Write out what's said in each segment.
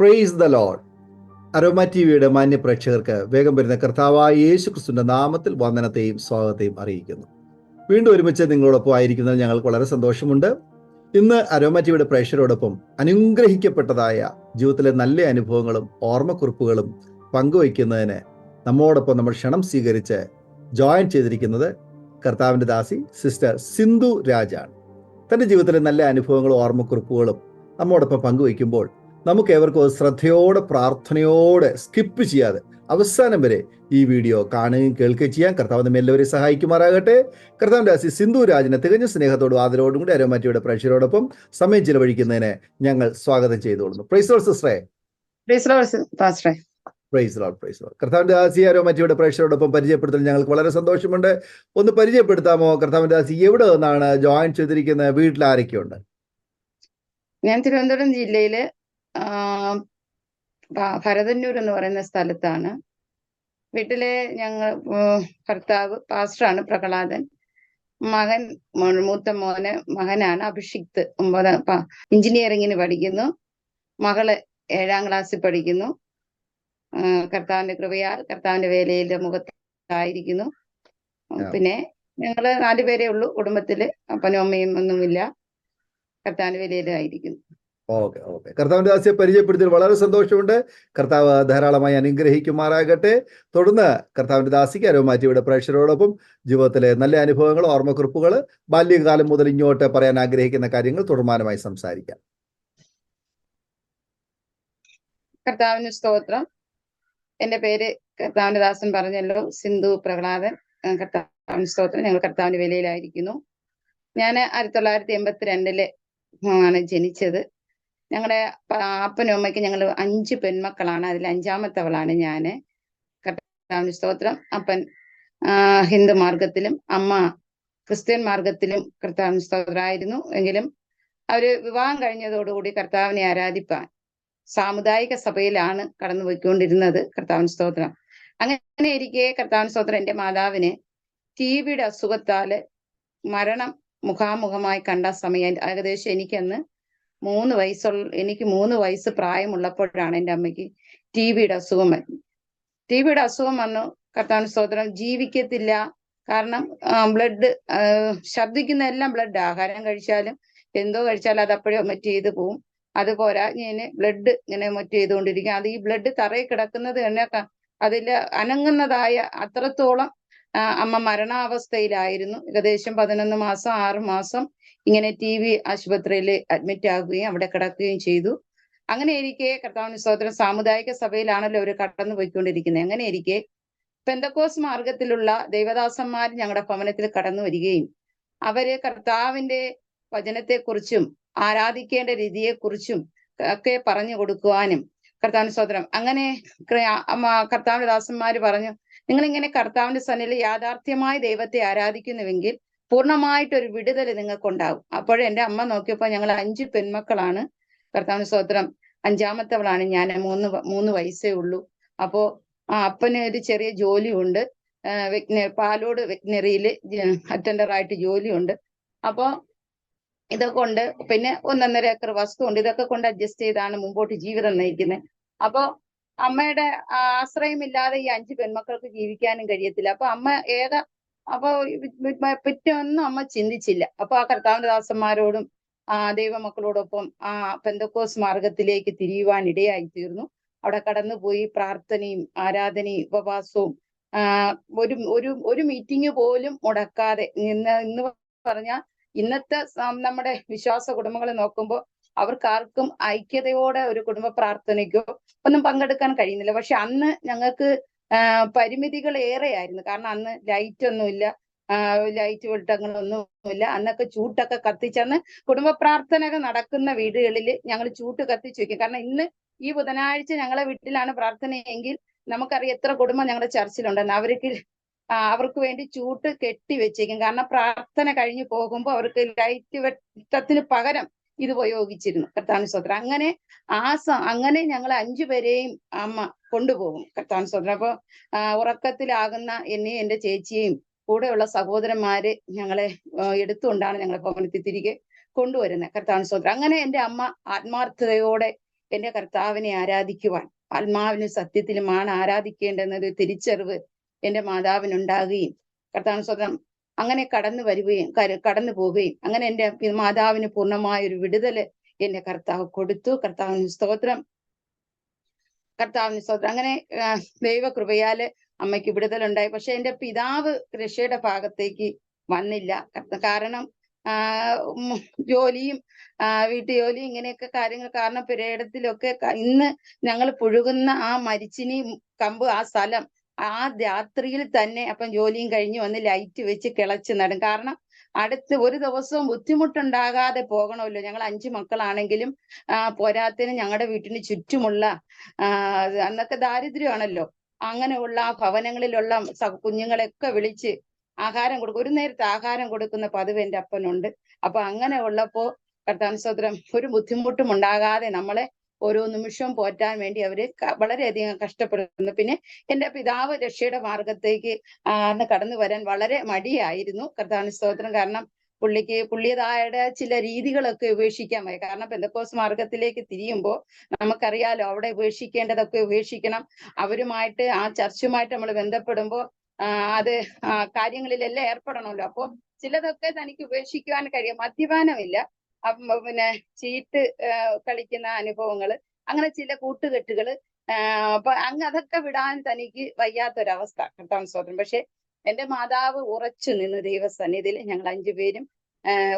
Praise the Lord. Aroma ടിവിയുടെ മാന്യ പ്രേക്ഷകർക്ക് വേഗം വരുന്ന കർത്താവായ യേശു ക്രിസ്തുവിന്റെ നാമത്തിൽ വന്ദനത്തെയും സ്വാഗതത്തെയും അറിയിക്കുന്നു. വീണ്ടും ഒരുമിച്ച് നിങ്ങളോടൊപ്പം ആയിരിക്കുന്നതിൽ ഞങ്ങൾക്ക് വളരെ സന്തോഷമുണ്ട്. ഇന്ന് അരോമ ടിവിയുടെ പ്രേക്ഷകരോടൊപ്പം അനുഗ്രഹിക്കപ്പെട്ടതായ ജീവിതത്തിലെ നല്ല അനുഭവങ്ങളും ഓർമ്മക്കുറിപ്പുകളും പങ്കുവയ്ക്കുന്നതിന് നമ്മോടൊപ്പം നമ്മൾ ക്ഷണം സ്വീകരിച്ച് ജോയിൻ ചെയ്തിരിക്കുന്നത് കർത്താവിൻ്റെ ദാസി സിസ്റ്റർ സിന്ധു രാജാണ്. തൻ്റെ ജീവിതത്തിലെ നല്ല അനുഭവങ്ങളും ഓർമ്മക്കുറിപ്പുകളും നമ്മോടൊപ്പം പങ്കുവയ്ക്കുമ്പോൾ നമുക്ക് ഏവർക്കും ശ്രദ്ധയോടെ പ്രാർത്ഥനയോടെ സ്കിപ്പ് ചെയ്യാതെ അവസാനം വരെ ഈ വീഡിയോ കാണുകയും കേൾക്കുകയും ചെയ്യാൻ കർത്താവ് നമ്മെ എല്ലാവരെയും സഹായിക്കുമാറാകട്ടെ. കർത്താവിൻ്റെ ദാസി സിന്ധു രാജിനെ തികഞ്ഞ സ്നേഹത്തോടും ആദരവോടും കൂടി അരോമ ടിവിയുടെ പ്രേക്ഷകരോടൊപ്പം സമയം ചിലവഴിക്കുന്നതിന് ഞങ്ങൾ സ്വാഗതം ചെയ്തുകൊള്ളുന്നു. പ്രൈസ് ലോർഡ് സിസ്റ്ററേ. പ്രൈസ് ലോർഡ് പാസ്റ്ററേ. Praise Lord, praise Lord. കർത്താവിൻ്റെ ദാസി അരോമ ടിവിയുടെ പ്രേക്ഷകരോടൊപ്പം പരിചയപ്പെടുത്തൽ ഞങ്ങൾക്ക് വളരെ സന്തോഷമുണ്ട്. ഒന്ന് പരിചയപ്പെടുത്താമോ കർത്താവിൻ്റെ ദാസി? എവിടെ നിന്നാണ് ജോയിൻ ചെയ്തിരിക്കുന്നത്? വീട്ടിൽ ആരൊക്കെയുണ്ട്? ഞാൻ തിരുവനന്തപുരം ജില്ലയില് ഭരതന്നൂർ എന്ന് പറയുന്ന സ്ഥലത്താണ്. വീട്ടിലെ ഞങ്ങൾ ഭർത്താവ് പാസ്റ്ററാണ് പ്രഹ്ലാദൻ. മകൻ മൂത്ത മകനാണ് അഭിഷിക്ത്, 9 എഞ്ചിനീയറിങ്ങിന് പഠിക്കുന്നു. മകള് 7ാം ക്ലാസ്സിൽ പഠിക്കുന്നു. കർത്താവിന്റെ കൃപയാൽ കർത്താവിന്റെ വേലയിലെ മുഖത്തായിരിക്കുന്നു. പിന്നെ ഞങ്ങള് 4 പേരേ ഉള്ളൂ കുടുംബത്തില്. അപ്പനും അമ്മയും ഒന്നുമില്ല. കർത്താവിന്റെ വേലയിലായിരിക്കുന്നു. ഓക്കെ. കർത്താവിന്റെ ദാസിയെ പരിചയപ്പെടുത്തിയത് വളരെ സന്തോഷമുണ്ട്. കർത്താവ് ധാരാളമായി അനുഗ്രഹിക്കുമാറാകട്ടെ. തുടർന്ന് കർത്താവിന്റെ ദാസിക്ക് അരോമ ടിവിയുടെ പ്രേക്ഷകരോടൊപ്പം ജീവിതത്തിലെ നല്ല അനുഭവങ്ങൾ, ഓർമ്മക്കുറിപ്പുകൾ, ബാല്യകാലം മുതൽ ഇങ്ങോട്ട് പറയാൻ ആഗ്രഹിക്കുന്ന കാര്യങ്ങൾ തുടർമാനമായി സംസാരിക്കാം. കർത്താവിന് സ്തോത്രം. എന്റെ പേര് കർത്താവിന്റെ ദാസൻ പറഞ്ഞല്ലോ, സിന്ധു പ്രഹ്ലാദൻ. കർത്താവിന് സ്തോത്രം. ഞങ്ങൾ കർത്താവിന്റെ വേലയിലായിരിക്കുന്നു. ഞാൻ 1982 ആണ് ജനിച്ചത്. ഞങ്ങളുടെ അപ്പനും അമ്മയ്ക്ക് ഞങ്ങൾ 5 പെൺമക്കളാണ്. അതിൽ 5ാമത്തവളാണ് ഞാന്. കർത്താവിന് സ്തോത്രം. അപ്പൻ ഹിന്ദു മാർഗത്തിലും അമ്മ ക്രിസ്ത്യൻ മാർഗത്തിലും കർത്താവിന് സ്തോത്രമായിരുന്നു. എങ്കിലും അവര് വിവാഹം കഴിഞ്ഞതോടുകൂടി കർത്താവിനെ ആരാധിപ്പാൻ സാമുദായിക സഭയിലാണ് കടന്നുപോയിക്കൊണ്ടിരുന്നത്. കർത്താവിന് സ്തോത്രം. അങ്ങനെ ഇരിക്കെ കർത്താവിന് സ്തോത്രം, എന്റെ മാതാവിന് ടിബിയുടെ അസുഖത്താല് മരണം മുഖാമുഖമായി കണ്ട സമയം ഏകദേശം എനിക്കന്ന് 3 വയസ്സ് പ്രായമുള്ളപ്പോഴാണ് എൻ്റെ അമ്മയ്ക്ക് ടിബിയുടെ അസുഖം വന്നു. ടിബിയുടെ അസുഖം വന്നു. കർത്താവിന് സ്തോത്രം. ജീവിക്കത്തില്ല. കാരണം ബ്ലഡ്, ശബ്ദിക്കുന്ന എല്ലാം ബ്ലഡ്. ആഹാരം കഴിച്ചാലും എന്തോ കഴിച്ചാലും അത് അപ്പോഴേ ഒമിറ്റ് ചെയ്ത് പോവും. അതുപോരാ ഇങ്ങനെ ബ്ലഡ് ഇങ്ങനെ ഒമിറ്റ് ചെയ്തുകൊണ്ടിരിക്കും. അത് ഈ ബ്ലഡ് തറയിൽ കിടക്കുന്നത് തന്നെ അതിൽ അനങ്ങുന്നതായ അത്രത്തോളം അമ്മ മരണാവസ്ഥയിലായിരുന്നു. ഏകദേശം 11 മാസം 6 മാസം ഇങ്ങനെ ടിബി ആശുപത്രിയിൽ അഡ്മിറ്റ് ആകുകയും അവിടെ കിടക്കുകയും ചെയ്തു. അങ്ങനെ ഇരിക്കെ കർത്താവിന് സ്തോത്രം, സാമുദായിക സഭയിലാണല്ലോ അവർ കടന്നു പോയിക്കൊണ്ടിരിക്കുന്നത്. അങ്ങനെ ഇരിക്കെ പെന്തക്കോസ് മാർഗത്തിലുള്ള ദൈവദാസന്മാർ ഞങ്ങളുടെ ഭവനത്തിൽ കടന്നു വരികയും അവര് കർത്താവിന്റെ വചനത്തെക്കുറിച്ചും ആരാധിക്കേണ്ട രീതിയെക്കുറിച്ചും ഒക്കെ പറഞ്ഞു കൊടുക്കുവാനും കർത്താവിന് സ്തോത്രം. അങ്ങനെ കർത്താവിന്റെ ദാസന്മാര് പറഞ്ഞു, നിങ്ങളിങ്ങനെ കർത്താവിന്റെ സന്നിധിയിൽ യാഥാർത്ഥ്യമായി ദൈവത്തെ ആരാധിക്കുന്നുവെങ്കിൽ പൂർണ്ണമായിട്ടൊരു വിടുതൽ നിങ്ങൾക്കുണ്ടാവും. അപ്പോഴേ എൻ്റെ അമ്മ നോക്കിയപ്പോൾ ഞങ്ങൾ 5 പെൺമക്കളാണ്. കർത്താവിന് സ്തോത്രം. 5ാമത്തവളാണ് ഞാൻ. 3 വയസ്സേ ഉള്ളൂ. അപ്പോ അപ്പന് ഒരു ചെറിയ ജോലിയുണ്ട്. പാലോട് വെറ്റിനറിയിൽ അറ്റൻഡറായിട്ട് ജോലിയുണ്ട്. അപ്പോ ഇതൊക്കെ കൊണ്ട് പിന്നെ 1.5 ഏക്കർ വസ്തുണ്ട്. ഇതൊക്കെ കൊണ്ട് അഡ്ജസ്റ്റ് ചെയ്താണ് മുമ്പോട്ട് ജീവിതം നയിക്കുന്നത്. അപ്പോ അമ്മയുടെ ആശ്രയമില്ലാതെ ഈ 5 പെൺമക്കൾക്ക് ജീവിക്കാനും കഴിയത്തില്ല. അപ്പൊ അമ്മ അപ്പൊ പറ്റൊന്നും അമ്മ ചിന്തിച്ചില്ല. അപ്പൊ ആ കർത്താവിന്റെ ദാസന്മാരോടും ദൈവമക്കളോടൊപ്പം പെന്തക്കോസ് മാർഗത്തിലേക്ക് തിരിയുവാൻ ഇടയായി തീർന്നു. അവിടെ കടന്നുപോയി പ്രാർത്ഥനയും ആരാധനയും ഉപവാസവും ഒരു മീറ്റിംഗ് പോലും മുടക്കാതെ ഇന്ന് പറഞ്ഞാൽ ഇന്നത്തെ നമ്മുടെ വിശ്വാസ കുടുംബങ്ങളെ നോക്കുമ്പോൾ അവർക്കാർക്കും ഐക്യതയോടെ ഒരു കുടുംബ പ്രാർത്ഥനയ്ക്കോ ഒന്നും പങ്കെടുക്കാൻ കഴിയുന്നില്ല. പക്ഷെ അന്ന് ഞങ്ങൾക്ക് പരിമിതികൾ ഏറെയായിരുന്നു. കാരണം അന്ന് ലൈറ്റ് ഒന്നുമില്ല, ലൈറ്റ് വെട്ടങ്ങളൊന്നുമില്ല. അന്നൊക്കെ ചൂട്ടൊക്കെ കത്തിച്ചന്ന് കുടുംബ പ്രാർത്ഥനകൾ നടക്കുന്ന വീടുകളിൽ ഞങ്ങൾ ചൂട്ട് കത്തിച്ചു വെക്കും. കാരണം ഇന്ന് ഈ ബുധനാഴ്ച ഞങ്ങളെ വീട്ടിലാണ് പ്രാർത്ഥനയെങ്കിൽ നമുക്കറിയാം എത്ര കുടുംബം ഞങ്ങളുടെ ചർച്ചിലുണ്ടെന്ന്. അവർക്ക് വേണ്ടി ചൂട്ട് കെട്ടി വെച്ചേക്കും. കാരണം പ്രാർത്ഥന കഴിഞ്ഞു പോകുമ്പോൾ അവർക്ക് ലൈറ്റ് വെട്ടത്തിന് പകരം ഇത് ഉപയോഗിച്ചിരുന്നു. കർത്താവിന് സ്തോത്രം. അങ്ങനെ ഞങ്ങൾ 5 പേരെയും അമ്മ കൊണ്ടുപോകും. കർത്താവിന് സ്തോത്രം. അപ്പൊ ഉറക്കത്തിലാകുന്ന എന്നെയും എൻ്റെ ചേച്ചിയെയും കൂടെയുള്ള സഹോദരന്മാര് ഞങ്ങളെ എടുത്തുകൊണ്ടാണ് ഞങ്ങളെ ഭവനത്തിൽ തിരികെ കൊണ്ടുവരുന്നത്. കർത്താവിന് സ്തോത്രം. അങ്ങനെ എൻ്റെ അമ്മ ആത്മാർത്ഥതയോടെ എന്റെ കർത്താവിനെ ആരാധിക്കുവാൻ ആത്മാവിനും സത്യത്തിലുമാണ് ആരാധിക്കേണ്ടെന്നൊരു തിരിച്ചറിവ് എന്റെ മാതാവിനുണ്ടാകുകയും കർത്താവിന് സ്വന്തം അങ്ങനെ കടന്നു വരികയും കടന്നു പോവുകയും അങ്ങനെ എന്റെ മാതാവിന് പൂർണ്ണമായ ഒരു വിടുതല് എന്റെ കർത്താവ് കൊടുത്തു. കർത്താവിന് സ്തോത്രം. അങ്ങനെ ദൈവകൃപയാല് അമ്മയ്ക്ക് വിടുതലുണ്ടായി. പക്ഷെ എന്റെ പിതാവ് രക്ഷയുടെ ഭാഗത്തേക്ക് വന്നില്ല. കാരണം ജോലിയും വീട്ടുജോലി ഇങ്ങനെയൊക്കെ കാര്യങ്ങൾ കാരണം പുരയിടത്തിലൊക്കെ ഇന്ന് ഞങ്ങൾ പുഴുകുന്ന ആ മരിച്ചിനി കമ്പ് ആ സ്ഥലം ആ രാത്രിയിൽ തന്നെ അപ്പം ജോലിയും കഴിഞ്ഞ് വന്ന് ലൈറ്റ് വെച്ച് കിളച്ച് നടും. കാരണം അടുത്ത് ഒരു ദിവസവും ബുദ്ധിമുട്ടുണ്ടാകാതെ പോകണമല്ലോ. ഞങ്ങൾ 5 മക്കളാണെങ്കിലും പോരാത്തിന് ഞങ്ങളുടെ വീട്ടിന് ചുറ്റുമുള്ള അന്നൊക്കെ ദാരിദ്ര്യമാണല്ലോ, അങ്ങനെയുള്ള ആ ഭവനങ്ങളിലുള്ള കുഞ്ഞുങ്ങളെയൊക്കെ വിളിച്ച് ആഹാരം കൊടുക്കും. ഒരു നേരത്തെ ആഹാരം കൊടുക്കുന്ന പതിവ് എൻ്റെ അപ്പനുണ്ട്. അപ്പൊ അങ്ങനെ ഉള്ളപ്പോ കർത്താവിന് സ്തോത്രം ഒരു ബുദ്ധിമുട്ടും ഉണ്ടാകാതെ നമ്മളെ ഓരോ നിമിഷവും പോറ്റാൻ വേണ്ടി അവര് വളരെയധികം കഷ്ടപ്പെടുന്നു. പിന്നെ എൻ്റെ പിതാവ് രക്ഷയുടെ മാർഗത്തേക്ക് അന്ന് കടന്നു വരാൻ വളരെ മടിയായിരുന്നു. കർത്താവിന് സ്തോത്രം. കാരണം പുള്ളിയതായുടെ ചില രീതികളൊക്കെ ഉപേക്ഷിക്കാൻ വയ്യ. കാരണം പെന്തക്കോസ് മാർഗത്തിലേക്ക് തിരിയുമ്പോൾ നമുക്കറിയാലോ അവിടെ ഉപേക്ഷിക്കേണ്ടതൊക്കെ ഉപേക്ഷിക്കണം. അവരുമായിട്ട് ആ ചർച്ചുമായിട്ട് നമ്മൾ ബന്ധപ്പെടുമ്പോൾ അത് കാര്യങ്ങളിലെല്ലാം ഏർപ്പെടണമല്ലോ. അപ്പൊ ചിലതൊക്കെ തനിക്ക് ഉപേക്ഷിക്കുവാൻ കഴിയും. മദ്യപാനമില്ല, പിന്നെ ചീട്ട് കളിക്കുന്ന അനുഭവങ്ങള്, അങ്ങനെ ചില കൂട്ടുകെട്ടുകള്, അപ്പൊ അതൊക്കെ വിടാൻ തനിക്ക് വയ്യാത്തൊരവസ്ഥ. കർത്താവിന് സ്തോത്രം. പക്ഷെ എന്റെ മാതാവ് ഉറച്ചു നിന്ന് ദൈവസന്നിധിയിൽ ഞങ്ങൾ 5 പേരും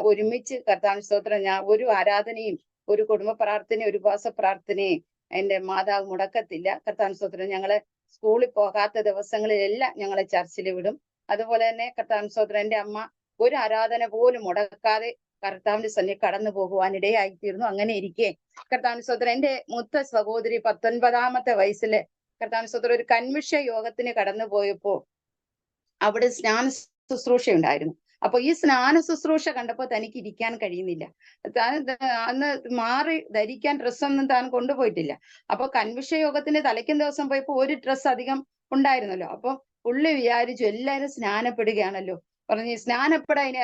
ഒരുമിച്ച് കർത്താവിന് സ്തോത്രം. ഞാൻ ഒരു ആരാധനയും ഒരു കുടുംബ പ്രാർത്ഥനയും ഒരു ഉപവാസ പ്രാർത്ഥനയും എന്റെ മാതാവ് മുടക്കത്തില്ല. കർത്താവിന് സ്തോത്രം. ഞങ്ങള് സ്കൂളിൽ പോകാത്ത ദിവസങ്ങളിലെല്ലാം ഞങ്ങളെ ചർച്ചിൽ വിടും. അതുപോലെ തന്നെ കർത്താവിന് സ്തോത്രം എന്റെ അമ്മ ഒരു ആരാധന പോലും മുടക്കാതെ കർത്താവിന്റെ സന്നിധി കടന്നു പോകുവാനിടയായിത്തീർന്നു. അങ്ങനെ ഇരിക്കെ കർത്താവിന് സ്തോത്രം എന്റെ മൂത്ത സഹോദരി 19-ാമത്തെ വയസ്സില് കർത്താവിന് സ്തോത്രം ഒരു കൺമിഷ യോഗത്തിന് കടന്നു പോയപ്പോ അവിടെ സ്നാന ശുശ്രൂഷ ഉണ്ടായിരുന്നു. അപ്പൊ ഈ സ്നാന ശുശ്രൂഷ കണ്ടപ്പോ തനിക്ക് ഇരിക്കാൻ കഴിയുന്നില്ല. അന്ന് മാറി ധരിക്കാൻ ഡ്രസ്സൊന്നും താൻ കൊണ്ടുപോയിട്ടില്ല. അപ്പൊ കൺവിഷ യോഗത്തിന്റെ തലയ്ക്കും ദിവസം പോയപ്പോ ഒരു ഡ്രസ്സ് അധികം ഉണ്ടായിരുന്നല്ലോ. അപ്പൊ പുള്ളി വിചാരിച്ചു എല്ലാവരും സ്നാനപ്പെടുകയാണല്ലോ, പറഞ്ഞു സ്നാനപ്പെടാ. ഇനി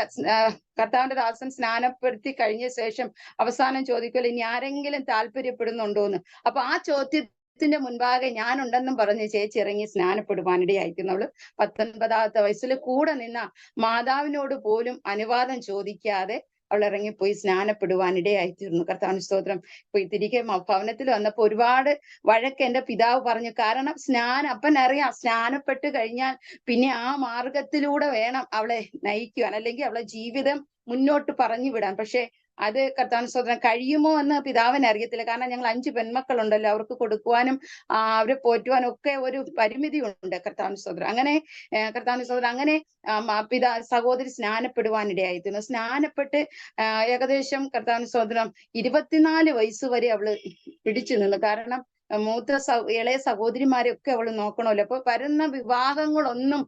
കർത്താവിന്റെ ദാസൻ സ്നാനപ്പെടുത്തി കഴിഞ്ഞ ശേഷം അവസാനം ചോദിക്കുമല്ലോ ഇനി ആരെങ്കിലും താല്പര്യപ്പെടുന്നുണ്ടോന്ന്. അപ്പൊ ആ ചോദ്യത്തിന്റെ മുൻപാകെ ഞാനുണ്ടെന്നും പറഞ്ഞ് ചേച്ചി ഇറങ്ങി സ്നാനപ്പെടുവാനിടയായിരിക്കുന്നു. അവള് 19-ാമത്തെ വയസ്സിൽ കൂടെ നിന്ന മാതാവിനോട് പോലും അനുവാദം ചോദിക്കാതെ അവൾ ഇറങ്ങിപ്പോയി സ്നാനപ്പെടുവാനിടയായിത്തീർന്നു. കർത്താവിന് സ്തോത്രം. പോയി തിരികെ ഭവനത്തിൽ വന്നപ്പോ ഒരുപാട് വഴക്ക് എന്റെ പിതാവ് പറഞ്ഞു. കാരണം അപ്പനറിയാം സ്നാനപ്പെട്ട് കഴിഞ്ഞാൽ പിന്നെ ആ മാർഗത്തിലൂടെ വേണം അവളെ നയിക്കുവാൻ, അല്ലെങ്കിൽ അവളെ ജീവിതം മുന്നോട്ട് പറഞ്ഞു വിടാൻ. പക്ഷെ അത് കർത്താവിന് സ്തോത്രം കഴിയുമോ എന്ന് പിതാവിന് അറിയത്തില്ല. കാരണം ഞങ്ങൾ 5 പെൺമക്കളുണ്ടല്ലോ, അവർക്ക് കൊടുക്കുവാനും അവരെ പോറ്റുവാനും ഒക്കെ ഒരു പരിമിതി ഉണ്ട്. കർത്താവിന് സ്തോത്രം. അങ്ങനെ കർത്താവിന് സ്തോത്രം അങ്ങനെ സഹോദരി സ്നാനപ്പെടുവാനിടയായിരുന്നു. സ്നാനപ്പെട്ട് ഏകദേശം കർത്താവിന് സ്തോത്രം 24 വയസ്സ് വരെ അവള് പിടിച്ചു നിന്നു. കാരണം മൂത്ത ഇളയ സഹോദരിമാരെയൊക്കെ അവള് നോക്കണമല്ലോ. അപ്പൊ വരുന്ന വിവാഹങ്ങളൊന്നും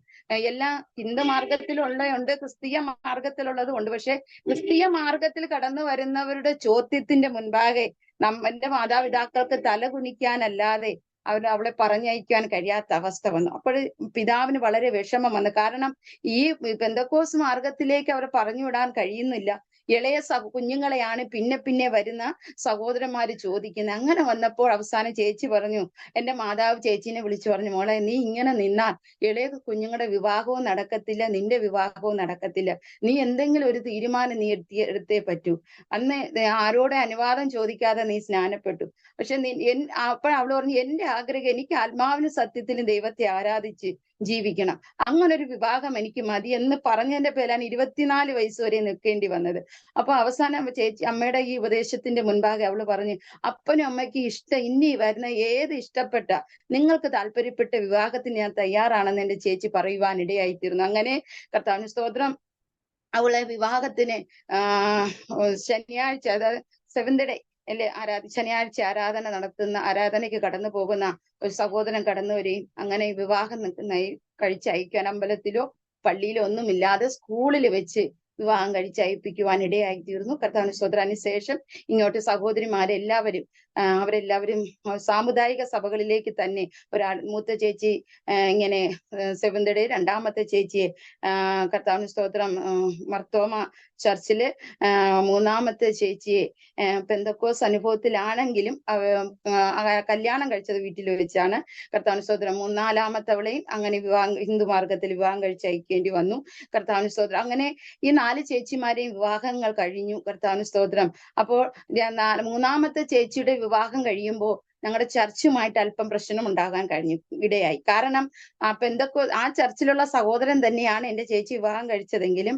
എല്ലാ ഹിന്ദു മാർഗത്തിലുള്ളതുണ്ട്, ക്രിസ്തീയ മാർഗത്തിലുള്ളതും ഉണ്ട്. പക്ഷെ ക്രിസ്തീയ മാർഗത്തിൽ കടന്നു വരുന്നവരുടെ ചോദ്യത്തിന്റെ മുൻപാകെ എന്റെ മാതാപിതാക്കൾക്ക് തല കുനിക്കാനല്ലാതെ അവളെ പറഞ്ഞയക്കാൻ കഴിയാത്ത അവസ്ഥ വന്നു. അപ്പോൾ പിതാവിന് വളരെ വിഷമം വന്നു. കാരണം ഈ പെന്തക്കോസ് മാർഗത്തിലേക്ക് അവരെ പറഞ്ഞു വിടാൻ കഴിയുന്നില്ല. ഇളയ കുഞ്ഞുങ്ങളെയാണ് പിന്നെ വരുന്ന സഹോദരന്മാര് ചോദിക്കുന്നത്. അങ്ങനെ വന്നപ്പോൾ അവസാനം ചേച്ചി പറഞ്ഞു, എന്റെ മാതാവ് ചേച്ചീനെ വിളിച്ചു പറഞ്ഞു, മോളെ നീ ഇങ്ങനെ നിന്നാൽ ഇളയ കുഞ്ഞുങ്ങളുടെ വിവാഹവും നടക്കത്തില്ല, നിന്റെ വിവാഹവും നടക്കത്തില്ല. നീ എന്തെങ്കിലും ഒരു തീരുമാനം നീ എടുത്തേ പറ്റൂ. അന്ന് ആരോടെ അനുവാദം ചോദിക്കാതെ നീ സ്നാനപ്പെട്ടു. പക്ഷെ അപ്പോൾ അവള് പറഞ്ഞു, എന്റെ ആഗ്രഹം എനിക്ക് ആത്മാവിനും സത്യത്തിലും ദൈവത്തെ ആരാധിച്ച് ജീവിക്കണം, അങ്ങനൊരു വിവാഹം എനിക്ക് മതി എന്ന് പറഞ്ഞതിന്റെ പേരാണ് 24 വയസ്സ് വരെ നിൽക്കേണ്ടി വന്നത്. അപ്പൊ അവസാനം അമ്മയുടെ ഈ ഉപദേശത്തിന്റെ മുൻപാകെ അവള് പറഞ്ഞു, അപ്പനും അമ്മയ്ക്ക് ഇനി വരുന്ന ഏത് ഇഷ്ടപ്പെട്ട നിങ്ങൾക്ക് താല്പര്യപ്പെട്ട വിവാഹത്തിന് ഞാൻ തയ്യാറാണെന്ന് എന്റെ ചേച്ചി പറയുവാനിടയായിത്തീർന്നു. അങ്ങനെ കർത്താവിന് സ്തോത്രം അവളെ വിവാഹത്തിന് ശനിയാഴ്ച, അതായത് 7th ഡേ അല്ലെ ശനിയാഴ്ച ആരാധന നടത്തുന്ന ആരാധനയ്ക്ക് കടന്നു പോകുന്ന ഒരു സഹോദരൻ കടന്നു വരികയും അങ്ങനെ വിവാഹം കഴിച്ചയക്കാൻ അമ്പലത്തിലോ പള്ളിയിലോ ഒന്നുമില്ലാതെ സ്കൂളിൽ വെച്ച് വിവാഹം കഴിച്ചയപ്പിക്കുവാൻ ഇടയായി തീർന്നു. കർത്താവിന് സ്തോത്രം. അതിനുശേഷം ഇങ്ങോട്ട് സഹോദരിമാരെല്ലാവരും അവരെല്ലാവരും സാമുദായിക സഭകളിലേക്ക് തന്നെ മൂത്ത ചേച്ചി ഇങ്ങനെ സെവന്ത് ഡേ, രണ്ടാമത്തെ ചേച്ചിയെ കർത്താവിന് സ്തോത്രം മർത്തോമ ചർച്ചില്, മൂന്നാമത്തെ ചേച്ചിയെ പെന്തക്കോസ് അനുഭവത്തിലാണെങ്കിലും കല്യാണം കഴിച്ചത് വീട്ടിൽ വെച്ചാണ്. കർത്താവിന് സ്തോത്രം നാലാമത്തവളെയും അങ്ങനെ ഹിന്ദു മാർഗത്തിൽ വിവാഹം കഴിച്ച് അയക്കേണ്ടി വന്നു. കർത്താവിന് സ്തോത്രം. അങ്ങനെ ഈ 4 ചേച്ചിമാരെയും വിവാഹങ്ങൾ കഴിഞ്ഞു. കർത്താവിന് സ്തോത്രം. അപ്പോൾ മൂന്നാമത്തെ ചേച്ചിയുടെ വിവാഹം കഴിയുമ്പോൾ ഞങ്ങളുടെ ചർച്ചുമായിട്ട് അല്പം പ്രശ്നം ഉണ്ടാകാൻ ഇടയായി. കാരണം ആ ചർച്ചിലുള്ള സഹോദരൻ തന്നെയാണ് എന്റെ ചേച്ചി വിവാഹം കഴിച്ചതെങ്കിലും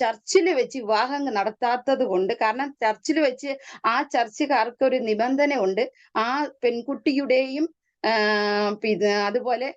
ചർച്ചിൽ വെച്ച് വിവാഹം നടത്താത്തത് കൊണ്ട്, കാരണം ചർച്ചിൽ വെച്ച് ആ ചർച്ചുകാർക്ക് ഒരു നിബന്ധന ഉണ്ട്, ആ പെൺകുട്ടിയുടെയും അതുപോലെ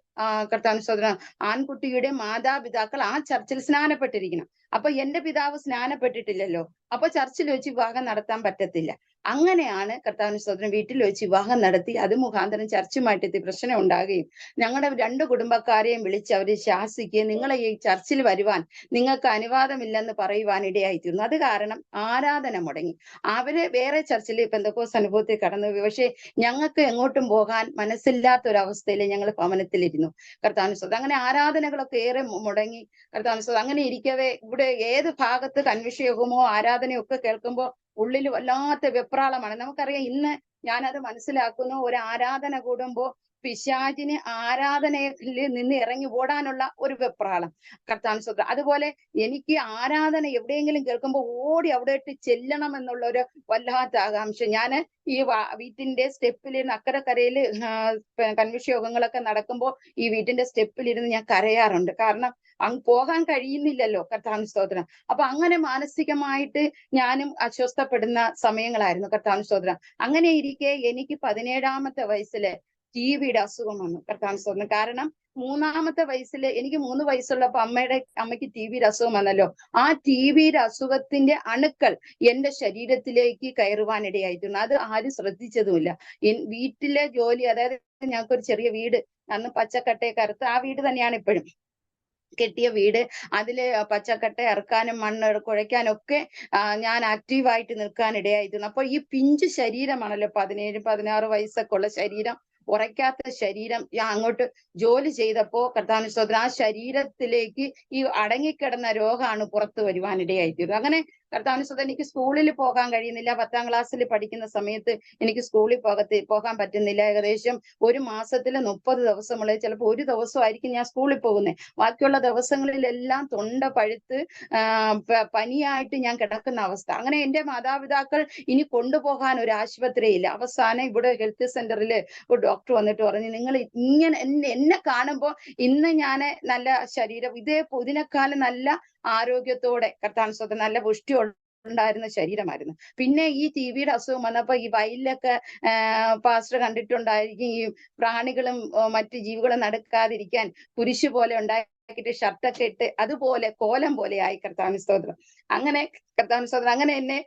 കർത്താവിന് സ്തോത്രം ആൺകുട്ടിയുടെ മാതാപിതാക്കൾ ആ ചർച്ചിൽ സ്നാനപ്പെട്ടിരിക്കണം. അപ്പൊ എന്റെ പിതാവ് സ്നാനപ്പെട്ടിട്ടില്ലല്ലോ, അപ്പൊ ചർച്ചിൽ വെച്ച് വിവാഹം നടത്താൻ പറ്റത്തില്ല. അങ്ങനെയാണ് കർത്താവിന് സ്തോത്രം വീട്ടിൽ വെച്ച് വിവാഹം നടത്തി. അത് മുഖാന്തരം ചർച്ചുമായിട്ട് പ്രശ്നം ഉണ്ടാകുകയും ഞങ്ങളുടെ 2 കുടുംബക്കാരെയും വിളിച്ച് അവരെ ശാസിക്കുകയും നിങ്ങളെ ഈ ചർച്ചിൽ വരുവാൻ നിങ്ങൾക്ക് അനുവാദമില്ലെന്ന് പറയുവാൻ ഇടയായിത്തീർന്നു. അത് കാരണം ആരാധന മുടങ്ങി. അവര് വേറെ ചർച്ചിൽ പെന്തക്കോസ് അനുഭവത്തിൽ കടന്നു. പക്ഷെ ഞങ്ങൾക്ക് എങ്ങോട്ടും പോകാൻ മനസ്സില്ലാത്ത ഒരവസ്ഥയിൽ ഞങ്ങൾ ഭവനത്തിലിരുന്നു. കർത്താവിന് സ്തോത്രം. അങ്ങനെ ആരാധനകളൊക്കെ ഏറെ മുടങ്ങി. കർത്താവിന് സ്തോത്രം. അങ്ങനെ ഇരിക്കവേ ഇവിടെ ഏത് ഭാഗത്ത് കൺവിഷയോഗമോ ആരാധനയോ ഒക്കെ കേൾക്കുമ്പോൾ ഉള്ളിൽ വല്ലാത്ത വെപ്രാളമാണ്. നമുക്കറിയാം, ഇന്ന് ഞാനത് മനസ്സിലാക്കുന്നു. ഒരു ആരാധന കൂടുമ്പോൾ പിശാചിന് ആരാധനയിൽ നിന്ന് ഇറങ്ങി ഓടാനുള്ള ഒരു വെപ്രാളം. കർത്താവിന് സ്തോത്രം. അതുപോലെ എനിക്ക് ആരാധന എവിടെയെങ്കിലും കേൾക്കുമ്പോൾ ഓടി അവിടേട്ട് ചെല്ലണം എന്നുള്ള ഒരു വല്ലാത്ത ആകാംക്ഷ. ഞാന് ഈ വീട്ടിന്റെ സ്റ്റെപ്പിലിരുന്ന് അക്കരക്കരയിൽ കൺവിഷ യോഗങ്ങളൊക്കെ നടക്കുമ്പോൾ ഈ വീട്ടിന്റെ സ്റ്റെപ്പിലിരുന്ന് ഞാൻ കരയാറുണ്ട്. കാരണം അങ്ങ് പോകാൻ കഴിയുന്നില്ലല്ലോ. കർത്താവിന് സ്തോത്രം. അപ്പൊ അങ്ങനെ മാനസികമായിട്ട് ഞാനും അസ്വസ്ഥപ്പെടുന്ന സമയങ്ങളായിരുന്നു. കർത്താവിന് സ്തോത്രം. അങ്ങനെ ഇരിക്കെ എനിക്ക് 17ാമത്തെ വയസ്സില് ടിവിയുടെ അസുഖം വന്നു. കർത്താവിന് സ്തോത്രം. കാരണം 3ാമത്തെ വയസ്സില്, എനിക്ക് 3 വയസ്സുള്ളപ്പോ അമ്മയ്ക്ക് ടിവിയുടെ അസുഖം വന്നല്ലോ. ആ ടിവിയുടെ അസുഖത്തിന്റെ അണുക്കൾ എന്റെ ശരീരത്തിലേക്ക് കയറുവാനിടയായിട്ടുണ്ട്. അത് ആരും ശ്രദ്ധിച്ചതുമില്ല. വീട്ടിലെ ജോലി, അതായത് ഞങ്ങൾക്കൊരു ചെറിയ വീട്, അന്ന് പച്ചക്കട്ടയെ കറുത്ത് ആ വീട് തന്നെയാണ് ഇപ്പോഴും കെട്ടിയ വീട്. അതില് പച്ചക്കട്ട ഇറക്കാനും മണ്ണ് കുഴയ്ക്കാനും ഒക്കെ ഞാൻ ആക്റ്റീവായിട്ട് നിൽക്കാൻ ഇടയായിട്ടുണ്ട്. അപ്പൊ ഈ പിഞ്ചു ശരീരമാണല്ലോ, 17, 16 വയസ്സൊക്കെ ഉള്ള ശരീരം, ഉറയ്ക്കാത്ത ശരീരം, ഞാൻ അങ്ങോട്ട് ജോലി ചെയ്തപ്പോ കർത്താവിന് സ്തോത്രം ആ ശരീരത്തിലേക്ക് ഈ അടങ്ങിക്കിടന്ന രോഗമാണ് പുറത്തു വരുവാനിടയായിത്തീരുന്നത്. അങ്ങനെ കർത്താവിന് സ്തോത്രം. എനിക്ക് സ്കൂളിൽ പോകാൻ കഴിയുന്നില്ല. 10ാം ക്ലാസ്സിൽ പഠിക്കുന്ന സമയത്ത് എനിക്ക് സ്കൂളിൽ പോകാൻ പറ്റുന്നില്ല. ഏകദേശം ഒരു മാസത്തില് 30 ദിവസമുള്ള, ചിലപ്പോൾ ഒരു ദിവസമായിരിക്കും ഞാൻ സ്കൂളിൽ പോകുന്നത്. ബാക്കിയുള്ള ദിവസങ്ങളിലെല്ലാം തൊണ്ട പഴുത്ത് പനിയായിട്ട് ഞാൻ കിടക്കുന്ന അവസ്ഥ. അങ്ങനെ എന്റെ മാതാപിതാക്കൾ ഇനി കൊണ്ടുപോകാൻ ഒരു ആശുപത്രിയില്ല. അവസാനം ഇവിടെ ഹെൽത്ത് സെന്ററിൽ ഒരു ഡോക്ടർ വന്നിട്ട് പറഞ്ഞു, നിങ്ങൾ ഇങ്ങനെ എന്നെ കാണുമ്പോൾ ഇന്ന് ഞാൻ നല്ല ശരീരം, ഇതിനേക്കാളും നല്ല ആരോഗ്യത്തോടെ, കർത്താവിന് സ്തോത്രം, നല്ല പുഷ്ടി ഉണ്ടായിരുന്ന ശരീരമായിരുന്നു. പിന്നെ ഈ ടിവിയുടെ അസുഖം വന്നപ്പോ ഈ വയലിലൊക്കെ പാസ്റ്റർ കണ്ടിട്ടുണ്ടായിരിക്കും, ഈ പ്രാണികളും മറ്റു ജീവികളും നടക്കാതിരിക്കാൻ കുരിശു പോലെ ഉണ്ടാക്കിയിട്ട് ഷർട്ടൊക്കെ ഇട്ട് അതുപോലെ കോലം പോലെ ആയി. കർത്താവിന് സ്തോത്രം. അങ്ങനെ കർത്താവിന് സ്തോത്രം. അങ്ങനെ എന്നെ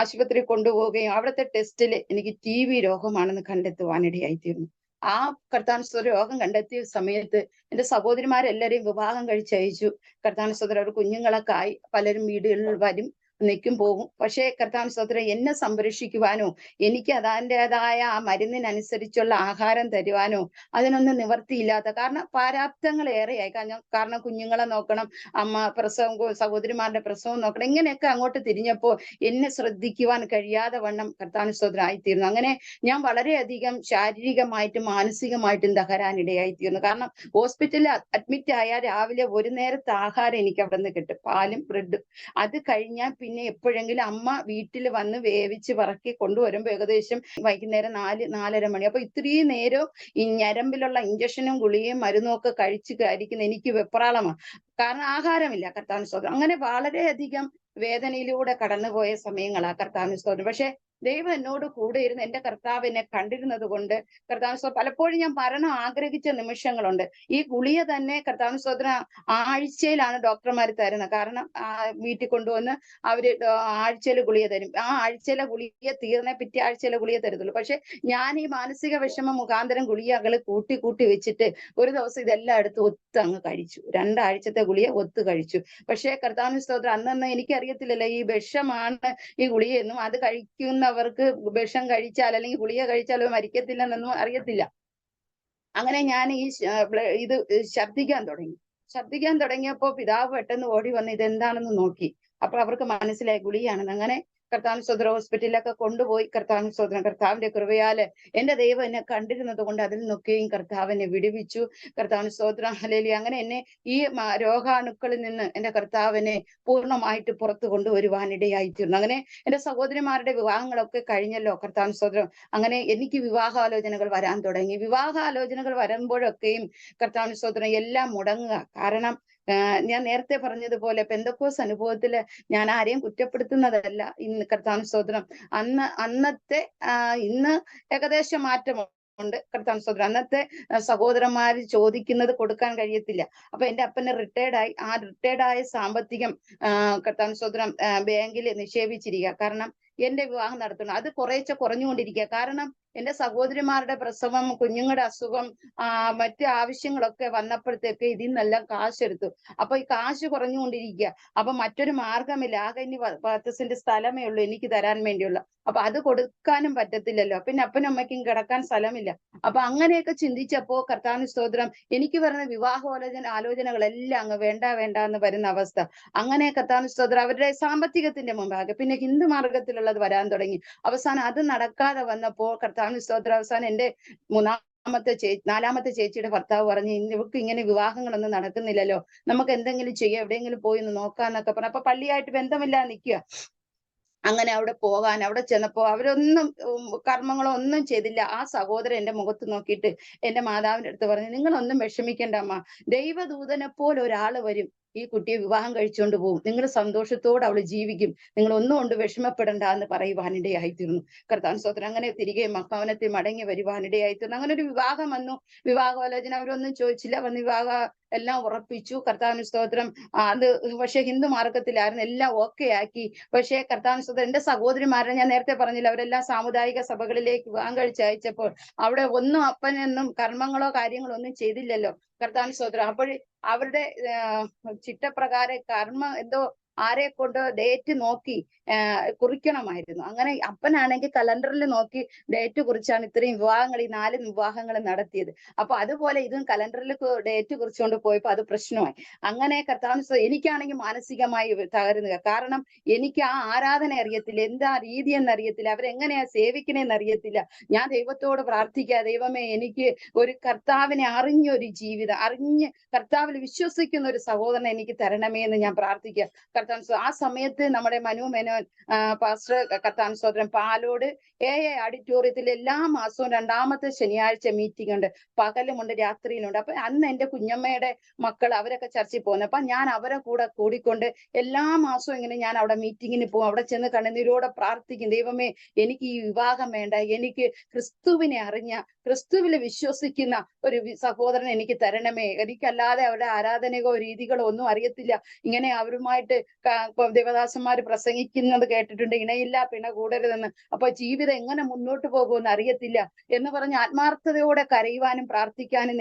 ആശുപത്രി കൊണ്ടുപോവുകയും അവിടുത്തെ ടെസ്റ്റില് എനിക്ക് ടിവി രോഗമാണെന്ന് കണ്ടെത്തുവാനിടയായിത്തീർന്നു. ആ കർത്താവിന് സ്തോത്രം രോഗം കണ്ടെത്തിയ സമയത്ത് എന്റെ സഹോദരിമാരെല്ലാരെയും വിവാഹം കഴിച്ചയച്ചു. കർത്താവിന് സ്തോത്രം. അവർ കുഞ്ഞുങ്ങളൊക്കെ ആയി, പലരും വീടുകളിൽ വരും, നിൽക്കും, പോകും. പക്ഷേ കർത്താവിന് സ്തോത്രം എന്നെ സംരക്ഷിക്കുവാനോ എനിക്ക് അതിൻ്റെതായ ആ മരുന്നിനനുസരിച്ചുള്ള ആഹാരം തരുവാനോ അതിനൊന്നും നിവർത്തിയില്ലാത്ത, കാരണം പ്രാരാബ്ധങ്ങൾ ഏറെയായി. കാരണം കുഞ്ഞുങ്ങളെ നോക്കണം, അമ്മ പ്രസവം, സഹോദരിമാരുടെ പ്രസവം നോക്കണം, ഇങ്ങനെയൊക്കെ അങ്ങോട്ട് തിരിഞ്ഞപ്പോൾ എന്നെ ശ്രദ്ധിക്കുവാൻ കഴിയാതെ വണ്ണം കർത്താവിന് സ്തോത്രം ആയിത്തീർന്നു. അങ്ങനെ ഞാൻ വളരെയധികം ശാരീരികമായിട്ടും മാനസികമായിട്ടും തകരാനിടയായിത്തീർന്നു. കാരണം ഹോസ്പിറ്റലിൽ അഡ്മിറ്റ് ആയാൽ രാവിലെ ഒരു നേരത്തെ ആഹാരം എനിക്ക് അവിടെ നിന്ന് കിട്ടും, പാലും ബ്രെഡും. അത് കഴിഞ്ഞാൽ പിന്നെ എപ്പോഴെങ്കിലും അമ്മ വീട്ടിൽ വന്ന് വേവിച്ച് പറക്കി കൊണ്ടുവരുമ്പോൾ ഏകദേശം വൈകുന്നേരം 4-4:30 മണി. അപ്പൊ ഇത്രയും നേരം ഈ ഞരമ്പിലുള്ള ഇഞ്ചക്ഷനും ഗുളികയും മരുന്നും ഒക്കെ കഴിക്കുന്ന എനിക്ക് വെപ്രാളമാണ്. കാരണം ആഹാരമില്ല. കർത്താവിന് സ്തോത്രം. അങ്ങനെ വളരെയധികം വേദനയിലൂടെ കടന്നുപോയ സമയങ്ങളാ. കർത്താവിന് സ്തോത്രം. പക്ഷെ ദൈവം എന്നോട് കൂടെ ഇരുന്ന് എന്റെ കർത്താവ് എന്നെ കണ്ടിരുന്നത് കൊണ്ട് കർത്താവിന് സ്തോത്രം, പലപ്പോഴും ഞാൻ മരണം ആഗ്രഹിച്ച നിമിഷങ്ങളുണ്ട്. ഈ ഗുളിക തന്നെ കർത്താവിന് സ്തോത്രം ആഴ്ചയിലാണ് ഡോക്ടർമാർ തരുന്നത്. കാരണം വീട്ടിൽ കൊണ്ടുവന്ന് അവര് ആഴ്ചയിൽ ഗുളിക തരും. ആ ആഴ്ചയിലെ ഗുളിക തീർന്നേ പിറ്റേ ആഴ്ചയിലെ ഗുളിക തരത്തുള്ളൂ. പക്ഷെ ഞാൻ ഈ മാനസിക വിഷമം മുഖാന്തരം ഗുളികകൾ കൂട്ടി വെച്ചിട്ട് ഒരു ദിവസം ഇതെല്ലാം എടുത്ത് ഒത്ത് അങ്ങ് കഴിച്ചു. 2 ആഴ്ചത്തെ ഗുളിക ഒത്ത് കഴിച്ചു. പക്ഷേ കർത്താവിന് സ്തോത്രം, അന്നൊന്നും എനിക്കറിയത്തില്ലല്ലോ ഈ വിഷമാണ് ഈ ഗുളികയെന്നും. അത് കഴിക്കുന്ന അവർക്ക് വിഷം കഴിച്ചാൽ അല്ലെങ്കിൽ ഗുളിക കഴിച്ചാൽ മരിക്കത്തില്ലെന്നൊന്നും അറിയത്തില്ല. അങ്ങനെ ഞാൻ ഇത് ശബ്ദിക്കാൻ തുടങ്ങിയപ്പോ പിതാവ് പെട്ടെന്ന് ഓടി വന്ന് ഇതെന്താണെന്ന് നോക്കി. അപ്പൊ അവർക്ക് മനസ്സിലായി ഗുളികയാണെന്ന്. അങ്ങനെ കർത്താവിന് സ്തോത്രം ഹോസ്പിറ്റലിലൊക്കെ കൊണ്ടുപോയി. കർത്താവിന് സ്തോത്രം, കർത്താവിന്റെ കൃപയാല് എന്റെ ദൈവം എന്നെ കണ്ടിരുന്നത് കൊണ്ട് അതിൽ നിന്നൊക്കെയും കർത്താവിനെ വിടുവിച്ചു. കർത്താവിന് സ്തോത്രം, ഹല്ലേലൂയ. അങ്ങനെ എന്നെ ഈ രോഗാണുക്കളിൽ നിന്ന് എന്റെ കർത്താവിനെ പൂർണ്ണമായിട്ട് പുറത്തു കൊണ്ടുവരുവാനിടയായിത്തീർന്നു. അങ്ങനെ എന്റെ സഹോദരിമാരുടെ വിവാഹങ്ങളൊക്കെ കഴിഞ്ഞല്ലോ. കർത്താവിന് സ്തോത്രം. അങ്ങനെ എനിക്ക് വിവാഹാലോചനകൾ വരാൻ തുടങ്ങി. വിവാഹാലോചനകൾ വരുമ്പോഴൊക്കെയും കർത്താവിന് സ്തോത്രം എല്ലാം മുടങ്ങുക. കാരണം ഞാൻ നേരത്തെ പറഞ്ഞതുപോലെ പെന്തക്കോസ് അനുഭവത്തില് ഞാൻ ആരെയും കുറ്റപ്പെടുത്തുന്നതല്ല. ഇന്ന് കർത്താവിന് സ്തോത്രം അന്നത്തെ ഇന്ന് ഏകദേശം മാറ്റമുണ്ട്. കർത്താവിന് സ്തോത്രം. അന്നത്തെ സഹോദരന്മാര് ചോദിക്കുന്നത് കൊടുക്കാൻ കഴിയത്തില്ല. അപ്പൊ എന്റെ അപ്പന് റിട്ടയർഡായി. ആ റിട്ടയർഡായ സാമ്പത്തികം കർത്താവിന് സ്തോത്രം ബാങ്കിൽ നിക്ഷേപിച്ചിരിക്കുക. കാരണം എന്റെ വിവാഹം നടത്തണം. അത് കുറേശ്ശെ കുറഞ്ഞുകൊണ്ടിരിക്കുക. കാരണം എന്റെ സഹോദരിമാരുടെ പ്രസവം, കുഞ്ഞുങ്ങളുടെ അസുഖം, മറ്റ് ആവശ്യങ്ങളൊക്കെ വന്നപ്പോഴത്തേക്ക് ഇതിൽ നിന്നെല്ലാം കാശെടുത്തു. അപ്പൊ ഈ കാശ് കുറഞ്ഞുകൊണ്ടിരിക്കുക. അപ്പൊ മറ്റൊരു മാർഗമില്ല. ആകെ ഇനി 10 സെന്റ് സ്ഥലമേ ഉള്ളൂ എനിക്ക് തരാൻ വേണ്ടിയുള്ള. അപ്പൊ അത് കൊടുക്കാനും പറ്റത്തില്ലല്ലോ. പിന്നെ അപ്പനും അമ്മയ്ക്കും കിടക്കാൻ സ്ഥലമില്ല. അപ്പൊ അങ്ങനെയൊക്കെ ചിന്തിച്ചപ്പോ കർത്താവിന് സ്തോത്രം എനിക്ക് വരുന്ന ആലോചനകളെല്ലാം അങ്ങ് വേണ്ട വേണ്ട എന്ന് വരുന്ന അവസ്ഥ. അങ്ങനെ കർത്താവിന് സ്തോത്രം അവരുടെ സാമ്പത്തികത്തിന്റെ മുമ്പാകെ പിന്നെ ഹിന്ദു മാർഗത്തിലുള്ളത് വരാൻ തുടങ്ങി. അവസാനം അത് നടക്കാതെ വന്നപ്പോൾ കർത്താവിന് സ്തോത്രം അവസാനം എന്റെ നാലാമത്തെ ചേച്ചിയുടെ ഭർത്താവ് പറഞ്ഞു, ഇവർക്ക് ഇങ്ങനെ വിവാഹങ്ങളൊന്നും നടക്കുന്നില്ലല്ലോ, നമുക്ക് എന്തെങ്കിലും ചെയ്യാം, എവിടെയെങ്കിലും പോയി ഒന്ന് നോക്കാന്നൊക്കെ പറഞ്ഞു. അപ്പൊ പള്ളിയായിട്ട് ബന്ധമില്ലാതെ നിൽക്കുക. അങ്ങനെ അവിടെ ചെന്നപ്പോ അവരൊന്നും കർമ്മങ്ങളോ ഒന്നും ചെയ്തില്ല. ആ സഹോദരൻ എന്റെ മുഖത്ത് നോക്കിയിട്ട് എന്റെ മാതാവിന്റെ അടുത്ത് പറഞ്ഞു, നിങ്ങളൊന്നും വിഷമിക്കണ്ട അമ്മ, ദൈവദൂതനെ പോലെ ഒരാള് വരും, ഈ കുട്ടിയെ വിവാഹം കഴിച്ചുകൊണ്ട് പോകും, നിങ്ങൾ സന്തോഷത്തോടെ അവള് ജീവിക്കും, നിങ്ങൾ ഒന്നും കൊണ്ട് വിഷമപ്പെടണ്ട എന്ന് പറയുവാനിടയായിത്തീർന്നു. കർത്താവിന് സ്തോത്രം. അങ്ങനെ തിരികെ ഭവനത്തിൽ മടങ്ങി വരുവാനിടയായിത്തീർന്നു. അങ്ങനെ ഒരു വിവാഹം വന്നു. വിവാഹാലോചന അവരൊന്നും ചോദിച്ചില്ല, വന്ന് വിവാഹ എല്ലാം ഉറപ്പിച്ചു. കർത്താവിന് സ്തോത്രം. അത് പക്ഷെ ഹിന്ദു മാർഗത്തിലായിരുന്നു. എല്ലാം ഓക്കെ ആക്കി. പക്ഷേ കർത്താവിന് സ്തോത്രം എന്റെ സഹോദരിമാരെ ഞാൻ നേരത്തെ പറഞ്ഞില്ല, അവരെല്ലാം സാമുദായിക സഭകളിലേക്ക് വിവാഹം കഴിച്ചയച്ചപ്പോൾ അവിടെ ഒന്നും അപ്പനൊന്നും കർമ്മങ്ങളോ കാര്യങ്ങളോ ഒന്നും ചെയ്തില്ലല്ലോ. കർത്താവിന് സ്തോത്രം. അപ്പോൾ അവരുടെ ചിട്ടപ്രകാരം കർമ്മം എന്തോ ആരെ കൊണ്ട് ഡേറ്റ് നോക്കി കുറിക്കണമായിരുന്നു. അങ്ങനെ അപ്പനാണെങ്കിൽ കലണ്ടറിൽ നോക്കി ഡേറ്റ് കുറിച്ചാണ് ഇത്രയും വിവാഹങ്ങൾ, ഈ 4 വിവാഹങ്ങൾ നടത്തിയത്. അപ്പൊ അതുപോലെ ഇതും കലണ്ടറിൽ ഡേറ്റ് കുറിച്ചുകൊണ്ട് പോയപ്പോ അത് പ്രശ്നമായി. അങ്ങനെ കർത്താവിന് എനിക്കാണെങ്കിൽ മാനസികമായി തകരുക. കാരണം എനിക്ക് ആ ആരാധന അറിയത്തില്ല, എന്താ രീതി എന്നറിയത്തില്ല, അവരെങ്ങനെയാ സേവിക്കണേന്ന് അറിയത്തില്ല. ഞാൻ ദൈവത്തോട് പ്രാർത്ഥിക്കുക, ദൈവമേ എനിക്ക് ഒരു കർത്താവിനെ അറിഞ്ഞൊരു ജീവിതം, അറിഞ്ഞ് കർത്താവിൽ വിശ്വസിക്കുന്ന ഒരു സഹോദരനെ എനിക്ക് തരണമേ എന്ന് ഞാൻ പ്രാർത്ഥിക്കുക. കർത്താൻ ആ സമയത്ത് നമ്മുടെ മനു മേനോൻ പാസ്റ്റർ കർത്താൻ സ്തോത്രം പാലോട് ഓഡിറ്റോറിയത്തിൽ എല്ലാ മാസവും 2ാമത്തെ ശനിയാഴ്ച മീറ്റിംഗ് ഉണ്ട്. പകലുമുണ്ട് രാത്രിയിലുണ്ട്. അപ്പൊ അന്ന് എന്റെ കുഞ്ഞമ്മയുടെ മക്കൾ അവരൊക്കെ ചർച്ചിൽ പോകുന്നു. അപ്പൊ ഞാൻ അവരെ കൂടെ കൂടിക്കൊണ്ട് എല്ലാ മാസവും ഇങ്ങനെ ഞാൻ അവിടെ മീറ്റിങ്ങിന് പോകും. അവിടെ ചെന്ന് കണ്ണുനീരോടെ പ്രാർത്ഥിക്കും, ദൈവമേ എനിക്ക് ഈ വിവാഹം വേണ്ട, എനിക്ക് ക്രിസ്തുവിനെ അറിഞ്ഞ, ക്രിസ്തുവിൽ വിശ്വസിക്കുന്ന ഒരു സഹോദരൻ എനിക്ക് തരണമേ, എനിക്കല്ലാതെ അവരുടെ ആരാധനയോ രീതികളോ ഒന്നും അറിയത്തില്ല. ഇങ്ങനെ അവരുമായിട്ട് ദേവദാസന്മാര് പ്രസംഗിക്കുന്നത് കേട്ടിട്ടുണ്ട്, ഇണയില്ല പിണ കൂടരുതെന്ന്. അപ്പൊ ജീവിതം എങ്ങനെ മുന്നോട്ട് പോകുമെന്ന് അറിയത്തില്ല എന്ന് പറഞ്ഞ് ആത്മാർത്ഥതയോടെ കരയുവാനും പ്രാർത്ഥിക്കാനും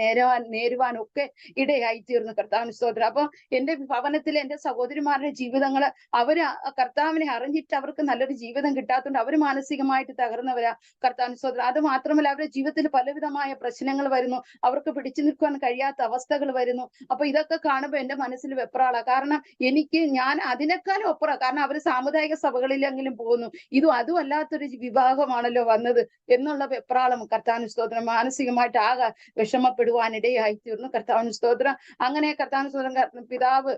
നേരുവാനും ഒക്കെ ഇടയായിത്തീർന്നു. കർത്താവിന് സ്തോത്രം. അപ്പൊ എന്റെ ഭവനത്തിലെ എന്റെ സഹോദരിമാരുടെ ജീവിതങ്ങള് അവര് കർത്താവിനെ അറിഞ്ഞിട്ട് അവർക്ക് നല്ലൊരു ജീവിതം കിട്ടാത്തതുകൊണ്ട് അവര് മാനസികമായിട്ട് തകർന്നവരാ. കർത്താവിന് സ്തോത്രം. അത് മാത്രമല്ല അവരുടെ ജീവിതത്തിൽ പലവിധമായ പ്രശ്നങ്ങൾ വരുന്നു, അവർക്ക് പിടിച്ചു നിൽക്കാൻ കഴിയാത്ത അവസ്ഥകൾ വരുന്നു. അപ്പൊ ഇതൊക്കെ കാണുമ്പോൾ എന്റെ മനസ്സിൽ വെപ്രാളാ. കാരണം ഞാൻ അതിനേക്കാളും ഒപ്പറ, കാരണം അവര് സാമുദായിക സഭകളിലെങ്കിലും പോകുന്നു, അതും അല്ലാത്തൊരു വിഭാഗമാണല്ലോ വന്നത് എന്നുള്ള വെപ്രാളം. കർത്താവിന് സ്തോത്രം. മാനസികമായിട്ട് ആകെ വിഷമപ്പെടുവാനിടയായി തീർന്നു. കർത്താവിന് സ്തോത്രം. അങ്ങനെ കർത്താവിന് സ്തോത്രം പിതാവ്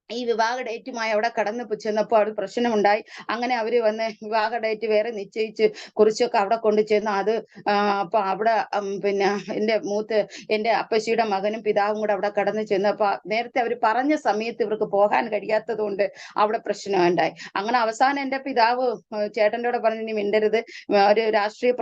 ഈ വിവാഹ ഡേറ്റുമായി അവിടെ കടന്നു ചെന്നപ്പോൾ അവിടെ പ്രശ്നമുണ്ടായി. അങ്ങനെ അവര് വന്ന് വിവാഹ ഡേറ്റ് വേറെ നിശ്ചയിച്ച് കുറിച്ചൊക്കെ അവിടെ കൊണ്ടു ചെന്നു. അത് അപ്പൊ അവിടെ പിന്നെ എന്റെ അപ്പച്ചിയുടെ മകനും പിതാവും കൂടെ അവിടെ കടന്നു ചെന്നപ്പോ നേരത്തെ അവർ പറഞ്ഞ സമയത്ത് ഇവർക്ക് പോകാൻ കഴിയാത്തത് കൊണ്ട് അവിടെ പ്രശ്നമുണ്ടായി. അങ്ങനെ അവസാനം എന്റെ പിതാവ് ചേട്ടൻ്റെ കൂടെ പറഞ്ഞു, നീ മിണ്ടരുത്, ഒരു രാഷ്ട്രീയ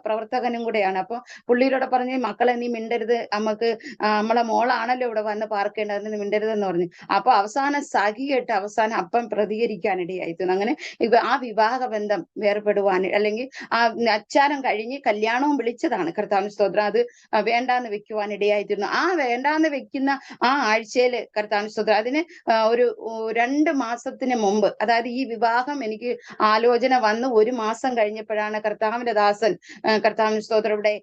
പ്രവർത്തകനും കൂടെയാണ്. അപ്പൊ പുള്ളിയോടെ പറഞ്ഞു, മക്കളെ നീ മിണ്ടരുത്, നമ്മളെ മോളാണല്ലോ ഇവിടെ വന്ന് പാർക്കേണ്ടത്, നീ മിണ്ടരുതെന്ന് പറഞ്ഞു. അപ്പൊ അവസാനം സഖി കേട്ട് അവസാനം അപ്പൻ പ്രതികരിക്കാനിടയായി തീർന്നു. അങ്ങനെ ആ വിവാഹ ബന്ധം വേർപെടുവാൻ, അല്ലെങ്കിൽ ആ അച്ചാരം കഴിഞ്ഞ് കല്യാണവും വിളിച്ചതാണ് കർത്താവിന് സ്തോത്രം, അത് വേണ്ടാന്ന് വെക്കുവാൻ ഇടയായി തീർന്നു. ആ വേണ്ടാന്ന് വെക്കുന്ന ആ ആഴ്ചയില് കർത്താവിന് സ്തോത്രം, അതിന് ഒരു 2 മാസത്തിന് മുമ്പ്, അതായത് ഈ വിവാഹം എനിക്ക് ആലോചന വന്ന് 1 മാസം കഴിഞ്ഞപ്പോഴാണ് കർത്താവിന്റെ ദാസൻ കർത്താവിന് സ്തോത്രം ഇവിടെ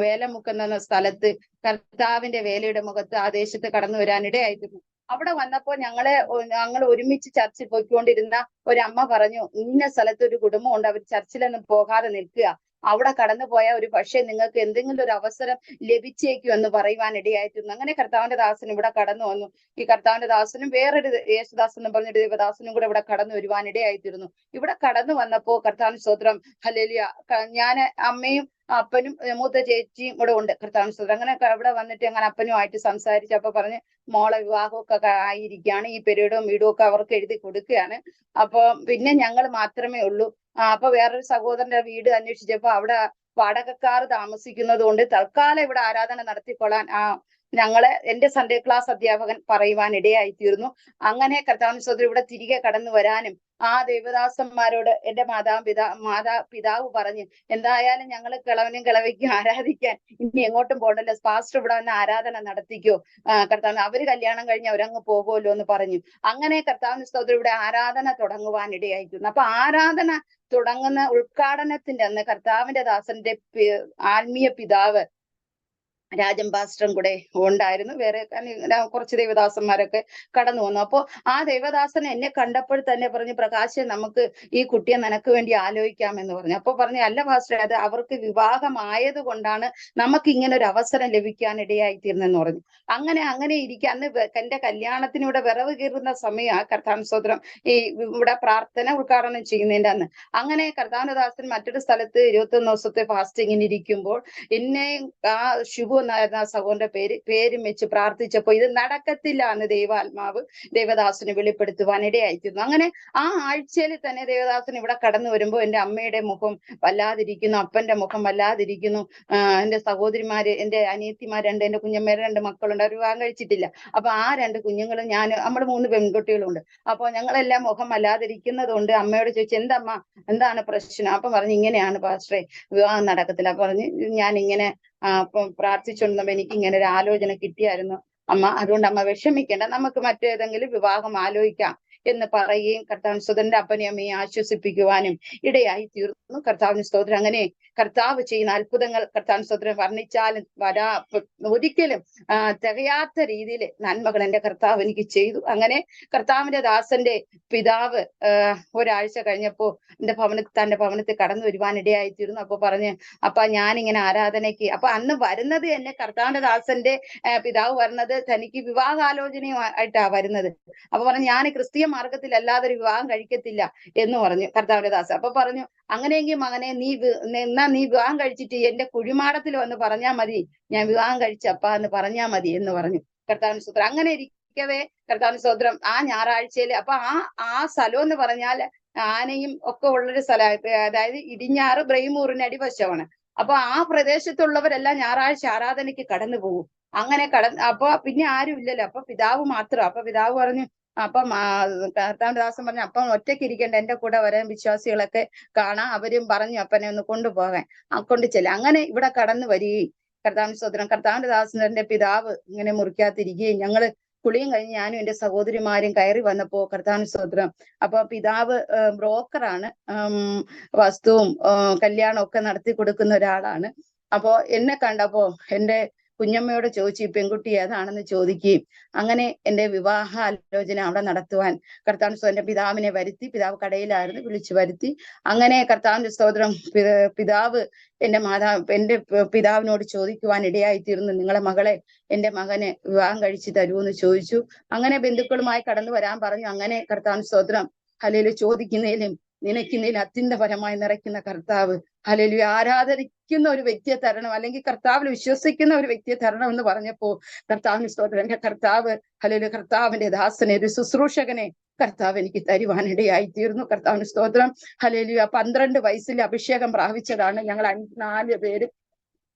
വേലമുക്കുന്ന സ്ഥലത്ത് കർത്താവിന്റെ വേലയുടെ മുഖത്ത് ആ ദേശത്ത് കടന്നു വരാൻ ഇടയായിത്തീർന്നു. അവിടെ വന്നപ്പോൾ ഞങ്ങൾ ഒരുമിച്ച് ചർച്ചിൽ പോയിക്കൊണ്ടിരുന്ന ഒരമ്മ പറഞ്ഞു, ഇന്ന സ്ഥലത്ത് ഒരു കുടുംബമുണ്ട്, അവർ ചർച്ചിലൊന്നും പോകാതെ നിൽക്കുക, അവിടെ കടന്നു പോയാൽ ഒരു പക്ഷേ നിങ്ങൾക്ക് എന്തെങ്കിലും ഒരു അവസരം ലഭിച്ചേക്കും എന്ന് പറയുവാൻ ഇടയായിത്തീർന്നു. അങ്ങനെ കർത്താവിന്റെ ദാസൻ ഇവിടെ കടന്നു വന്നു. ഈ കർത്താവിന്റെ ദാസനും വേറൊരു യേശുദാസൻ എന്ന് പറഞ്ഞൊരു ദേവദാസനും കൂടെ ഇവിടെ കടന്നു വരുവാൻ ഇടയായിത്തീർന്നു. ഇവിടെ കടന്നു വന്നപ്പോ കർത്താവിന് സ്തോത്രം, ഹല്ലേലൂയ, ഞാൻ അമ്മയും അപ്പനും മൂത്ത ചേച്ചിയും ഇവിടെ ഉണ്ട് കർത്താവിന് സ്തോത്രം. അങ്ങനെ ഇവിടെ വന്നിട്ട് അങ്ങനെ അപ്പനുമായിട്ട് സംസാരിച്ചു. അപ്പൊ പറഞ്ഞ് മോളെ വിവാഹമൊക്കെ ആയിരിക്കുകയാണ്, ഈ പെരീഡും വീടും ഒക്കെ അവർക്ക് എഴുതി കൊടുക്കുകയാണ്. അപ്പൊ പിന്നെ ഞങ്ങൾ മാത്രമേ ഉള്ളൂ. അപ്പൊ വേറൊരു സഹോദരന്റെ വീട് അന്വേഷിച്ചപ്പോ അവിടെ വാടകക്കാർ താമസിക്കുന്നത് കൊണ്ട് തൽക്കാലം ഇവിടെ ആരാധന നടത്തിക്കൊള്ളാൻ എന്റെ സൺഡേ ക്ലാസ് അധ്യാപകൻ പറയുവാൻ ഇടയായി തീർന്നു. അങ്ങനെ കർത്താവിന് സ്തോത്രം ഇവിടെ തിരികെ കടന്നു വരാനും ആ ദേവദാസന്മാരോട് എന്റെ മാതാപിതാവ് പറഞ്ഞ്, എന്തായാലും ഞങ്ങൾ കിളവനും കിളവയ്ക്കും ആരാധിക്കാൻ ഇനി എങ്ങോട്ടും പോകണ്ടല്ലോ, പാസ്റ്റർ ഇവിടെ വന്ന് ആരാധന നടത്തിക്കോ, കർത്താവിന് അവര് കല്യാണം കഴിഞ്ഞ് അവരങ്ങ് പോകുമല്ലോ എന്ന് പറഞ്ഞു. അങ്ങനെ കർത്താവിന് സ്തോത്രം ഇവിടെ ആരാധന തുടങ്ങുവാൻ ഇടയായി തീർന്നു. അപ്പൊ ആരാധന തുടങ്ങുന്ന ഉദ്ഘാടനത്തിന്റെ അന്ന് കർത്താവിന്റെ ദാസന്റെ ആത്മീയ പിതാവ് രാജൻ പാസ്റ്ററും കൂടെ ഉണ്ടായിരുന്നു. വേറെ കുറച്ച് ദേവദാസന്മാരൊക്കെ കടന്നു വന്നു. അപ്പോ ആ ദേവദാസൻ എന്നെ കണ്ടപ്പോൾ തന്നെ പറഞ്ഞു, പ്രകാശ്, നമുക്ക് ഈ കുട്ടിയെ നിനക്ക് വേണ്ടി ആലോചിക്കാമെന്ന് പറഞ്ഞു. അപ്പൊ പറഞ്ഞു, അല്ല പാസ്റ്റർ, അത് അവർക്ക് വിവാഹമായത് കൊണ്ടാണ് നമുക്ക് ഇങ്ങനെ ഒരു അവസരം ലഭിക്കാൻ ഇടയായി തീർന്നെന്ന് പറഞ്ഞു. അങ്ങനെ ഇരിക്കുക. അന്ന് എന്റെ കല്യാണത്തിന് ഇവിടെ വിറവ് കീറുന്ന സമയമാണ് കർത്താവിന് സ്തോത്രം, ഈ ഇവിടെ പ്രാർത്ഥന ഉദ്ഘാടനം ചെയ്യുന്നതിന്റെ അന്ന്. അങ്ങനെ കർത്താവിന്റെ ദാസൻ മറ്റൊരു സ്ഥലത്ത് 21 ദിവസത്തെ ഫാസ്റ്റിങ്ങിന് ഇരിക്കുമ്പോൾ എന്നെ ആ ശുഭ എന്നായിരുന്ന ആ സഹോദരന്റെ പേരും വെച്ച് പ്രാർത്ഥിച്ചപ്പോ ഇത് നടക്കത്തില്ല എന്ന് ദൈവാത്മാവ് ദേവദാസന് വെളിപ്പെടുത്തുവാൻ ഇടയായിത്തീർന്നു. അങ്ങനെ ആ ആഴ്ചയിൽ തന്നെ ദേവദാസൻ ഇവിടെ കടന്നു വരുമ്പോ എന്റെ അമ്മയുടെ മുഖം വല്ലാതിരിക്കുന്നു, അപ്പന്റെ മുഖം വല്ലാതിരിക്കുന്നു. എന്റെ സഹോദരിമാര്, എന്റെ അനിയത്തിമാരുണ്ട്, എന്റെ കുഞ്ഞമ്മേരെ 2 മക്കളുണ്ട്, അവർ വിവാഹം കഴിച്ചിട്ടില്ല. അപ്പൊ ആ 2 കുഞ്ഞുങ്ങളും നമ്മൾ 3 പെൺകുട്ടികളുണ്ട്. അപ്പൊ ഞങ്ങളെല്ലാം മുഖം വല്ലാതിരിക്കുന്നത് കൊണ്ട് അമ്മയോട് ചോദിച്ചു, എന്തമ്മ, എന്താണ് പ്രശ്നം? അപ്പൊ പറഞ്ഞു, ഇങ്ങനെയാണ് പാസ്റ്ററെ, വിവാഹം നടക്കത്തില്ല. പറഞ്ഞു, ഞാൻ ഇങ്ങനെ പ്രാർത്ഥിച്ചുകൊണ്ടിരുന്നപ്പോ എനിക്ക് ഇങ്ങനെ ഒരു ആലോചന കിട്ടിയായിരുന്നു അമ്മ, അതുകൊണ്ട് അമ്മ വിഷമിക്കേണ്ട, നമുക്ക് മറ്റേതെങ്കിലും വിവാഹം ആലോചിക്കാം എന്ന് പറയുകയും കർത്താവിന് സ്തോത്രന്റെ അപ്പനെയും അമ്മയെ ആശ്വസിപ്പിക്കുവാനും ഇടയായി തീർന്നു. കർത്താവിന് സ്തോത്രം. അങ്ങനെ കർത്താവ് ചെയ്യുന്ന അത്ഭുതങ്ങൾ കർത്താവിന് സ്തോത്രം വർണ്ണിച്ചാലും ഒരിക്കലും തികയാത്ത രീതിയിൽ നന്മകൾ എന്റെ കർത്താവ് എനിക്ക് ചെയ്തു. അങ്ങനെ കർത്താവിന്റെ ദാസന്റെ പിതാവ് ഒരാഴ്ച കഴിഞ്ഞപ്പോ തന്റെ ഭവനത്തിൽ കടന്നു വരുവാൻ ഇടയായി തീർന്നു. അപ്പൊ പറഞ്ഞ്, അപ്പൊ ഞാനിങ്ങനെ ആരാധനയ്ക്ക്, അപ്പൊ അന്ന് വരുന്നത് എന്നെ കർത്താവിന്റെ ദാസന്റെ പിതാവ് വരുന്നത് തനിക്ക് വിവാഹാലോചനയുമായിട്ടാ വരുന്നത്. അപ്പൊ പറഞ്ഞു, ഞാൻ ക്രിസ്തീയ മാർഗത്തിൽ അല്ലാതെ ഒരു വിവാഹം കഴിക്കത്തില്ല എന്ന് പറഞ്ഞു കർത്താവിന്റെ ദാസൻ. അപ്പൊ പറഞ്ഞു, അങ്ങനെയെങ്കിൽ മകനെ നീ വിവാഹം കഴിച്ചിട്ട് എന്റെ കുഴിമാടത്തിൽ വന്ന് പറഞ്ഞാൽ മതി, ഞാൻ വിവാഹം കഴിച്ചപ്പാ എന്ന് പറഞ്ഞാൽ മതി എന്ന് പറഞ്ഞു കർത്താവിന് സ്തോത്രം. അങ്ങനെ ഇരിക്കവേ കർത്താവിന് സ്തോത്രം ആ ഞായറാഴ്ചയിൽ, അപ്പൊ ആ സ്ഥലം എന്ന് പറഞ്ഞാൽ ആനയും ഒക്കെ ഉള്ളൊരു സ്ഥലം, അതായത് ഇടിഞ്ഞാറ് ബ്രഹ്മൂറിന് അടിവശമാണ്. അപ്പൊ ആ പ്രദേശത്തുള്ളവരെല്ലാം ഞായറാഴ്ച ആരാധനയ്ക്ക് കടന്നു പോകും. അങ്ങനെ അപ്പൊ പിന്നെ ആരും ഇല്ലല്ലോ, അപ്പൊ പിതാവ് മാത്രം. അപ്പൊ പിതാവ് പറഞ്ഞു, അപ്പം കർത്താവിന്റെ ദാസൻ പറഞ്ഞു, അപ്പം ഒറ്റയ്ക്ക് ഇരിക്കേണ്ട, എന്റെ കൂടെ വരാൻ വിശ്വാസികളൊക്കെ കാണാം, അവരും പറഞ്ഞു അപ്പനെ ഒന്ന് കൊണ്ടുപോകാൻ, കൊണ്ട് ചെല്ലാം. അങ്ങനെ ഇവിടെ കടന്നു വരികയും കർത്താവിന്റെ സ്തോത്രം, കർത്താവിന്റെ ദാസന്റെ പിതാവ് ഇങ്ങനെ മുറിക്കാതിരിക്കുകയും ഞങ്ങള് കുളിയും കഴിഞ്ഞ് ഞാനും എന്റെ സഹോദരിമാരും കയറി വന്നപ്പോ കർത്താവിന് സ്തോത്രം, അപ്പൊ പിതാവ് ബ്രോക്കറാണ്, വസ്തുവും കല്യാണം ഒക്കെ നടത്തി കൊടുക്കുന്ന ഒരാളാണ്. അപ്പോ എന്നെ കണ്ടപ്പോ എന്റെ കുഞ്ഞമ്മയോട് ചോദിച്ചു, ഈ പെൺകുട്ടി ഏതാണെന്ന് ചോദിക്കുകയും അങ്ങനെ എന്റെ വിവാഹ ആലോചന അവിടെ നടത്തുവാൻ കർത്താവിന്റെ സ്തോത്രം പിതാവിനെ വരുത്തി. പിതാവ് കടയിലായിരുന്നു, വിളിച്ചു വരുത്തി. അങ്ങനെ കർത്താവിന്റെ സ്തോത്രം പിതാവ് എന്റെ പിതാവിനോട് ചോദിക്കുവാൻ ഇടയായിത്തീർന്നു, നിങ്ങളെ മകളെ എന്റെ മകന് വിവാഹം കഴിച്ചു തരുമെന്ന് ചോദിച്ചു. അങ്ങനെ ബന്ധുക്കളുമായി കടന്നു വരാൻ പറഞ്ഞു. അങ്ങനെ കർത്താവിന്റെ സ്തോത്രം ഹല്ലേലൂയ ചോദിക്കുന്നതിലും നിനയ്ക്കുന്നതിലും അത്യന്തപരമായി നിറയ്ക്കുന്ന കർത്താവ്, ഹല്ലേലൂയ ആരാധനിക്കുന്ന ഒരു വ്യക്തിയെ തരണം, അല്ലെങ്കിൽ കർത്താവിൽ വിശ്വസിക്കുന്ന ഒരു വ്യക്തിയെ തരണം എന്ന് പറഞ്ഞപ്പോ കർത്താവിന് സ്തോത്രം, എന്റെ കർത്താവ് ഹല്ലേലൂയ കർത്താവിന്റെ ദാസനെ, ഒരു ശുശ്രൂഷകനെ കർത്താവ് എനിക്ക് തരുവാനിടയായി തീർന്നു. കർത്താവിന് സ്തോത്രം, ഹല്ലേലൂയ 12 വയസ്സിൽ അഭിഷേകം പ്രാപിച്ചതാണ് ഞങ്ങൾ 4 പേര്.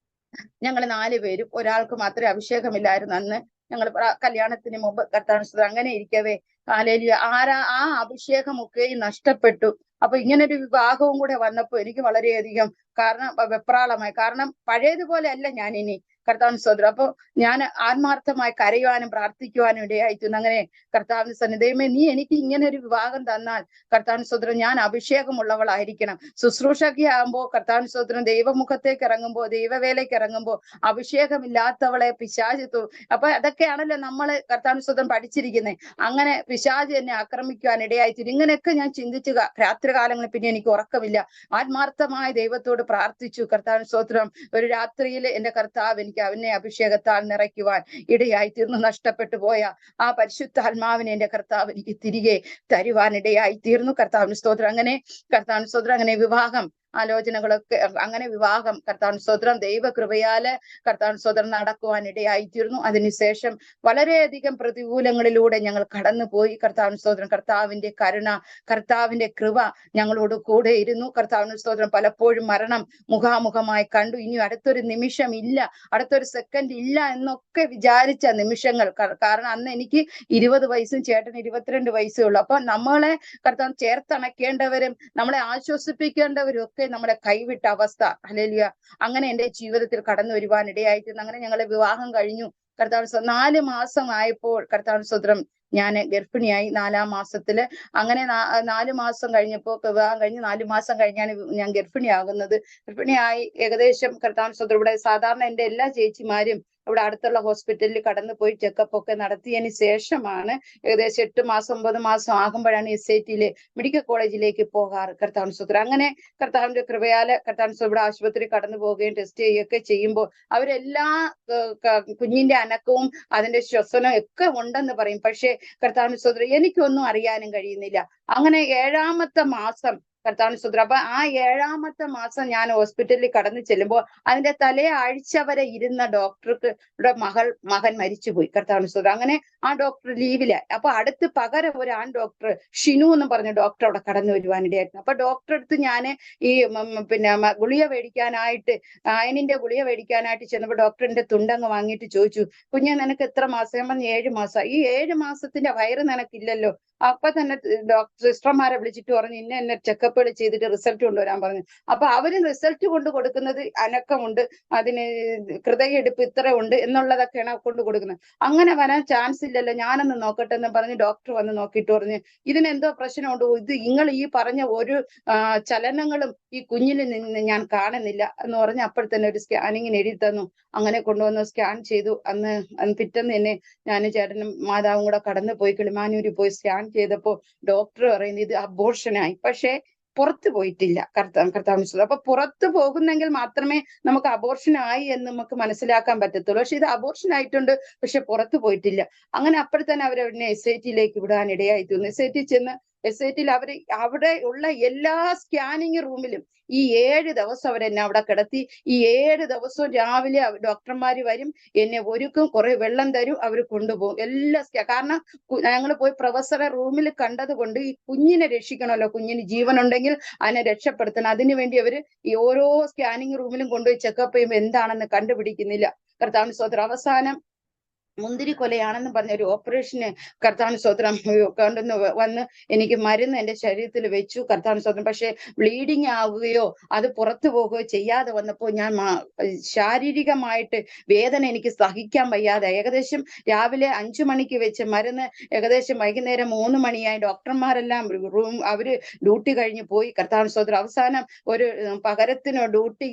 ഞങ്ങൾ 4 പേരും, ഒരാൾക്ക് മാത്രമേ അഭിഷേകമില്ലായിരുന്നു അന്ന്. ഞങ്ങൾ കല്യാണത്തിന് മുമ്പ് കർത്താവിന് അങ്ങനെ ഇരിക്കവേ ഹല്ലേലൂയ ആ അഭിഷേകമൊക്കെ നഷ്ടപ്പെട്ടു. അപ്പൊ ഇങ്ങനെ ഒരു വിവാഹവും കൂടെ വന്നപ്പോ എനിക്ക് വളരെയധികം വെപ്രാളമായി. കാരണം പഴയതുപോലെ അല്ല ഞാൻ ഇനി. കർത്താവിന് സ്തോത്രം. അപ്പൊ ഞാൻ ആത്മാർത്ഥമായി കരയുവാനും പ്രാർത്ഥിക്കുവാനും ഇടയായിത്തീർന്നു. അങ്ങനെ കർത്താവിന് സന്നിധിയമേ, നീ എനിക്ക് ഇങ്ങനെ ഒരു വിവാഹം തന്നാൽ കർത്താവിന് സ്തോത്രം ഞാൻ അഭിഷേകമുള്ളവളായിരിക്കണം. ശുശ്രൂഷയ്ക്ക് ആകുമ്പോൾ കർത്താവിന് സ്തോത്രം ദൈവമുഖത്തേക്ക് ഇറങ്ങുമ്പോൾ, ദൈവവേലയ്ക്ക് ഇറങ്ങുമ്പോൾ അഭിഷേകമില്ലാത്തവളെ പിശാചിത്തു. അപ്പൊ അതൊക്കെയാണല്ലോ നമ്മള് കർത്താവിന് സ്തോത്രം പഠിച്ചിരിക്കുന്നത്. അങ്ങനെ പിശാച് എന്നെ ആക്രമിക്കുവാൻ ഇടയായിത്തീരും. ഇങ്ങനെയൊക്കെ ഞാൻ ചിന്തിച്ചു രാത്രികാലങ്ങളിൽ. പിന്നെ എനിക്ക് ഉറക്കമില്ല. ആത്മാർത്ഥമായ ദൈവത്തോട് പ്രാർത്ഥിച്ചു. കർത്താവിന് സ്തോത്രം. ഒരു രാത്രിയിൽ എന്റെ കർത്താവ് എനിക്ക് അവനെ അഭിഷേകത്താൽ നിറയ്ക്കുവാൻ ഇടയായി തീർന്നു. നഷ്ടപ്പെട്ടു പോയ ആ പരിശുദ്ധാത്മാവിനെ എന്റെ കർത്താവ് എനിക്ക് തിരികെ തരുവാൻ ഇടയായി തീർന്നു. കർത്താവിന് സ്തോത്രം. അങ്ങനെ വിവാഹം ആലോചനകളൊക്കെ, അങ്ങനെ വിവാഹം കർത്താവിന് സ്തോത്രം ദൈവകൃപയാല് കർത്താവിന് സ്തോത്രം നടക്കുവാൻ ഇടയായി തീർന്നു. അതിനുശേഷം വളരെയധികം പ്രതികൂലങ്ങളിലൂടെ ഞങ്ങൾ കടന്നുപോയി. കർത്താവിന് സ്തോത്രം. കർത്താവിന്റെ കരുണ, കർത്താവിന്റെ കൃപ ഞങ്ങളോട് കൂടെ ഇരുന്നു. കർത്താവിന് സ്തോത്രം. പലപ്പോഴും മരണം മുഖാമുഖമായി കണ്ടു. ഇനി അടുത്തൊരു നിമിഷം ഇല്ല, അടുത്തൊരു സെക്കൻഡ് ഇല്ല എന്നൊക്കെ വിചാരിച്ച നിമിഷങ്ങൾ. കാരണം അന്ന് എനിക്ക് 20 വയസ്സും ചേട്ടന് 22 വയസ്സേ ഉള്ളൂ. അപ്പൊ നമ്മളെ കർത്താവ് ചേർത്തണയ്ക്കേണ്ടവരും നമ്മളെ ആശ്വസിപ്പിക്കേണ്ടവരും ഒക്കെ നമ്മളെ കൈവിട്ട അവസ്ഥ. ഹല്ലേലൂയ. അങ്ങനെ എന്റെ ജീവിതത്തിൽ കടന്നു വരുവാൻ ഇടയായിത്തീർന്നു. അങ്ങനെ ഞങ്ങളെ വിവാഹം കഴിഞ്ഞു. കർത്താവിന് 4 മാസം ആയപ്പോൾ കർത്താവിന് സ്തോത്രം ഞാൻ ഗർഭിണിയായി. 4-ാം മാസത്തില്. അങ്ങനെ 4 മാസം കഴിഞ്ഞപ്പോൾ, വിവാഹം കഴിഞ്ഞ് 4 മാസം കഴിഞ്ഞാണ് ഞാൻ ഗർഭിണിയാകുന്നത്. ഗർഭിണിയായി ഏകദേശം കർത്താവിന് സ്തോത്രം ഇവിടെ സാധാരണ എന്റെ എല്ലാ ചേച്ചിമാരും ഇവിടെ അടുത്തുള്ള ഹോസ്പിറ്റലിൽ കടന്നു പോയി ചെക്കപ്പ് ഒക്കെ നടത്തിയതിന് ശേഷമാണ് ഏകദേശം 8 മാസം 9 മാസം ആകുമ്പോഴാണ് SIT മെഡിക്കൽ കോളേജിലേക്ക് പോകാറ്. കർത്താവിന് സ്തോത്രം. അങ്ങനെ കർത്താവിന്റെ കൃപയാല് കർത്താവിന് സ്തോത്രം ഇവിടെ ആശുപത്രി കടന്നു പോവുകയും ടെസ്റ്റ് ചെയ്യുകയൊക്കെ ചെയ്യുമ്പോൾ അവരെല്ലാ കുഞ്ഞിന്റെ അനക്കവും അതിന്റെ ശ്വസനവും ഒക്കെ ഉണ്ടെന്ന് പറയും. പക്ഷേ കർത്താവിന് സ്തോത്രം എനിക്കൊന്നും അറിയാനും കഴിയുന്നില്ല. അങ്ങനെ 7-ാമത്തെ മാസം കർത്താവിന് സ്തോത്രം. അപ്പൊ ആ 7-ാമത്തെ മാസം ഞാൻ ഹോസ്പിറ്റലിൽ കടന്നു ചെല്ലുമ്പോൾ അതിന്റെ തലേ ആഴ്ച വരെ ഇരുന്ന ഡോക്ടർക്ക് മകൻ മരിച്ചുപോയി. കർത്താവിന് സ്തോത്രം. അങ്ങനെ ആ ഡോക്ടർ ലീവിലായി. അപ്പൊ അടുത്ത് പകരം ഒരു ആൺ ഡോക്ടർ ഷിനു എന്ന് പറഞ്ഞ ഡോക്ടർ അവിടെ കടന്നു വരുവാനിടയായിരുന്നു. അപ്പൊ ഡോക്ടറെ അടുത്ത് ഞാൻ ഈ ഗുളിക മേടിക്കാനായിട്ട്, അയനിന്റെ ഗുളിക മേടിക്കാനായിട്ട് ചെന്നപ്പോൾ ഡോക്ടറിന്റെ തുണ്ടങ്ങ് വാങ്ങിയിട്ട് ചോദിച്ചു, കുഞ്ഞെ നിനക്ക് എത്ര മാസം? ഞാൻ പറഞ്ഞു 7 മാസം. ഈ 7 മാസത്തിന്റെ വയറ് നിനക്കില്ലല്ലോ. അപ്പൊ തന്നെ സിസ്റ്റർമാരെ വിളിച്ചിട്ട് പറഞ്ഞു ഇന്ന ചെക്കപ്പുകൾ ചെയ്തിട്ട് റിസൾട്ട് കൊണ്ടുവരാൻ പറഞ്ഞു. അപ്പൊ അവര് റിസൾട്ട് കൊണ്ട് കൊടുക്കുന്നത് അനക്കമുണ്ട്, അതിന് ഹൃദയെടുപ്പ് ഇത്ര ഉണ്ട് എന്നുള്ളതൊക്കെയാണ് കൊണ്ട് കൊടുക്കുന്നത്. അങ്ങനെ വരാൻ ചാൻസ് ഇല്ലല്ലോ, ഞാനൊന്ന് നോക്കട്ടെ എന്ന് പറഞ്ഞ് ഡോക്ടർ വന്ന് നോക്കിയിട്ട് പറഞ്ഞു ഇതിനെന്തോ പ്രശ്നമുണ്ട്, ഇത് നിങ്ങൾ ഈ പറഞ്ഞ ഒരു ചലനങ്ങളും ഈ കുഞ്ഞിൽ നിന്ന് ഞാൻ കാണുന്നില്ല എന്ന് പറഞ്ഞ് അപ്പോൾ തന്നെ ഒരു സ്കാനിങ്ങിന് എഴുതി തന്നു. അങ്ങനെ കൊണ്ടുവന്ന് സ്കാൻ ചെയ്തു. അന്ന് പിറ്റേന്ന് തന്നെ ഞാൻ ചേട്ടനും മാതാവും കൂടെ കടന്നു പോയി കിളിമാനൂരിൽ പോയി സ്കാൻ ചെയ്തപ്പോ ഡോക്ടർ പറയുന്നത് ഇത് അബോർഷനായി. പക്ഷേ പുറത്തു പോയിട്ടില്ല. കർത്താവിന്. അപ്പൊ പുറത്തു പോകുന്നെങ്കിൽ മാത്രമേ നമുക്ക് അബോർഷൻ ആയി എന്ന് നമുക്ക് മനസ്സിലാക്കാൻ പറ്റത്തുള്ളൂ. പക്ഷെ ഇത് അബോർഷൻ ആയിട്ടുണ്ട്, പക്ഷെ പുറത്തു പോയിട്ടില്ല. അങ്ങനെ അപ്പോൾ തന്നെ അവരെന്നെ SIT വിടാൻ ഇടയായി തീർന്നു. SIT ചെന്ന് SIT അവിടെ ഉള്ള എല്ലാ സ്കാനിങ് റൂമിലും ഈ 7 ദിവസം അവരെന്നെ അവിടെ കിടത്തി. ഈ 7 ദിവസവും രാവിലെ ഡോക്ടർമാര് വരും, എന്നെ ഒരുക്കും, കുറെ വെള്ളം തരും, അവർ കൊണ്ടുപോകും കാരണം ഞങ്ങൾ പോയി പ്രൊഫസറെ റൂമിൽ കണ്ടത് കൊണ്ട് ഈ കുഞ്ഞിനെ രക്ഷിക്കണമല്ലോ, കുഞ്ഞിന് ജീവനുണ്ടെങ്കിൽ അതിനെ രക്ഷപ്പെടുത്തണം. അതിനുവേണ്ടി അവര് ഈ ഓരോ സ്കാനിങ് റൂമിലും കൊണ്ടുപോയി ചെക്കപ്പ് ചെയ്യുമ്പോൾ എന്താണെന്ന് കണ്ടുപിടിക്കുന്നില്ല. കർത്താവിന് സ്തോത്രം. അവസാനം മുന്തിരി കൊലയാണെന്ന് പറഞ്ഞ ഒരു ഓപ്പറേഷന് കർത്താവിന് സ്തോത്രം കൊണ്ടുവന്ന് വന്ന് എനിക്ക് മരുന്ന് എന്റെ ശരീരത്തിൽ വെച്ചു. കർത്താവിന് സ്തോത്രം. പക്ഷെ ബ്ലീഡിങ് ആവുകയോ അത് പുറത്തു പോകുകയോ ചെയ്യാതെ വന്നപ്പോൾ ഞാൻ ശാരീരികമായിട്ട് വേദന എനിക്ക് സഹിക്കാൻ വയ്യാതെ ഏകദേശം രാവിലെ 5 മണിക്ക് വെച്ച് മരുന്ന് ഏകദേശം വൈകുന്നേരം 3 മണിയായി. ഡോക്ടർമാരെല്ലാം അവര് ഡ്യൂട്ടി കഴിഞ്ഞ് പോയി. കർത്താവിന് സ്തോത്രം. അവസാനം ഒരു പകരത്തിന് ഡ്യൂട്ടി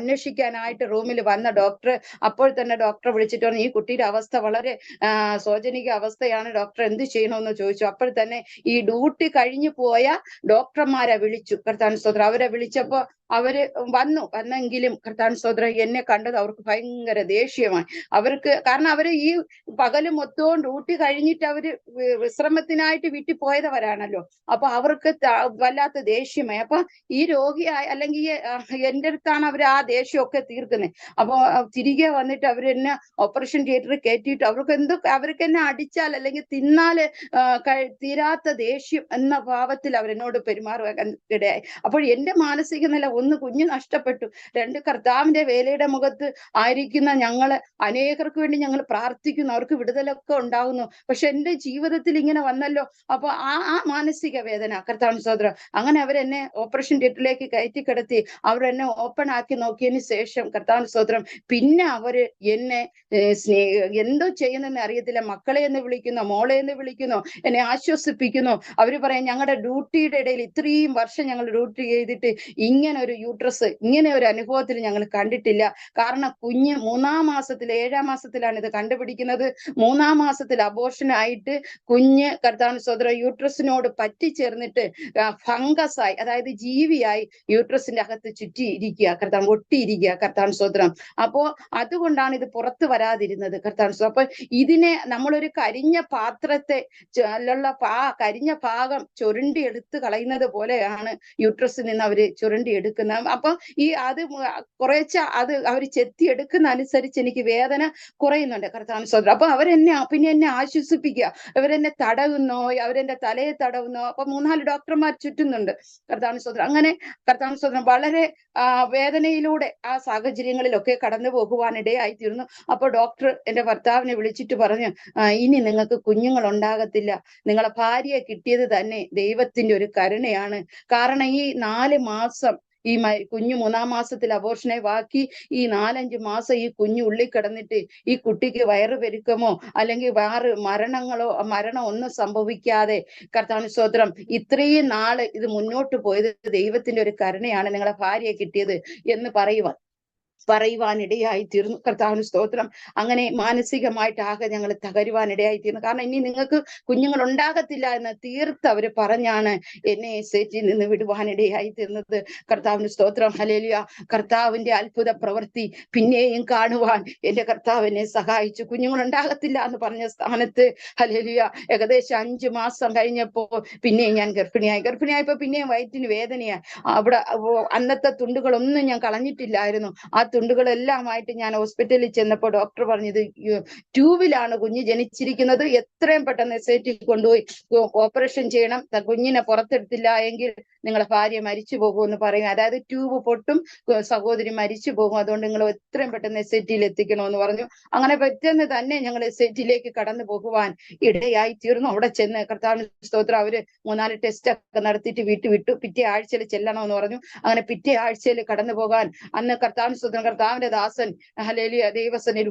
അന്വേഷിക്കാനായിട്ട് റൂമിൽ വന്ന ഡോക്ടർ അപ്പോൾ തന്നെ ഡോക്ടറെ വിളിച്ചിട്ട് പറഞ്ഞു ഈ കുട്ടിയുടെ അവസ്ഥ വളരെ ശോചനീയ അവസ്ഥയാണ്, ഡോക്ടർ എന്ത് ചെയ്യണമെന്ന് ചോദിച്ചു. അപ്പോൾ തന്നെ ഈ ഡ്യൂട്ടി കഴിഞ്ഞു പോയ ഡോക്ടർമാരെ വിളിച്ചു. കർത്താവിന് സ്തോത്രം. അവരെ വിളിച്ചപ്പോ അവര് വന്നെങ്കിലും കർത്താവിന് സ്തോത്രം എന്നെ കണ്ടത് അവർക്ക് ഭയങ്കര ദേഷ്യമായി. കാരണം അവര് ഈ പകല് മൊത്തവും ഡ്യൂട്ടി കഴിഞ്ഞിട്ട് അവര് വിശ്രമത്തിനായിട്ട് വീട്ടിൽ പോയവരാണല്ലോ. അപ്പൊ അവർക്ക് വല്ലാത്ത ദേഷ്യമായി. അപ്പൊ ഈ രോഗിയായ അല്ലെങ്കിൽ എന്റെ അടുത്താണ് അവർ ആ ദേഷ്യമൊക്കെ തീർക്കുന്നത്. അപ്പൊ തിരികെ വന്നിട്ട് അവരെന്നെ ഓപ്പറേഷൻ തിയേറ്ററിൽ കയറ്റിയിട്ട് അവർക്ക് എന്നെ അടിച്ചാൽ അല്ലെങ്കിൽ തിന്നാല് തീരാത്ത ദേഷ്യം എന്ന ഭാവത്തിൽ അവരെന്നോട് പെരുമാറുവാൻ ഇടയായി. അപ്പോൾ എന്റെ മാനസിക നില ഒന്ന് കുഞ്ഞ് നഷ്ടപ്പെട്ടു, രണ്ട് കർത്താവിന്റെ വേലയുടെ മുഖത്ത് ആയിരിക്കുന്ന ഞങ്ങള് അനേകർക്ക് വേണ്ടി ഞങ്ങൾ പ്രാർത്ഥിക്കുന്നു, അവർക്ക് വിടുതലൊക്കെ ഉണ്ടാകുന്നു. പക്ഷെ എന്റെ ജീവിതത്തിൽ ഇങ്ങനെ വന്നല്ലോ. അപ്പൊ ആ മാനസിക വേദന, കർത്താവിന് സ്തോത്രം. അങ്ങനെ അവരെന്നെ ഓപ്പറേഷൻ തിയേറ്ററിലേക്ക് കയറ്റി കിടത്തി. അവരെന്നെ ഓപ്പൺ ആക്കി നോക്കിയതിന് ശേഷം, കർത്താവിന് സ്തോത്രം, പിന്നെ അവര് എന്നെ എന്തോ ചെയ്യുന്നെന്ന് അറിയത്തില്ല, മക്കളെ എന്ന് വിളിക്കുന്നു, മോളെ എന്ന് വിളിക്കുന്നു, എന്നെ ആശ്വസിപ്പിക്കുന്നു. അവര് പറയാം, ഞങ്ങളുടെ ഡ്യൂട്ടിയുടെ ഇടയിൽ ഇത്രയും വർഷം ഞങ്ങൾ ഡ്യൂട്ടി ചെയ്തിട്ട് ഇങ്ങനെ ഒരു യൂട്രസ്, ഇങ്ങനെ ഒരു അനുഭവത്തിൽ ഞങ്ങൾ കണ്ടിട്ടില്ല. കാരണം കുഞ്ഞ് 3-ാം മാസത്തിൽ, 7-ാം മാസത്തിലാണ് ഇത് കണ്ടുപിടിക്കുന്നത്. 3-ാം മാസത്തിൽ അബോർഷൻ ആയിട്ട് കുഞ്ഞ്, കർത്താവിന് സ്തോത്രം, യൂട്രസിനോട് പറ്റിച്ചേർന്നിട്ട് ഫംഗസ് ആയി, അതായത് ജീവിയായി യൂട്രസിന്റെ അകത്ത് ചുറ്റിയിരിക്കുക, കർത്താവ് ഒട്ടിയിരിക്കുക, കർത്താവിന് സ്തോത്രം. അപ്പോ അതുകൊണ്ടാണ് ഇത് പുറത്തു വരാതിരുന്നത്, കർത്താവിന് സ്തോത്രം. അപ്പൊ ഇതിനെ നമ്മളൊരു കരിഞ്ഞ പാത്രത്തെ കരിഞ്ഞ ഭാഗം ചുരുണ്ടി എടുത്ത് കളയുന്നത് പോലെയാണ് യൂട്രസിൽ നിന്ന് അവര് ചുരുണ്ടി എടുക്കുന്നത്. അപ്പൊ അത് കുറേശ്ശെ അത് അവർ ചെത്തി എടുക്കുന്ന അനുസരിച്ച് എനിക്ക് വേദന കുറയുന്നുണ്ട്, കർത്താവിന് സ്തോത്രം. അപ്പൊ പിന്നെ എന്നെ ആശ്വസിപ്പിക്കുക, അവരെന്നെ തടവുന്നോ, അവരെന്റെ തലയെ തടവുന്നോ. അപ്പൊ 3-4 ഡോക്ടർമാർ ചുറ്റുന്നുണ്ട്, കർത്താവിന് സ്തോത്രം. അങ്ങനെ കർത്താവിന് സ്തോത്രം വളരെ വേദനയിലൂടെ ആ സാഹചര്യങ്ങളിലൊക്കെ കടന്നു പോകുവാനിടയായി തീർന്നു. അപ്പൊ ഡോക്ടർ എന്റെ ഭർത്താവിനെ വിളിച്ചിട്ട് പറഞ്ഞു, ഇനി നിങ്ങൾക്ക് കുഞ്ഞുങ്ങൾ ഉണ്ടാകത്തില്ല, നിങ്ങളെ ഭാര്യയെ കിട്ടിയത് തന്നെ ദൈവത്തിന്റെ ഒരു കരുണയാണ്. കാരണം ഈ 4 മാസം ഈ കുഞ്ഞു 3-ാം മാസത്തിൽ അബോർഷനെ ബാക്കി ഈ 4-5 മാസം ഈ കുഞ്ഞു ഉള്ളിൽ കിടന്നിട്ട് ഈ കുട്ടിക്ക് വയറ് പെരുക്കമോ അല്ലെങ്കിൽ വേറെ മരണം ഒന്നും സംഭവിക്കാതെ, കർത്താവിന് സ്തോത്രം, ഇത്രയും നാള് ഇത് മുന്നോട്ട് പോയത് ദൈവത്തിന്റെ ഒരു കരുണയാണ്, നിങ്ങളെ ഭാര്യയെ കിട്ടിയത് എന്ന് പറയുവാനിടയായി തീർന്നു, കർത്താവിന് സ്തോത്രം. അങ്ങനെ മാനസികമായിട്ട് ആകെ ഞങ്ങൾ തകരുവാനിടയായി തീർന്നു. കാരണം ഇനി നിങ്ങൾക്ക് കുഞ്ഞുങ്ങൾ ഉണ്ടാകത്തില്ല എന്ന് തീർത്ത് അവര് പറഞ്ഞാണ് എന്നെ SAT നിന്ന് വിടുവാനിടയായി തീർന്നത്, കർത്താവിന് സ്തോത്രം. ഹല്ലേലൂയ. കർത്താവിന്റെ അത്ഭുത പ്രവൃത്തി പിന്നെയും കാണുവാൻ എന്റെ കർത്താവ് എന്നെ സഹായിച്ചു. കുഞ്ഞുങ്ങൾ ഉണ്ടാകത്തില്ല എന്ന് പറഞ്ഞ സ്ഥാനത്ത്, ഹല്ലേലൂയ, ഏകദേശം 5 മാസം കഴിഞ്ഞപ്പോ പിന്നെയും ഞാൻ ഗർഭിണിയായപ്പോ പിന്നെയും വയറ്റിന് വേദനയായി. അവിടെ അന്നത്തെ തുണ്ടുകളൊന്നും ഞാൻ കളഞ്ഞിട്ടില്ലായിരുന്നു. ആ തുണ്ടുകളെല്ലാമായിട്ട് ഞാൻ ഹോസ്പിറ്റലിൽ ചെന്നപ്പോൾ ഡോക്ടർ പറഞ്ഞത്, ട്യൂബിലാണ് കുഞ്ഞ് ജനിച്ചിരിക്കുന്നത്, എത്രയും പെട്ടെന്ന് SAT കൊണ്ടുപോയി ഓപ്പറേഷൻ ചെയ്യണം, കുഞ്ഞിനെ പുറത്തെടുത്തില്ല എങ്കിൽ നിങ്ങളെ ഭാര്യ മരിച്ചു പോകുമെന്ന് പറയും. അതായത് ട്യൂബ് പൊട്ടും, സഹോദരി മരിച്ചു പോകും, അതുകൊണ്ട് നിങ്ങൾ എത്രയും പെട്ടെന്ന് SAT-യിൽ എത്തിക്കണമെന്ന് പറഞ്ഞു. അങ്ങനെ പെട്ടെന്ന് തന്നെ ഞങ്ങൾ SAT-യിലേക്ക് കടന്നു പോകുവാൻ ഇടയായി തീർന്നു. അവിടെ ചെന്ന്, കർത്താവിന് സ്തോത്രം, അവര് 3-4 ടെസ്റ്റ് ഒക്കെ നടത്തിയിട്ട് വീട്ടിൽ വിട്ടു. പിറ്റേ ആഴ്ചയിൽ ചെല്ലണമെന്ന് പറഞ്ഞു. അങ്ങനെ പിറ്റേ ആഴ്ചയിൽ കടന്നു പോകാൻ അന്ന് കർത്താവിന് സ്തോത്രം, കർത്താവിന്റെ ദാസൻ ഹല്ലേലൂയ ദൈവസന്നിധിയിൽ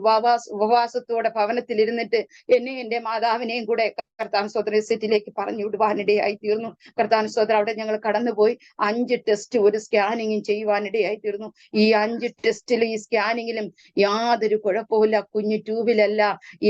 ഉപവാസത്തോടെ ഭവനത്തിൽ ഇരുന്നിട്ട് എന്നെ എന്റെ മാതാവിനെയും കൂടെ കർത്താവിന് സ്തോത്രം SAT-യിലേക്ക് പറഞ്ഞു വിടുവാനിടയായി തീർന്നു, കർത്താവിന് സ്തോത്രം. അവിടെ ഞങ്ങൾ കടന്നുപോയി 5 ടെസ്റ്റ്, ഒരു സ്കാനിങ്ങും ചെയ്യുവാനിടയായി തീർന്നു. ഈ 5 ടെസ്റ്റിലും ഈ സ്കാനിങ്ങിലും യാതൊരു കുഴപ്പമില്ല, കുഞ്ഞ് ട്യൂബിലല്ല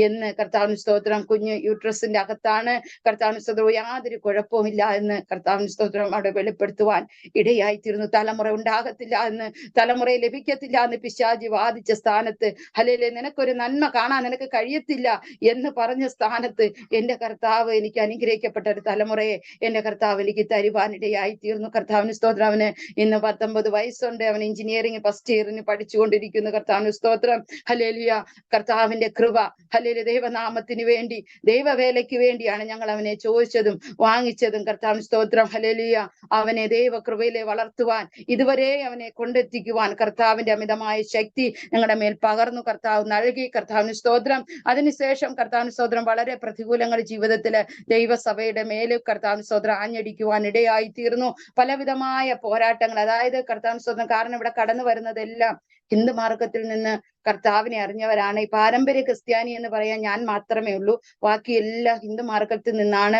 എന്ന്, കർത്താവിന് സ്തോത്രം, കുഞ്ഞ് യൂട്രസിന്റെ അകത്താണ്, കർത്താവിന് സ്തോത്രം, യാതൊരു കുഴപ്പമില്ല എന്ന് കർത്താവിന് സ്തോത്രം അവിടെ വെളിപ്പെടുത്തുവാൻ ഇടയായി തീർന്നു. തലമുറ ഉണ്ടാകത്തില്ല എന്ന്, തലമുറയെ ലഭിക്കത്തില്ല എന്ന് പിശാചി വാദിച്ച സ്ഥാനത്ത്, ഹല്ലേലൂയ, നിനക്കൊരു നന്മ കാണാൻ നിനക്ക് കഴിയത്തില്ല എന്ന് പറഞ്ഞ സ്ഥാനത്ത് എന്റെ കർത്താവ് എനിക്ക് അനുഗ്രഹിക്കപ്പെട്ട ഒരു തലമുറയെ എന്റെ കർത്താവ് എനിക്ക് തരുവാനിടയായി തീർന്നു, കർത്താവിന് സ്തോത്രം. അവന് ഇന്ന് 19 വയസ്സുണ്ട്. അവൻ എഞ്ചിനീയറിംഗ് ഫസ്റ്റ് ഇയറിന് പഠിച്ചുകൊണ്ടിരിക്കുന്നു, കർത്താവിന് സ്തോത്രം. ഹല്ലേലൂയ, കർത്താവിന്റെ കൃപ, ഹല്ലേലൂയ, ദൈവനാമത്തിന് വേണ്ടി, ദൈവവേലയ്ക്ക് വേണ്ടിയാണ് ഞങ്ങൾ അവനെ ചോദിച്ചതും വാങ്ങിച്ചതും, കർത്താവിന് സ്തോത്രം. ഹല്ലേലൂയ, അവനെ ദൈവകൃപയിലെ വളർത്തുവാൻ, ഇതുവരെ അവനെ കൊണ്ടെത്തിക്കുവാൻ കർത്താവിന്റെ അമിതമായ ശക്തി ഞങ്ങളുടെ മേൽ പകർന്നു, കർത്താവ് നൽകി, കർത്താവിന് സ്തോത്രം. അതിനുശേഷം കർത്താവിന് സ്തോത്രം വളരെ പ്രതികൂലങ്ങൾ ജീവിതത്തില് ദൈവസഭയുടെ മേല്, കർത്താവിന് സ്തോത്രം, ആഞ്ഞടിക്കുവാൻ ഇടയായി തീർന്നു. പലവിധമായ പോരാട്ടങ്ങൾ, അതായത് കർത്താവിന് സ്തോത്രം, കാരണം ഇവിടെ കടന്നു വരുന്നതെല്ലാം ഹിന്ദു മാർഗത്തിൽ നിന്ന് കർത്താവിനെ അറിഞ്ഞവരാണ്. ഈ പാരമ്പര്യ ക്രിസ്ത്യാനി എന്ന് പറയാൻ ഞാൻ മാത്രമേ ഉള്ളൂ. ബാക്കി എല്ലാ ഹിന്ദു മാർഗത്തിൽ നിന്നാണ്.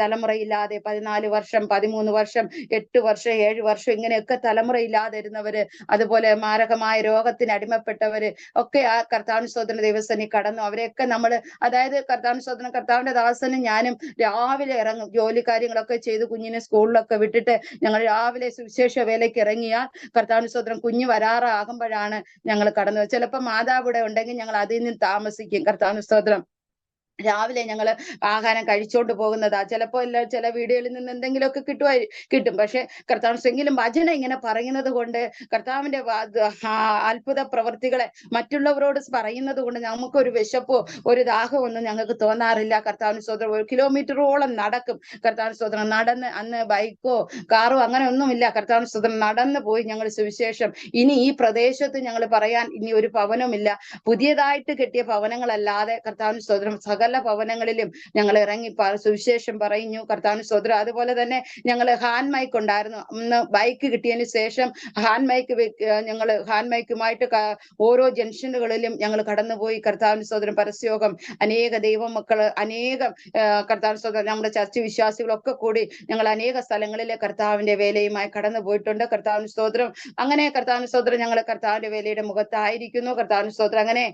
തലമുറയില്ലാതെ 14 വർഷം, 13 വർഷം, 8 വർഷം, 7 വർഷം ഇങ്ങനെയൊക്കെ തലമുറയില്ലാതെ ഇരുന്നവര്, അതുപോലെ മാരകമായ രോഗത്തിന് അടിമപ്പെട്ടവര് ഒക്കെ ആ കർത്താവിന് സ്തോത്രം ദൈവസന്നിധിയിൽ കടന്നു. അവരെയൊക്കെ നമ്മള്, അതായത് കർത്താവിന് സ്തോത്രം, കർത്താവിന്റെ ദാസനും ഞാനും രാവിലെ ഇറങ്ങും, ജോലി കാര്യങ്ങളൊക്കെ ചെയ്ത് കുഞ്ഞിനെ സ്കൂളിലൊക്കെ വിട്ടിട്ട് ഞങ്ങൾ രാവിലെ സുവിശേഷ വേലയ്ക്ക് ഇറങ്ങിയാൽ കർത്താവിന് സ്തോത്രം കുഞ്ഞ് വരാറാകുമ്പോഴാണ് ഞങ്ങൾ കടന്നു. ചിലപ്പോൾ മാതാവ് ഇവിടെ ഉണ്ടെങ്കിൽ ഞങ്ങൾ അതിൽ നിന്ന് താമസിക്കും, കർത്താവിന് സ്തോത്രം. രാവിലെ ഞങ്ങൾ ആഹാരം കഴിച്ചോണ്ട് പോകുന്നതാ. ചിലപ്പോ ചില വീടുകളിൽ നിന്ന് എന്തെങ്കിലുമൊക്കെ കിട്ടും. പക്ഷെ എങ്കിലും വചനം ഇങ്ങനെ പറയുന്നത് കൊണ്ട്, കർത്താവിന്റെ അത്ഭുത പ്രവർത്തികളെ മറ്റുള്ളവരോട് പറയുന്നത് കൊണ്ട് നമുക്കൊരു വിശപ്പോ ഒരു ദാഹമോ ഒന്നും ഞങ്ങൾക്ക് തോന്നാറില്ല. കർത്താവിന് സ്തോത്രം. 1 കിലോമീറ്ററോളം നടക്കും. കർത്താവിന് സ്തോത്രം. നടന്ന്, അന്ന് ബൈക്കോ കാറോ അങ്ങനെ ഒന്നുമില്ല. കർത്താവിന് സ്തോത്രം. നടന്ന് പോയി ഞങ്ങൾ സുവിശേഷം. ഇനി ഈ പ്രദേശത്ത് ഞങ്ങൾ പറയാൻ ഇനി ഒരു ഭവനമില്ല. പുതിയതായിട്ട് കെട്ടിയ ഭവനങ്ങളല്ലാതെ കർത്താവിന് സ്തോത്രം സകല ഭവനങ്ങളിലും ഞങ്ങൾ ഇറങ്ങി സുവിശേഷം പറയുന്നു. കർത്താവിന് സ്തോത്രം. അതുപോലെ തന്നെ ഞങ്ങൾ ഹാൻഡ് മൈക്ക് ഉണ്ടായിരുന്നു. അന്ന് ബൈക്ക് കിട്ടിയതിന് ശേഷം ഹാൻഡ് മൈക്കുമായിട്ട് ഓരോ ജംഗ്ഷനുകളിലും ഞങ്ങൾ കടന്നുപോയി. കർത്താവിന് സ്തോത്രം. പരസ്യയോഗം അനേക ദൈവമക്കള്, അനേകം കർത്താവിന് സ്തോത്രം നമ്മുടെ ചർച്ച വിശ്വാസികളൊക്കെ കൂടി ഞങ്ങൾ അനേക സ്ഥലങ്ങളിലെ കർത്താവിന്റെ വേലയുമായി കടന്നു പോയിട്ടുണ്ട്. കർത്താവിന് സ്തോത്രം. അങ്ങനെ കർത്താവിന് സ്തോത്രം ഞങ്ങൾ കർത്താവിന്റെ വേലയുടെ മുഖത്തായിരിക്കുന്നു. കർത്താവിന് സ്തോത്രം. അങ്ങനെ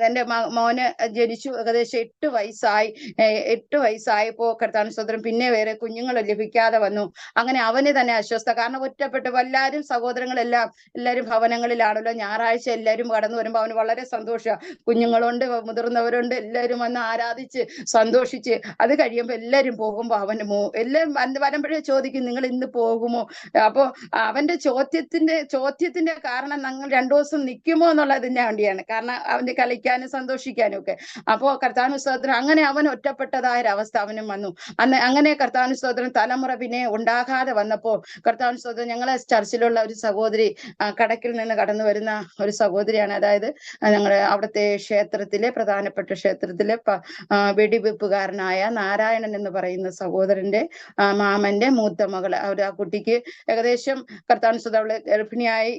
എന്റെ മോന് ജനിച്ചു. ഏകദേശം 8 വയസ്സായപ്പോ കർത്താവിന് സ്തോത്രം പിന്നെ വേറെ കുഞ്ഞുങ്ങൾ ലഭിക്കാതെ വന്നു. അങ്ങനെ അവന് തന്നെ അസ്വസ്ഥ. കാരണം ഒറ്റപ്പെട്ടു. എല്ലാവരും എല്ലാവരും ഭവനങ്ങളിലാണല്ലോ. ഞായറാഴ്ച എല്ലാവരും കടന്നു വരുമ്പോൾ അവന് വളരെ സന്തോഷം. കുഞ്ഞുങ്ങളുണ്ട്, മുതിർന്നവരുണ്ട്, എല്ലാവരും വന്ന് ആരാധിച്ച് സന്തോഷിച്ച്. അത് കഴിയുമ്പോൾ എല്ലാവരും പോകുമ്പോൾ അവന് എല്ലാവരും വരുമ്പോഴേ ചോദിക്കും, നിങ്ങൾ ഇന്ന് പോകുമോ? അപ്പോ അവന്റെ ചോദ്യത്തിന്റെ കാരണം ഞങ്ങൾ 2 ദിവസം നിൽക്കുമോ എന്നുള്ളതിന്റെ വേണ്ടിയാണ്. കാരണം അവന് കളിക്കാനും സന്തോഷിക്കാനും ഒക്കെ. അപ്പോ കർത്താവിന് സ്തോത്രം. അങ്ങനെ അവൻ ഒറ്റപ്പെട്ടതായ ഒരവസ്ഥ അവനും വന്നു. അങ്ങനെ കർത്താവിന് സ്തോത്രം തലമുറ പിന്നെ ഉണ്ടാകാതെ വന്നപ്പോ കർത്താവിന് സ്തോത്രം ഞങ്ങളെ ചർച്ചിലുള്ള ഒരു സഹോദരി, കടക്കിൽ നിന്ന് കടന്നു വരുന്ന ഒരു സഹോദരിയാണ്. അതായത് ഞങ്ങളുടെ അവിടുത്തെ പ്രധാനപ്പെട്ട ക്ഷേത്രത്തിലെ വെടിവെപ്പുകാരനായ നാരായണൻ എന്ന് പറയുന്ന സഹോദരന്റെ മാമന്റെ മൂത്ത മകള്. ആ കുട്ടിക്ക് ഏകദേശം കർത്താവിന് സ്തോത്രം അവള് ഗർഭിണിയായി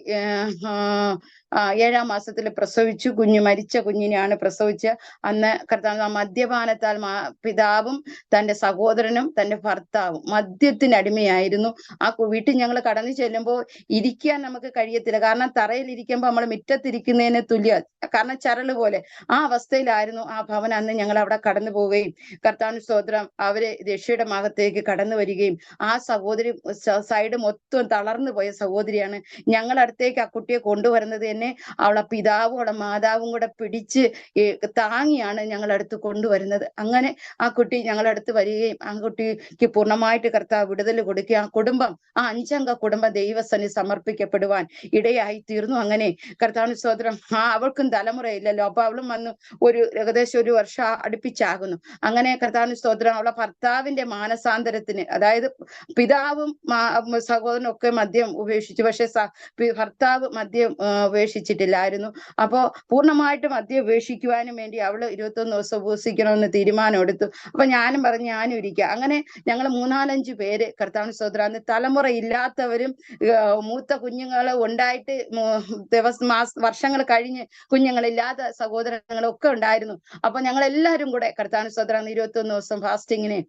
7-ാം മാസത്തിൽ പ്രസവിച്ചു. മരിച്ച കുഞ്ഞിനെയാണ് പ്രസവിച്ച. അന്ന് കർത്താവ് മദ്യപാനത്താൽ പിതാവും തന്റെ സഹോദരനും തന്റെ ഭർത്താവും മദ്യത്തിന് അടിമയായിരുന്നു. ആ വീട്ടിൽ ഞങ്ങൾ കടന്നു ചെല്ലുമ്പോൾ ഇരിക്കാൻ നമുക്ക് കഴിയത്തില്ല. കാരണം തറയിൽ ഇരിക്കുമ്പോൾ നമ്മൾ മുറ്റത്തിരിക്കുന്നതിന് തുല്യ, കാരണം ചരല് പോലെ ആ അവസ്ഥയിലായിരുന്നു ആ ഭവൻ. അന്ന് ഞങ്ങൾ അവിടെ കടന്നു പോവുകയും കർത്താവിന് സ്തോത്രം അവര് രക്ഷയുടെ ഭാഗത്തേക്ക് കടന്നു വരികയും ആ സഹോദരി സൈഡ് മൊത്തം തളർന്നു പോയ സഹോദരിയാണ്. ഞങ്ങളടുത്തേക്ക് ആ കുട്ടിയെ കൊണ്ടുവരുന്നത് തന്നെ അവളെ പിതാവും അവളെ മാതാവും കൂടെ പിടിച്ച് താങ്ങിയാണ് ഞങ്ങളടുത്ത് കൊണ്ടുവരുന്നത്. അങ്ങനെ ആ കുട്ടി ഞങ്ങളടുത്ത് വരികയും ആ കുട്ടിക്ക് പൂർണ്ണമായിട്ട് കർത്താവ് വിടുതൽ കൊടുക്കുക. ആ കുടുംബം, ആ 5 അംഗ കുടുംബം ദൈവസന്നിധി സമർപ്പിക്കപ്പെടുവാൻ ഇടയായി തീർന്നു. അങ്ങനെ കർത്താവിന് സ്തോത്രം. അവൾക്കും തലമുറയില്ലല്ലോ. അപ്പൊ അവളും വന്നു ഏകദേശം 1 വർഷം അടുപ്പിച്ചാകുന്നു. അങ്ങനെ കർത്താവിന് സ്തോത്രം അവളെ ഭർത്താവിന്റെ മാനസാന്തരത്തിന്, അതായത് പിതാവും സഹോദരനും ഒക്കെ മദ്യം ഉപേക്ഷിച്ചു. പക്ഷെ ഭർത്താവ് മദ്യം ഉപേക്ഷിച്ചിട്ടില്ലായിരുന്നു. അപ്പോ പൂർണ്ണമായിട്ടും മദ്യം ഉപേക്ഷിക്കുവാനും വേണ്ടി അവള് 21 ദിവസം ഉപവസിക്കണമെന്ന് തീരുമാനം എടുത്തു. അപ്പൊ ഞാനും പറഞ്ഞു ഞാനും ഇരിക്കുക. അങ്ങനെ ഞങ്ങൾ 3-4-5 പേര് കർത്താവിന് സ്തോത്രം. അന്ന് തലമുറ ഇല്ലാത്തവരും മൂത്ത കുഞ്ഞുങ്ങൾ ഉണ്ടായിട്ട് വർഷങ്ങൾ കഴിഞ്ഞ് കുഞ്ഞുങ്ങളില്ലാത്ത സഹോദരങ്ങളൊക്കെ ഉണ്ടായിരുന്നു. അപ്പൊ ഞങ്ങൾ എല്ലാവരും കൂടെ കർത്താവിന് സ്തോത്രം 21 ദിവസം ഫാസ്റ്റിങ്ങിന്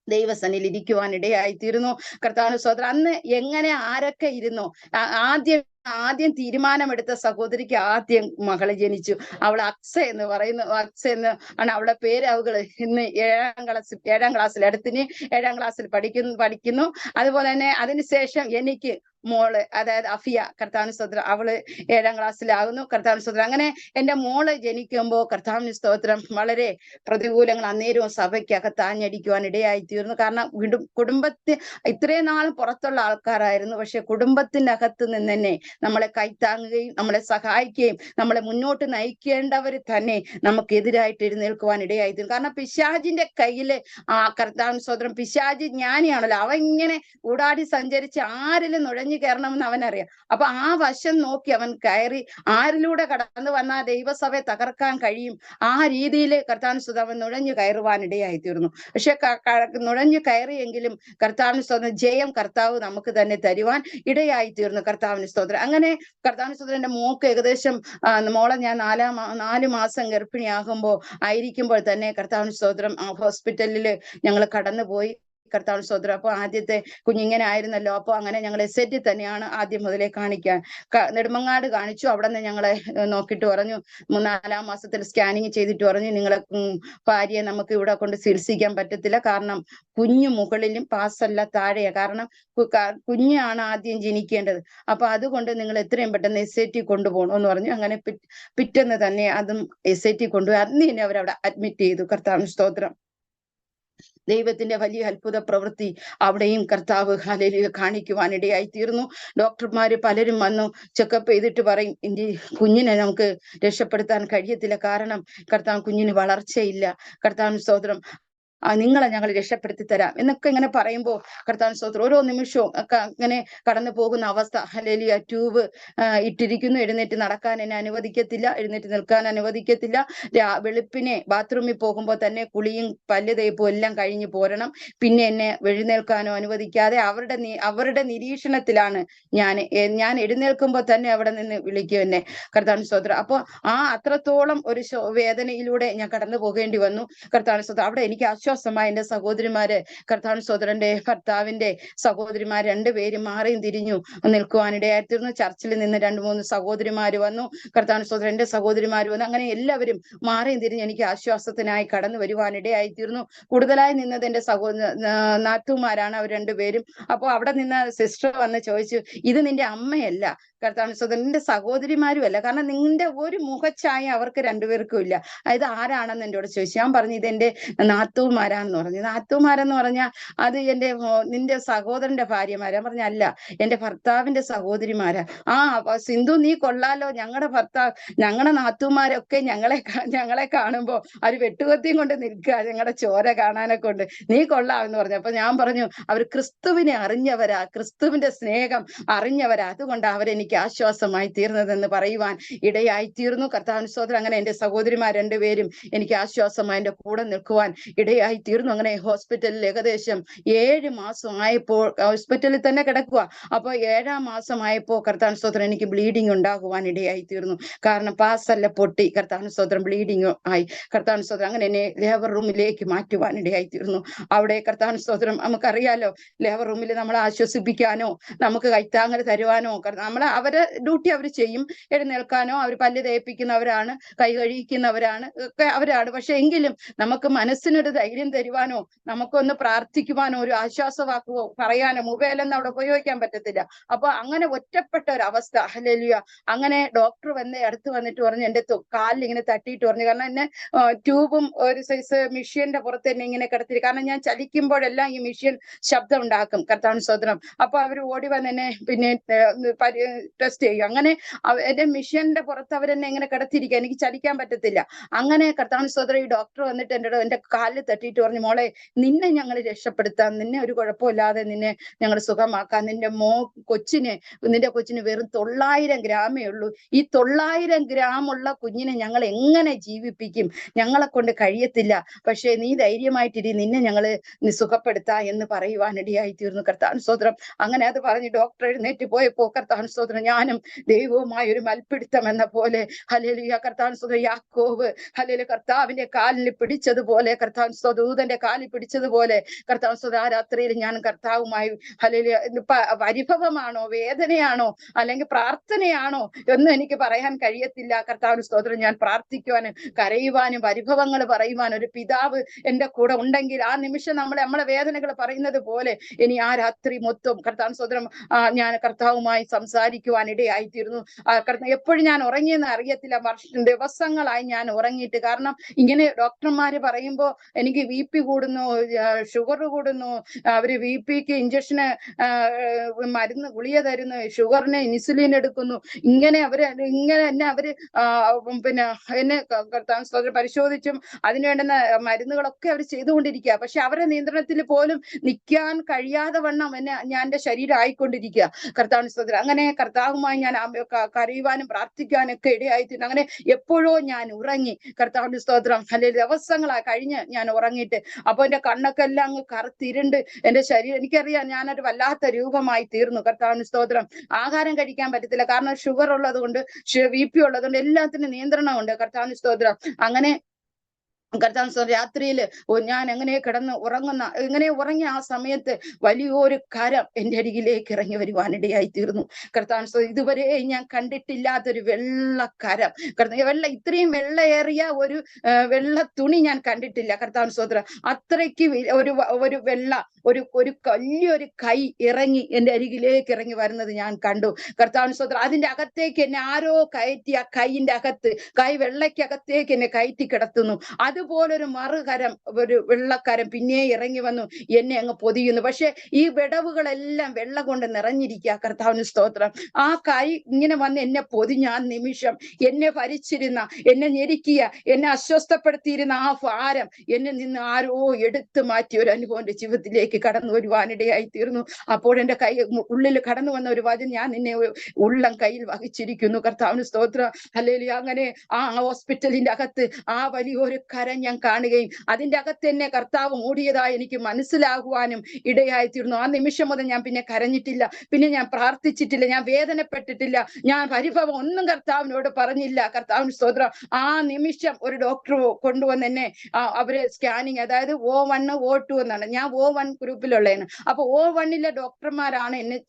ദൈവസന്നിധിയിൽ ഇരിക്കുവാൻ ഇടയായി തീർന്നു. കർത്താവിന് സ്തോത്രം. അന്ന് എങ്ങനെ ആരൊക്കെ ഇരുന്നു? ആദ്യം തീരുമാനമെടുത്ത സഹോദരിക്ക് ആദ്യം മകള് ജനിച്ചു. അവൾ അക്സ എന്ന് പറയുന്നു. അക്സ എന്ന് ആണ് അവളുടെ പേര്. അവള് ഇന്ന് 7-ാം ക്ലാസ്സിൽ അടുത്തിന് 7-ാം ക്ലാസ്സിൽ പഠിക്കുന്നു. അതുപോലെ തന്നെ അതിനുശേഷം എനിക്ക് മോള്, അതായത് അഫിയ, കർത്താവിന് സ്തോത്രം, അവള് 7-ാം ക്ലാസ്സിലാകുന്നു. കർത്താവിന് സ്തോത്രം. അങ്ങനെ എന്റെ മോള് ജനിക്കുമ്പോൾ കർത്താവിന് സ്തോത്രം വളരെ പ്രതികൂലങ്ങൾ അന്നേരവും സഭയ്ക്കകത്ത് ആഞ്ഞടിക്കുവാൻ ഇടയായി തീർന്നു. കാരണം കുടുംബത്തിൽ ഇത്രയും നാളും പുറത്തുള്ള ആൾക്കാരായിരുന്നു. പക്ഷെ കുടുംബത്തിന്റെ അകത്ത് നിന്ന് തന്നെ നമ്മളെ കൈത്താങ്ങുകയും നമ്മളെ സഹായിക്കുകയും നമ്മളെ മുന്നോട്ട് നയിക്കേണ്ടവർ തന്നെ നമുക്കെതിരായിട്ട് എഴുന്നേൽക്കുവാൻ ഇടയായി തീർന്നു. കാരണം പിശാചിന്റെ കയ്യില് കർത്താവിന് സ്തോത്രം, പിശാചി ജ്ഞാനിയാണല്ലോ. അവൻ ഇങ്ങനെ ഊടാടി സഞ്ചരിച്ച് ആരിലും നുഴഞ്ഞു കയറണമെന്ന് അവനറിയാം. അപ്പൊ ആ വശം നോക്കി അവൻ കയറി ആരിലൂടെ കടന്നു വന്നാൽ ദൈവസഭയെ തകർക്കാൻ കഴിയും, ആ രീതിയിൽ കർത്താവിന് സ്തോത്രം അവൻ നുഴഞ്ഞു കയറുവാൻ ഇടയായി തീർന്നു. പക്ഷെ നുഴഞ്ഞു കയറിയെങ്കിലും കർത്താവിന് സ്തോത്രം ജയം കർത്താവ് നമുക്ക് തന്നെ തരുവാൻ ഇടയായി തീർന്നു. കർത്താവിന് സ്തോത്രം. അങ്ങനെ കർത്താവിന് സ്തോത്രം എന്റെ മോക്ക് ഏകദേശം മോളെ ഞാൻ 4 മാസം ഗർഭിണിയാകുമ്പോൾ തന്നെ കർത്താവിന് സ്തോത്രം ഹോസ്പിറ്റലിൽ ഞങ്ങൾ കടന്നുപോയി. കർത്താവ് സ്തോത്രം. അപ്പൊ ആദ്യത്തെ കുഞ്ഞിങ്ങനെ ആയിരുന്നല്ലോ, അപ്പൊ അങ്ങനെ ഞങ്ങൾ SAT തന്നെയാണ് ആദ്യം മുതലേ കാണിക്കാൻ നെടുമങ്ങാട് കാണിച്ചു. അവിടെ നിന്ന് ഞങ്ങളെ നോക്കിയിട്ട് പറഞ്ഞു, 4-ാം മാസത്തിൽ സ്കാനിങ് ചെയ്തിട്ട് പറഞ്ഞു, നിങ്ങളെ ഭാര്യയെ നമുക്ക് ഇവിടെ കൊണ്ട് ചികിത്സിക്കാൻ പറ്റത്തില്ല, കാരണം കുഞ്ഞു മുകളിലും പാസല്ല താഴെയാ, കാരണം കുഞ്ഞാണ് ആദ്യം ജനിക്കേണ്ടത്. അപ്പൊ അതുകൊണ്ട് നിങ്ങൾ എത്രയും പെട്ടെന്ന് SAT കൊണ്ടുപോകണം എന്ന് പറഞ്ഞു. അങ്ങനെ പിറ്റേന്ന് തന്നെ അതും SAT കൊണ്ടുപോയി. അന്ന് തന്നെ അവരവിടെ അഡ്മിറ്റ് ചെയ്തു. കർത്താവിന് സ്തോത്രം. ദൈവത്തിന്റെ വലിയ അത്ഭുത പ്രവൃത്തി അവിടെയും കർത്താവ് ഹല്ലേലൂയ കാണിക്കുവാനിടയായി തീർന്നു. ഡോക്ടർമാര് പലരും വന്നു ചെക്കപ്പ് ചെയ്തിട്ട് പറയും, ഇനി കുഞ്ഞിനെ നമുക്ക് രക്ഷപ്പെടുത്താൻ കഴിയത്തില്ല, കാരണം കർത്താവ് കുഞ്ഞിന് വളർച്ചയില്ല. കർത്താവിന് സ്തോത്രം, നിങ്ങളെ ഞങ്ങൾ രക്ഷപ്പെടുത്തി തരാം എന്നൊക്കെ ഇങ്ങനെ പറയുമ്പോൾ കർത്താവിന് സ്തോത്രം ഓരോ നിമിഷവും ഒക്കെ അങ്ങനെ കടന്നു പോകുന്ന അവസ്ഥ. ഹല്ലേലൂയ. ട്യൂബ് ഇട്ടിരിക്കുന്നു, എഴുന്നേറ്റ് നടക്കാൻ എന്നെ അനുവദിക്കത്തില്ല, എഴുന്നേറ്റ് നിൽക്കാൻ അനുവദിക്കത്തില്ല. വെളുപ്പിനെ ബാത്റൂമിൽ പോകുമ്പോൾ തന്നെ കുളിയും പല്ല് തേപ്പും എല്ലാം കഴിഞ്ഞ് പോരണം. പിന്നെ എന്നെ എഴുന്നേൽക്കാനോ അനുവദിക്കാതെ അവരുടെ നിരീക്ഷണത്തിലാണ് ഞാൻ എഴുന്നേൽക്കുമ്പോൾ തന്നെ അവിടെ നിന്ന് വിളിക്കും എന്നെ. കർത്താവിന് സ്തോത്രം. അപ്പൊ അത്രത്തോളം ഒരു വേദനയിലൂടെ ഞാൻ കടന്നു പോകേണ്ടി വന്നു. കർത്താവിന് സ്തോത്രം. അവിടെ എനിക്ക് ആശ്വാസമായ എന്റെ സഹോദരിമാര്, കർത്താവിന് സ്തോത്രന്റെ ഭർത്താവിന്റെ സഹോദരിമാർ രണ്ടുപേരും മാറിയും തിരിഞ്ഞു നിൽക്കുവാനിടയായിത്തീർന്നു. ചർച്ചിൽ നിന്ന് 2-3 സഹോദരിമാര് വന്നു. കർത്താവിന് സ്തോത്രം, എന്റെ സഹോദരിമാര് വന്നു. അങ്ങനെ എല്ലാവരും മാറിയും തിരിഞ്ഞ് എനിക്ക് ആശ്വാസത്തിനായി കടന്നു വരുവാനിടയായിത്തീർന്നു. കൂടുതലായി നിന്നത് എന്റെ നാത്തുമാരാണ്, അവർ രണ്ടുപേരും. അപ്പൊ അവിടെ നിന്ന് സിസ്റ്റർ വന്ന് ചോദിച്ചു, ഇത് നിന്റെ അമ്മയല്ല, കർത്താവിന് സ്തോത്രം, നിന്റെ സഹോദരിമാരും അല്ല, കാരണം നിന്റെ ഒരു മുഖച്ഛായ അവർക്ക് രണ്ടുപേർക്കും ഇല്ല. ഇത് ആരാണെന്ന് എന്നോട് ചോദിച്ചു. ഞാൻ പറഞ്ഞു, ഇതെന്റെ നാത്തൂമാരാന്ന് പറഞ്ഞു. നാത്തൂമാരെന്ന് പറഞ്ഞാൽ അത് നിന്റെ സഹോദരന്റെ ഭാര്യമാരാ. പറഞ്ഞ അല്ല, എന്റെ ഭർത്താവിന്റെ സഹോദരിമാരാ. സിന്ധു നീ കൊള്ളാലോ, ഞങ്ങളുടെ നാത്തൂമാരൊക്കെ ഞങ്ങളെ കാണുമ്പോ അവർ വെട്ടുകത്തിയും കൊണ്ട് നിൽക്കുക, ഞങ്ങളുടെ ചോര കാണാനെ കൊണ്ട്, നീ കൊള്ളാമെന്ന് പറഞ്ഞു. അപ്പൊ ഞാൻ പറഞ്ഞു, അവർ ക്രിസ്തുവിനെ അറിഞ്ഞവരാ, ക്രിസ്തുവിന്റെ സ്നേഹം അറിഞ്ഞവരാ, അതുകൊണ്ട് അവരെനിക്ക് ആശ്വാസമായി തീർന്നതെന്ന് പറയുവാൻ ഇടയായി തീർന്നു. കർത്താവിന് സ്തോത്രം. അങ്ങനെ എന്റെ സഹോദരിമാർ രണ്ടുപേരും എനിക്ക് ആശ്വാസമായി എന്റെ കൂടെ നിൽക്കുവാൻ ഇടയായി തീർന്നു. അങ്ങനെ ഹോസ്പിറ്റലിൽ ഏകദേശം 7 മാസം ആയപ്പോൾ ഹോസ്പിറ്റലിൽ തന്നെ കിടക്കുക. അപ്പൊ 7-ാം മാസമായപ്പോ കർത്താവിന് സ്തോത്രം എനിക്ക് ബ്ലീഡിങ് ഉണ്ടാകുവാൻ ഇടയായി തീർന്നു. കാരണം പാസല്ല പൊട്ടി, കർത്താവിന് സ്തോത്രം ബ്ലീഡിങ് ആയി. കർത്താവിന് സ്തോത്രം. അങ്ങനെ എന്നെ ലേബർ റൂമിലേക്ക് മാറ്റുവാൻ ഇടയായി തീർന്നു. അവിടെ കർത്താവിന് സ്തോത്രം, നമുക്കറിയാലോ, ലേബർ റൂമിൽ നമ്മളെ ആശ്വസിപ്പിക്കാനോ നമുക്ക് കൈത്താങ്ങൽ തരുവാനോ അവരെ ഡ്യൂട്ടി അവർ ചെയ്യും. എഴുന്നേൽക്കാനോ, അവർ പല്ല് തേപ്പിക്കുന്നവരാണ്, കൈ കഴിക്കുന്നവരാണ്, ഒക്കെ അവരാണ്. പക്ഷെ എങ്കിലും നമുക്ക് മനസ്സിനൊരു ധൈര്യം തരുവാനോ, നമുക്കൊന്ന് പ്രാർത്ഥിക്കുവാനോ, ഒരു ആശ്വാസവാക്കുവോ പറയാനോ മൊബൈലൊന്നും അവിടെ ഉപയോഗിക്കാൻ പറ്റത്തില്ല. അപ്പൊ അങ്ങനെ ഒറ്റപ്പെട്ട ഒരു അവസ്ഥ. ഹല്ലേലൂയ. അങ്ങനെ ഡോക്ടർ അടുത്ത് വന്നിട്ട് പറഞ്ഞു, എന്റെ കാലിൽ ഇങ്ങനെ തട്ടിയിട്ട് പറഞ്ഞു, കാരണം എന്നെ ട്യൂബും ഒരു സൈസ് മെഷീന്റെ പുറത്ത് തന്നെ ഇങ്ങനെ കിടത്തിരി, കാരണം ഞാൻ ചലിക്കുമ്പോഴെല്ലാം ഈ മെഷീൻ ശബ്ദം ഉണ്ടാക്കും. കർത്താവിന് സ്തോത്രം. അപ്പൊ അവർ ഓടി വന്ന് എന്നെ പിന്നെ ടെസ്റ്റ് ചെയ്യും. അങ്ങനെ എന്റെ മെഷീന്റെ പുറത്ത് അവരെന്നെ ഇങ്ങനെ കിടത്തിരിക്കുക, എനിക്ക് ചലിക്കാൻ പറ്റത്തില്ല. അങ്ങനെ കർത്താവിന് സ്തോത്രം, ഈ ഡോക്ടർ വന്നിട്ട് എന്റെ കാലിൽ തട്ടിയിട്ട് പറഞ്ഞു, മോളെ, നിന്നെ ഞങ്ങൾ രക്ഷപ്പെടുത്താം, നിന്നെ ഒരു കുഴപ്പമില്ലാതെ നിന്നെ ഞങ്ങൾ സുഖമാക്കാം. നിന്റെ കൊച്ചിന് വെറും 900 ഗ്രാമേ ഉള്ളൂ. ഈ 900 ഗ്രാമുള്ള കുഞ്ഞിനെ ഞങ്ങൾ എങ്ങനെ ജീവിപ്പിക്കും? ഞങ്ങളെ കൊണ്ട് കഴിയത്തില്ല. പക്ഷേ നീ ധൈര്യമായിട്ടിരി, നിന്നെ ഞങ്ങള് സുഖപ്പെടുത്താം എന്ന് പറയുവാനിടയായി തീർന്നു. കർത്താവിന് സ്തോത്രം. അങ്ങനെ അത് പറഞ്ഞ് ഡോക്ടർ എഴുന്നേറ്റ് പോയപ്പോ കർത്താവിന് സ്തോത്രം, ഞാനും ദൈവവുമായ ഒരു മൽപ്പിടുത്തം എന്ന പോലെ, ഹല്ലേലൂയ, കർത്താവിന് സ്തോത്രം, യാക്കോബ് ഹല്ലേലൂയ കർത്താവിന്റെ കാലിൽ പിടിച്ചതുപോലെ, കർത്താവിന് സ്തോത്രം, ദൂതന്റെ കാലിൽ പിടിച്ചതുപോലെ, കർത്താവിന് സ്തോത്രം, ആ രാത്രിയിൽ ഞാൻ കർത്താവുമായി ഹല്ലേലൂയ, പരിഭവമാണോ, വേദനയാണോ, അല്ലെങ്കിൽ പ്രാർത്ഥനയാണോ എന്ന് എനിക്ക് പറയാൻ കഴിയത്തില്ല. കർത്താവിന് സ്തോത്രം, ഞാൻ പ്രാർത്ഥിക്കുവാനും കരയുവാനും പരിഭവങ്ങൾ പറയുവാനും ഒരു പിതാവ് എന്റെ കൂടെ ഉണ്ടെങ്കിൽ, ആ നിമിഷം നമ്മളെ വേദനകൾ പറയുന്നത് പോലെ ഇനി ആ രാത്രി മൊത്തം കർത്താവിന് സ്തോത്രം ഞാൻ കർത്താവുമായി സംസാരിക്കുവാൻ ഇടയായിത്തീർന്നു. എപ്പോഴും ഞാൻ ഉറങ്ങിയെന്ന് അറിയത്തില്ല. ദിവസങ്ങളായി ഞാൻ ഉറങ്ങിയിട്ട്. കാരണം ഇങ്ങനെ ഡോക്ടർമാര് പറയുമ്പോൾ എനിക്ക് BP കൂടുന്നു, ഷുഗർ കൂടുന്നു, അവര് BP-ക്ക് ഇഞ്ചക്ഷന് മരുന്ന് ഗുളിക തരുന്നു, ഷുഗറിന് ഇൻസുലിൻ എടുക്കുന്നു, ഇങ്ങനെ എന്നെ അവര് പിന്നെ എന്നെ പരിശോധിച്ചും അതിന് വേണ്ടുന്ന മരുന്നുകളൊക്കെ അവർ ചെയ്തുകൊണ്ടിരിക്കുക. പക്ഷെ അവരുടെ നിയന്ത്രണത്തിൽ പോലും നിൽക്കാൻ കഴിയാതെ വണ്ണം ഞാൻ എന്റെ ശരീരം ആയിക്കൊണ്ടിരിക്കുക. കർത്താവിന് സ്തോത്രം. അങ്ങനെ കർത്താവുമായി ഞാൻ കരയുവാനും പ്രാർത്ഥിക്കാനും ഒക്കെ ഇടയായിത്തീരുന്നു. അങ്ങനെ എപ്പോഴോ ഞാൻ ഉറങ്ങി. കർത്താവിന്റെ സ്തോത്രം. അല്ലെങ്കിൽ ദിവസങ്ങളായി കഴിഞ്ഞ് ഞാൻ ഉറങ്ങിയിട്ട്. അപ്പൊ എന്റെ കണ്ണൊക്കെ എല്ലാം അങ്ങ് കറുത്തിരുണ്ട്, എന്റെ ശരീരം, എനിക്കറിയാം ഞാനൊരു വല്ലാത്ത രൂപമായി തീർന്നു. കർത്താവിന് സ്തോത്രം. ആഹാരം കഴിക്കാൻ പറ്റത്തില്ല, കാരണം ഷുഗർ ഉള്ളത് കൊണ്ട്, BP ഉള്ളത് കൊണ്ട്, എല്ലാത്തിനും നിയന്ത്രണമുണ്ട്. കർത്താവിന് സ്തോത്രം. അങ്ങനെ കർത്താവ് രാത്രിയിൽ ഞാൻ എങ്ങനെ കിടന്ന് ഉറങ്ങിയ ആ സമയത്ത് വലിയൊരു കരം എൻ്റെ അരികിലേക്ക് ഇറങ്ങി വരുവാനിടയായി തീർന്നു. കർത്താവ് ഇതുവരെ ഞാൻ കണ്ടിട്ടില്ലാത്തൊരു വെള്ളക്കരം, ഇത്രയും വെള്ളയേറിയ ഒരു വെള്ള തുണി ഞാൻ കണ്ടിട്ടില്ല. കർത്താവ് സ്തോത്രം. അത്രയ്ക്ക് ഒരു വെള്ള ഒരു വലിയൊരു കൈ ഇറങ്ങി എൻ്റെ അരികിലേക്ക് ഇറങ്ങി വരുന്നത് ഞാൻ കണ്ടു. കർത്താവ് സ്തോത്രം. അതിന്റെ അകത്തേക്ക് എന്നെ ആരോ കയറ്റി, ആ കൈയിന്റെ അകത്ത്, വെള്ളയ്ക്കകത്തേക്ക് എന്നെ കയറ്റി കിടത്തുന്നു. അതുപോലൊരു മറുകരം, ഒരു വെള്ളക്കരം പിന്നെ ഇറങ്ങി വന്നു എന്നെ അങ്ങ് പൊതിയുന്നു. പക്ഷെ ഈ വിടവുകളെല്ലാം വെള്ളം കൊണ്ട് നിറഞ്ഞിരിക്കുക. കർത്താവിന് സ്തോത്രം. ആ കൈ ഇങ്ങനെ വന്ന് എന്നെ പൊതിഞ്ഞ ആ നിമിഷം, എന്നെ ഭരിച്ചിരുന്ന, എന്നെ ഞെരുക്കിയ, എന്നെ അസ്വസ്ഥപ്പെടുത്തിയിരുന്ന ആ ഭാരം എന്നെ നിന്ന് ആരോ എടുത്തു മാറ്റിയ ഒരു അനുഭവം എന്റെ ജീവിതത്തിലേക്ക് കടന്നു വരുവാനിടയായി തീർന്നു. അപ്പോൾ എന്റെ കൈ ഉള്ളിൽ കടന്നു വന്ന ഒരു വചനം, ഞാൻ നിന്നെ ഉള്ളം കയ്യിൽ വഹിച്ചിരിക്കുന്നു. കർത്താവിന് സ്തോത്രം. ഹല്ലേലൂയ. അങ്ങനെ ആ ഹോസ്പിറ്റലിന്റെ അകത്ത് ആ വലിയൊരു കരം ഞാൻ കാണുകയും അതിന്റെ അകത്ത് എന്നെ കർത്താവ് മൂടിയതായി എനിക്ക് മനസ്സിലാകുവാനും ഇടയായിത്തീർന്നു. ആ നിമിഷം മുതൽ ഞാൻ പിന്നെ കരഞ്ഞിട്ടില്ല, പിന്നെ ഞാൻ പ്രാർത്ഥിച്ചിട്ടില്ല, ഞാൻ വേദനപ്പെട്ടിട്ടില്ല, ഞാൻ പരിഭവം ഒന്നും കർത്താവിനോട് പറഞ്ഞില്ല. കർത്താവിന് സ്തോത്രം. ആ നിമിഷം ഒരു ഡോക്ടർ കൊണ്ടുവന്ന് എന്നെ അവര് സ്കാനിങ്, അതായത് O1 O2 എന്നാണ്, ഞാൻ O1 ഗ്രൂപ്പിലുള്ളതാണ്. അപ്പൊ O1 ഡോക്ടർമാരാണ് എന്നെ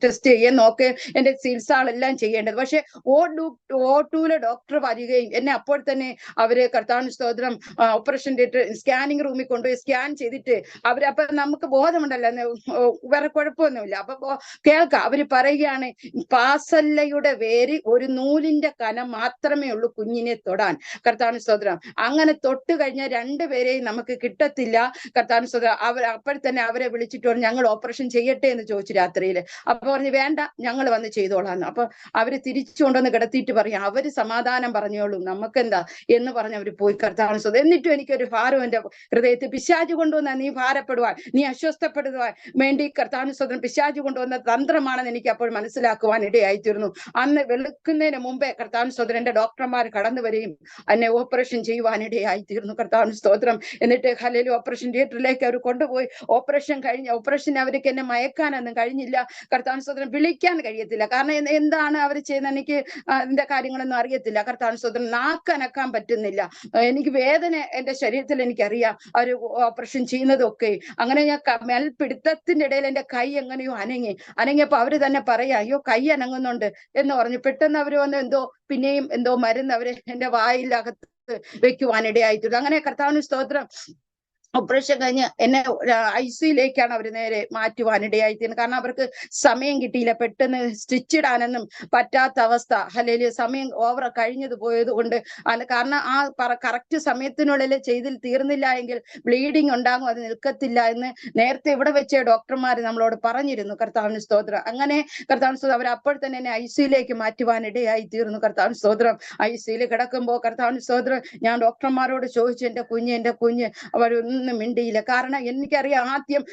ടെസ്റ്റ് ചെയ്യാൻ നോക്കി എന്റെ ചികിത്സകളെല്ലാം ചെയ്യേണ്ടത്. പക്ഷെ O2 ഡോക്ടർ വരികയും എന്നെ അപ്പോൾ തന്നെ അവര് കർത്താവിന് സ്തോത്രം ഓപ്പറേഷൻ തിയേറ്റർ സ്കാനിങ് റൂമിൽ കൊണ്ടുപോയി സ്കാൻ ചെയ്തിട്ട് അപ്പൊ നമുക്ക് ബോധമുണ്ടല്ലോ, വേറെ കുഴപ്പമൊന്നുമില്ല. അപ്പൊ കേൾക്കാം, അവര് പറയുകയാണ്, പാസല്ലയുടെ വേര് ഒരു നൂലിന്റെ കനം മാത്രമേ ഉള്ളൂ കുഞ്ഞിനെ തൊടാൻ. കർത്താവിന് സ്തോത്രം. അങ്ങനെ തൊട്ട് കഴിഞ്ഞാൽ രണ്ടുപേരെയും നമുക്ക് കിട്ടത്തില്ല. കർത്താവിന് സ്തോത്രം. അപ്പോൾ തന്നെ അവരെ വിളിച്ചിട്ട് പറഞ്ഞു, ഞങ്ങൾ ഓപ്പറേഷൻ ചെയ്യട്ടെ എന്ന് ചോദിച്ചു രാത്രിയിൽ. അപ്പൊ പറഞ്ഞു, വേണ്ട, ഞങ്ങൾ വന്ന് ചെയ്തോളാന്ന്. അപ്പൊ അവര് തിരിച്ചു കൊണ്ടുവന്ന് കിടത്തിയിട്ട് പറയാം, അവര് സമാധാനം പറഞ്ഞോളൂ, നമുക്കെന്താ എന്ന് പറഞ്ഞ് അവര് പോയി. കർത്താവിന് സ്തോത്രം. എന്നിട്ടും എനിക്കൊരു ഭാരം എന്റെ ഹൃദയത്തിൽ, പിശാച് കൊണ്ടുവന്ന നീ ഭാരപ്പെടുവാൻ, നീ അസ്വസ്ഥപ്പെടുവാൻ വേണ്ടി കർത്താവിന് സ്തോത്രം പിശാച് കൊണ്ടുവന്ന തന്ത്രമാണെന്ന് എനിക്ക് അപ്പോൾ മനസ്സിലാക്കുവാൻ ഇടയായിത്തീർന്നു. അന്ന് വെളുക്കുന്നതിന് മുമ്പേ കർത്താവിന് സ്തോത്രം എന്റെ ഡോക്ടർമാർ കടന്നു വരികയും എന്നെ ഓപ്പറേഷൻ ചെയ്യുവാനിടയായിത്തീർന്നു. കർത്താവിന് സ്തോത്രം. എന്നിട്ട് ഹല്ലേലൂയ ഓപ്പറേഷൻ തിയേറ്ററിലേക്ക് അവർ കൊണ്ടുപോയി. ഓപ്പറേഷൻ അവർക്ക് എന്നെ മയക്കാനൊന്നും കഴിഞ്ഞില്ല. കർത്താവിന് സ്തോത്രം. വിളിക്കാൻ കഴിയത്തില്ല, കാരണം എന്താണ് അവർ ചെയ്യുന്നത് എനിക്ക് അതിന്റെ കാര്യങ്ങളൊന്നും അറിയത്തില്ല. കർത്താവിന് സ്തോത്രം. നാക്കനക്കാൻ പറ്റുന്നില്ല, എനിക്ക് വേദന എന്റെ ശരീരത്തിൽ എനിക്കറിയാം, അവർ ഓപ്പറേഷൻ ചെയ്യുന്നതൊക്കെ. അങ്ങനെ ഞാൻ മേൽപിടുത്തത്തിന്റെ ഇടയിൽ എന്റെ കൈ എങ്ങനെയോ അനങ്ങിയപ്പോ അവര് തന്നെ പറയാ, അയ്യോ കൈ അനങ്ങുന്നുണ്ട് എന്ന് പറഞ്ഞു. പെട്ടെന്ന് അവര് വന്ന് പിന്നെയും എന്തോ മരുന്ന് അവര് എന്റെ വായിലകത്ത് വെക്കുവാനിടയായിട്ടുണ്ട്. അങ്ങനെ കർത്താവിന് സ്തോത്രം. ഓപ്പറേഷൻ കഴിഞ്ഞ് എന്നെ ICUയിലേക്കാണ് അവർ നേരെ മാറ്റുവാനിടയായിത്തീരുന്നത്. കാരണം അവർക്ക് സമയം കിട്ടിയില്ല, പെട്ടെന്ന് സ്റ്റിച്ച് ഇടാനൊന്നും പറ്റാത്ത അവസ്ഥ. ഹല്ലേലൂയ. സമയം ഓവർ കഴിഞ്ഞത് പോയത് കൊണ്ട്, കാരണം ആ കറക്റ്റ് സമയത്തിനുള്ളിൽ ചെയ്തിൽ തീർന്നില്ല എങ്കിൽ ബ്ലീഡിങ് ഉണ്ടാകും, അത് നിൽക്കത്തില്ല എന്ന് നേരത്തെ ഇവിടെ വെച്ച ഡോക്ടർമാർ നമ്മളോട് പറഞ്ഞിരുന്നു. കർത്താവിന് സ്തോത്രം. അങ്ങനെ കർത്താവിന് സ്തോത്രം. അവർ അപ്പോൾ തന്നെ എന്നെ ICUയിലേക്ക് മാറ്റുവാനിടയായി തീർന്നു. കർത്താവിന് സ്തോത്രം. ICUയിൽ കിടക്കുമ്പോൾ കർത്താവിന് സ്തോത്രം, ഞാൻ ഡോക്ടർമാരോട് ചോദിച്ചു, എന്റെ കുഞ്ഞ് അവരൊന്നും മിണ്ടിയില്ല. കാരണം എനിക്കറിയാം, ആദ്യം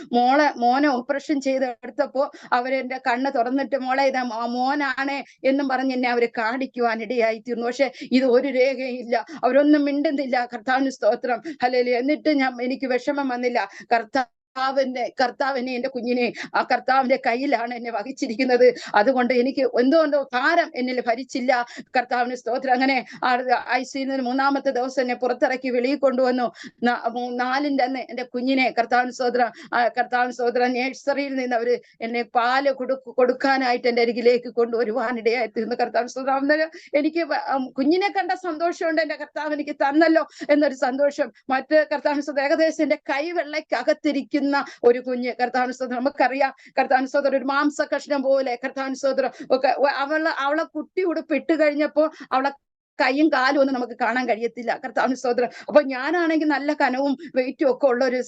മോനെ ഓപ്പറേഷൻ ചെയ്തെടുത്തപ്പോ അവരെന്റെ കണ്ണ് തുറന്നിട്ട്, മോളെ ഇതാ മോനാണേ എന്നും പറഞ്ഞ് എന്നെ അവര് കാണിക്കുവാനിടയായി തീർന്നു. പക്ഷെ ഇത് ഒരു രേഖയില്ല, അവരൊന്നും മിണ്ടുന്നില്ല. കർത്താവിന് സ്തോത്രം. ഹല്ലേലൂയ. എന്നിട്ട് എനിക്ക് വിഷമം വന്നില്ല. കർത്താവിനെ എന്റെ കുഞ്ഞിനെ ആ കർത്താവിന്റെ കയ്യിലാണ് എന്നെ വഹിച്ചിരിക്കുന്നത്. അതുകൊണ്ട് എനിക്ക് എന്തോ ഭാരം എന്നിൽ ഭരിച്ചില്ല. കർത്താവിന് സ്തോത്രം. അങ്ങനെ ICUയിൽ 3-ാമത്തെ ദിവസം എന്നെ പുറത്തിറക്കി വെളിയിൽ കൊണ്ടുവന്നു. 4-ന്റെ അന്ന് എന്റെ കുഞ്ഞിനെ കർത്താവിന് സ്തോത്രം നേഴ്സറിയിൽ നിന്ന് അവര് എന്നെ പാല് കൊടുക്കാനായിട്ട് എന്റെ അരികിലേക്ക് കൊണ്ടുവരുവാനിടയായിത്തീർന്നു. കർത്താവിന് സ്തോത്രം. അന്നേരം എനിക്ക് കുഞ്ഞിനെ കണ്ട സന്തോഷമുണ്ട്, എന്റെ കർത്താവ് എനിക്ക് തന്നല്ലോ എന്നൊരു സന്തോഷം. മറ്റ് കർത്താവിന് സ്തോത്രം, ഏകദേശം എന്റെ കൈവെള്ളയ്ക്കകത്തിരിക്കുന്ന ഒരു കുഞ്ഞ്. കർത്താവിന് സ്തോത്രം. നമുക്കറിയാം കർത്താവിന് സ്തോത്രം, ഒരു മാംസ കഷ്ണം പോലെ. കർത്താവിന് സ്തോത്രം. അവളെ കുട്ടി ഉടുപ്പ് ഇട്ട് കഴിഞ്ഞപ്പോ അവളെ കൈയും കാലും ഒന്നും നമുക്ക് കാണാൻ കഴിയത്തില്ല. കർത്താവിന് സ്തോത്രം. അപ്പൊ ഞാനാണെങ്കിൽ നല്ല കനവും വെയിറ്റും ഒക്കെ ഉള്ള ഒരു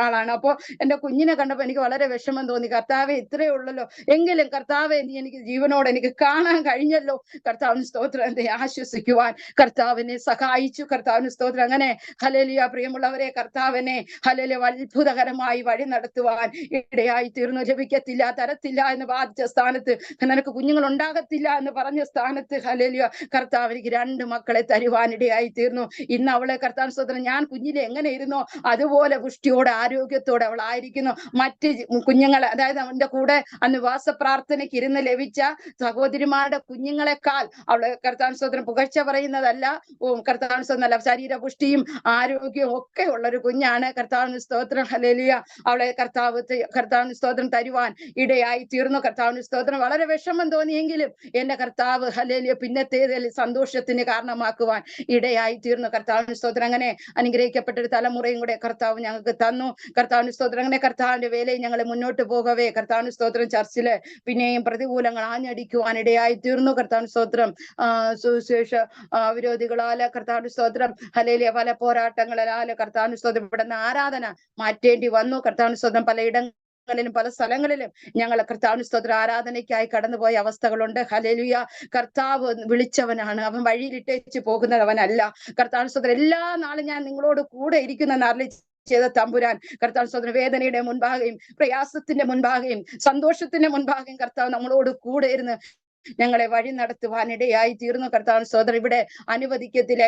ആളാണ്. അപ്പൊ എന്റെ കുഞ്ഞിനെ കണ്ടപ്പോ എനിക്ക് വളരെ വിഷമം തോന്നി. കർത്താവെ, ഇത്രയേ ഉള്ളല്ലോ, എങ്കിലും കർത്താവെ നീ എനിക്ക് ജീവനോടെ എനിക്ക് കാണാൻ കഴിഞ്ഞല്ലോ. കർത്താവിന് സ്തോത്രം. എന്നെ ആശ്വസിക്കുവാൻ കർത്താവിനെ സഹായിച്ചു. കർത്താവിന് സ്തോത്രം. അങ്ങനെ ഹല്ലേലൂയ. പ്രിയമുള്ളവരെ, കർത്താവിനെ ഹല്ലേലൂയ അത്ഭുതകരമായി വഴി നടത്തുവാൻ ഇടയായി തീർന്നു. ലഭിക്കത്തില്ല, തരത്തില്ല എന്ന് ബാധിച്ച സ്ഥാനത്ത്, നിനക്ക് കുഞ്ഞുങ്ങൾ ഉണ്ടാകത്തില്ല എന്ന് പറഞ്ഞ സ്ഥാനത്ത് ഹല്ലേലൂയ കർത്താവ് കർത്താവ് എനിക്ക് 2 മക്കളെ തരുവാനിടയായി തീർന്നു. ഇന്ന് അവളെ കർത്താവിന് സ്തോത്രം ഞാൻ കുഞ്ഞിലെ എങ്ങനെ ഇരുന്നോ അതുപോലെ പുഷ്ടിയോടെ ആരോഗ്യത്തോടെ അവൾ ആയിരിക്കുന്നു. മറ്റ് കുഞ്ഞുങ്ങൾ, അതായത് അവന്റെ കൂടെ അന്ന് വാസപ്രാർത്ഥനയ്ക്ക് ഇരുന്ന് ലഭിച്ച സഹോദരിമാരുടെ കുഞ്ഞുങ്ങളെക്കാൾ അവളെ കർത്താവിന് സ്തോത്രം പുകഴ്ച പറയുന്നതല്ല, കർത്താവിന് സ്തോത്രം നല്ല ശരീരപുഷ്ടിയും ആരോഗ്യവും ഒക്കെ ഉള്ള ഒരു കുഞ്ഞാണ്. കർത്താവിന് സ്തോത്രം, ഹല്ലേലൂയ. അവളെ കർത്താവിന് സ്തോത്രം തരുവാൻ ഇടയായി തീർന്നു. കർത്താവിന് സ്തോത്രം. വളരെ വിഷമം തോന്നിയെങ്കിലും എന്റെ കർത്താവ് ഹല്ലേലൂയ പിന്നത്തേതിൽ സന്തോഷത്തിന് കാരണമാക്കുവാൻ ഇടയായി തീർന്നു. കർത്താവിന് സ്തോത്രം. അങ്ങനെ അനുഗ്രഹിക്കപ്പെട്ട ഒരു തലമുറയും കൂടെ കർത്താവ് ഞങ്ങൾക്ക് തന്നു. കർത്താവിന് സ്തോത്രം. അങ്ങനെ കർത്താവിന്റെ വേലയിൽ ഞങ്ങൾ മുന്നോട്ട് പോകവേ കർത്താവിന് സ്തോത്രം ചർച്ചില് പിന്നെയും പ്രതികൂലങ്ങൾ ആഞ്ഞടിക്കുവാൻ ഇടയായി തീർന്നു. കർത്താവിന് സ്തോത്രം. സുവിശേഷ വിരോധികളാല് കർത്താവിന് സ്തോത്രം ഹല്ലേലൂയ പല പോരാട്ടങ്ങളാല് കർത്താവിന് സ്തോത്രം ഇവിടുന്ന് ആരാധന മാറ്റേണ്ടി വന്നു. കർത്താവിന് സ്തോത്രം പലയിടങ്ങളിലും പല സ്ഥലങ്ങളിലും ഞങ്ങൾ കർത്താവിന് സ്തോത്രം ആരാധനയ്ക്കായി കടന്നുപോയ അവസ്ഥകളുണ്ട്. ഹല്ലേലൂയ. കർത്താവ് വിളിച്ചവനാണ്, അവൻ വഴിയിലിട്ടേച്ച് പോകുന്നവനല്ല. കർത്താവിന് സ്തോത്രം. എല്ലാ നാളും ഞാൻ നിങ്ങളോട് കൂടെ ഇരിക്കുന്ന അരുളി ചെയ്ത തമ്പുരാൻ കർത്താവിന് സ്തോത്രം. വേദനയുടെ മുൻപാകെയും പ്രയാസത്തിന്റെ മുൻപാകെയും സന്തോഷത്തിന്റെ മുൻപാകെയും കർത്താവ് നമ്മളോട് കൂടെ ഇരുന്ന് ഞങ്ങളെ വഴി നടത്തുവാനിടയായി തീർന്നു. കർത്താവിന് സ്തോത്രം. ഇവിടെ അനുവദിക്കത്തില്ല,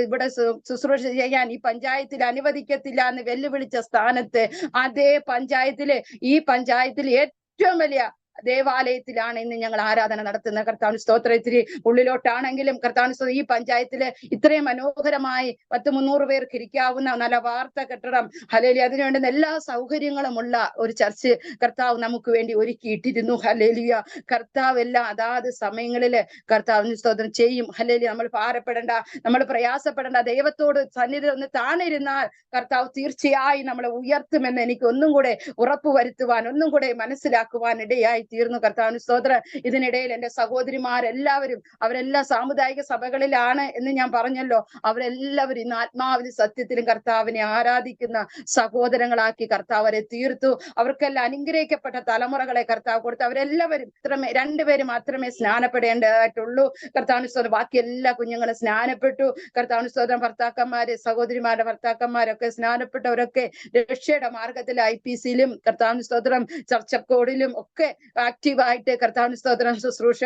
ഇവിടെ ശുശ്രൂഷ ചെയ്യാൻ ഈ പഞ്ചായത്തിൽ അനുവദിക്കത്തില്ല എന്ന് വെല്ലുവിളിച്ച സ്ഥാനത്ത് അതേ പഞ്ചായത്തില് ഈ പഞ്ചായത്തിൽ ഏറ്റവും വലിയ ദേവാലയത്തിലാണ് ഇന്ന് ഞങ്ങൾ ആരാധന നടത്തുന്നത്. കർത്താവിന് സ്തോത്രം. ഇത്തിരി ഉള്ളിലോട്ടാണെങ്കിലും കർത്താവിന് സ്തോത്രം. ഈ പഞ്ചായത്തില് ഇത്രയും മനോഹരമായി 200-300 പേർക്ക് ഇരിക്കാവുന്ന നല്ല വാർത്ത കെട്ടിടം, ഹല്ലേലൂയ, അതിനു വേണ്ടുന്ന എല്ലാ സൗകര്യങ്ങളും ഉള്ള ഒരു ചർച്ച് കർത്താവ് നമുക്ക് വേണ്ടി ഒരുക്കിയിട്ടിരുന്നു. ഹല്ലേലൂയ. കർത്താവ് എല്ലാം അതാത് സമയങ്ങളില് കർത്താവിന് സ്തോത്രം ചെയ്യും. ഹല്ലേലൂയ. നമ്മൾ ഭാരപ്പെടേണ്ട, നമ്മൾ പ്രയാസപ്പെടേണ്ട. ദൈവത്തോട് സന്നിധി ഒന്ന് താണിരുന്നാൽ കർത്താവ് തീർച്ചയായും നമ്മളെ ഉയർത്തുമെന്ന് എനിക്ക് ഒന്നും കൂടെ ഉറപ്പ് വരുത്തുവാൻ, ഒന്നും കൂടെ മനസ്സിലാക്കുവാൻ ഇടയായി തീർന്നു. കർത്താവിന് സ്തോത്രം. ഇതിനിടയിൽ എന്റെ സഹോദരിമാരെല്ലാവരും അവരെല്ലാം സാമുദായിക സഭകളിലാണ് എന്ന് ഞാൻ പറഞ്ഞല്ലോ. അവരെല്ലാവരും ഇന്ന് ആത്മാവിലും സത്യത്തിലും കർത്താവിനെ ആരാധിക്കുന്ന സഹോദരങ്ങളാക്കി കർത്താവ് അവരെ തീർത്തു. അവർക്കെല്ലാം അനുഗ്രഹിക്കപ്പെട്ട തലമുറകളെ കർത്താവ് കൊടുത്തു. അവരെല്ലാവരും 2 പേര് മാത്രമേ സ്നാനപ്പെടേണ്ടതായിട്ടുള്ളൂ. കർത്താവിന് സ്തോത്രം. ബാക്കി എല്ലാ കുഞ്ഞുങ്ങളും സ്നാനപ്പെട്ടു. കർത്താവിന് സ്തോത്രം. ഭർത്താക്കന്മാര്, സഹോദരിമാരുടെ ഭർത്താക്കന്മാരൊക്കെ സ്നാനപ്പെട്ടവരൊക്കെ രക്ഷയുടെ മാർഗത്തിൽ IPCയിലും കർത്താവിന് സ്തോത്രം ചർച്ചക്കോടിലും ഒക്കെ ആക്റ്റീവായിട്ട് കർത്താവിന് സ്തോത്രം ശുശ്രൂഷ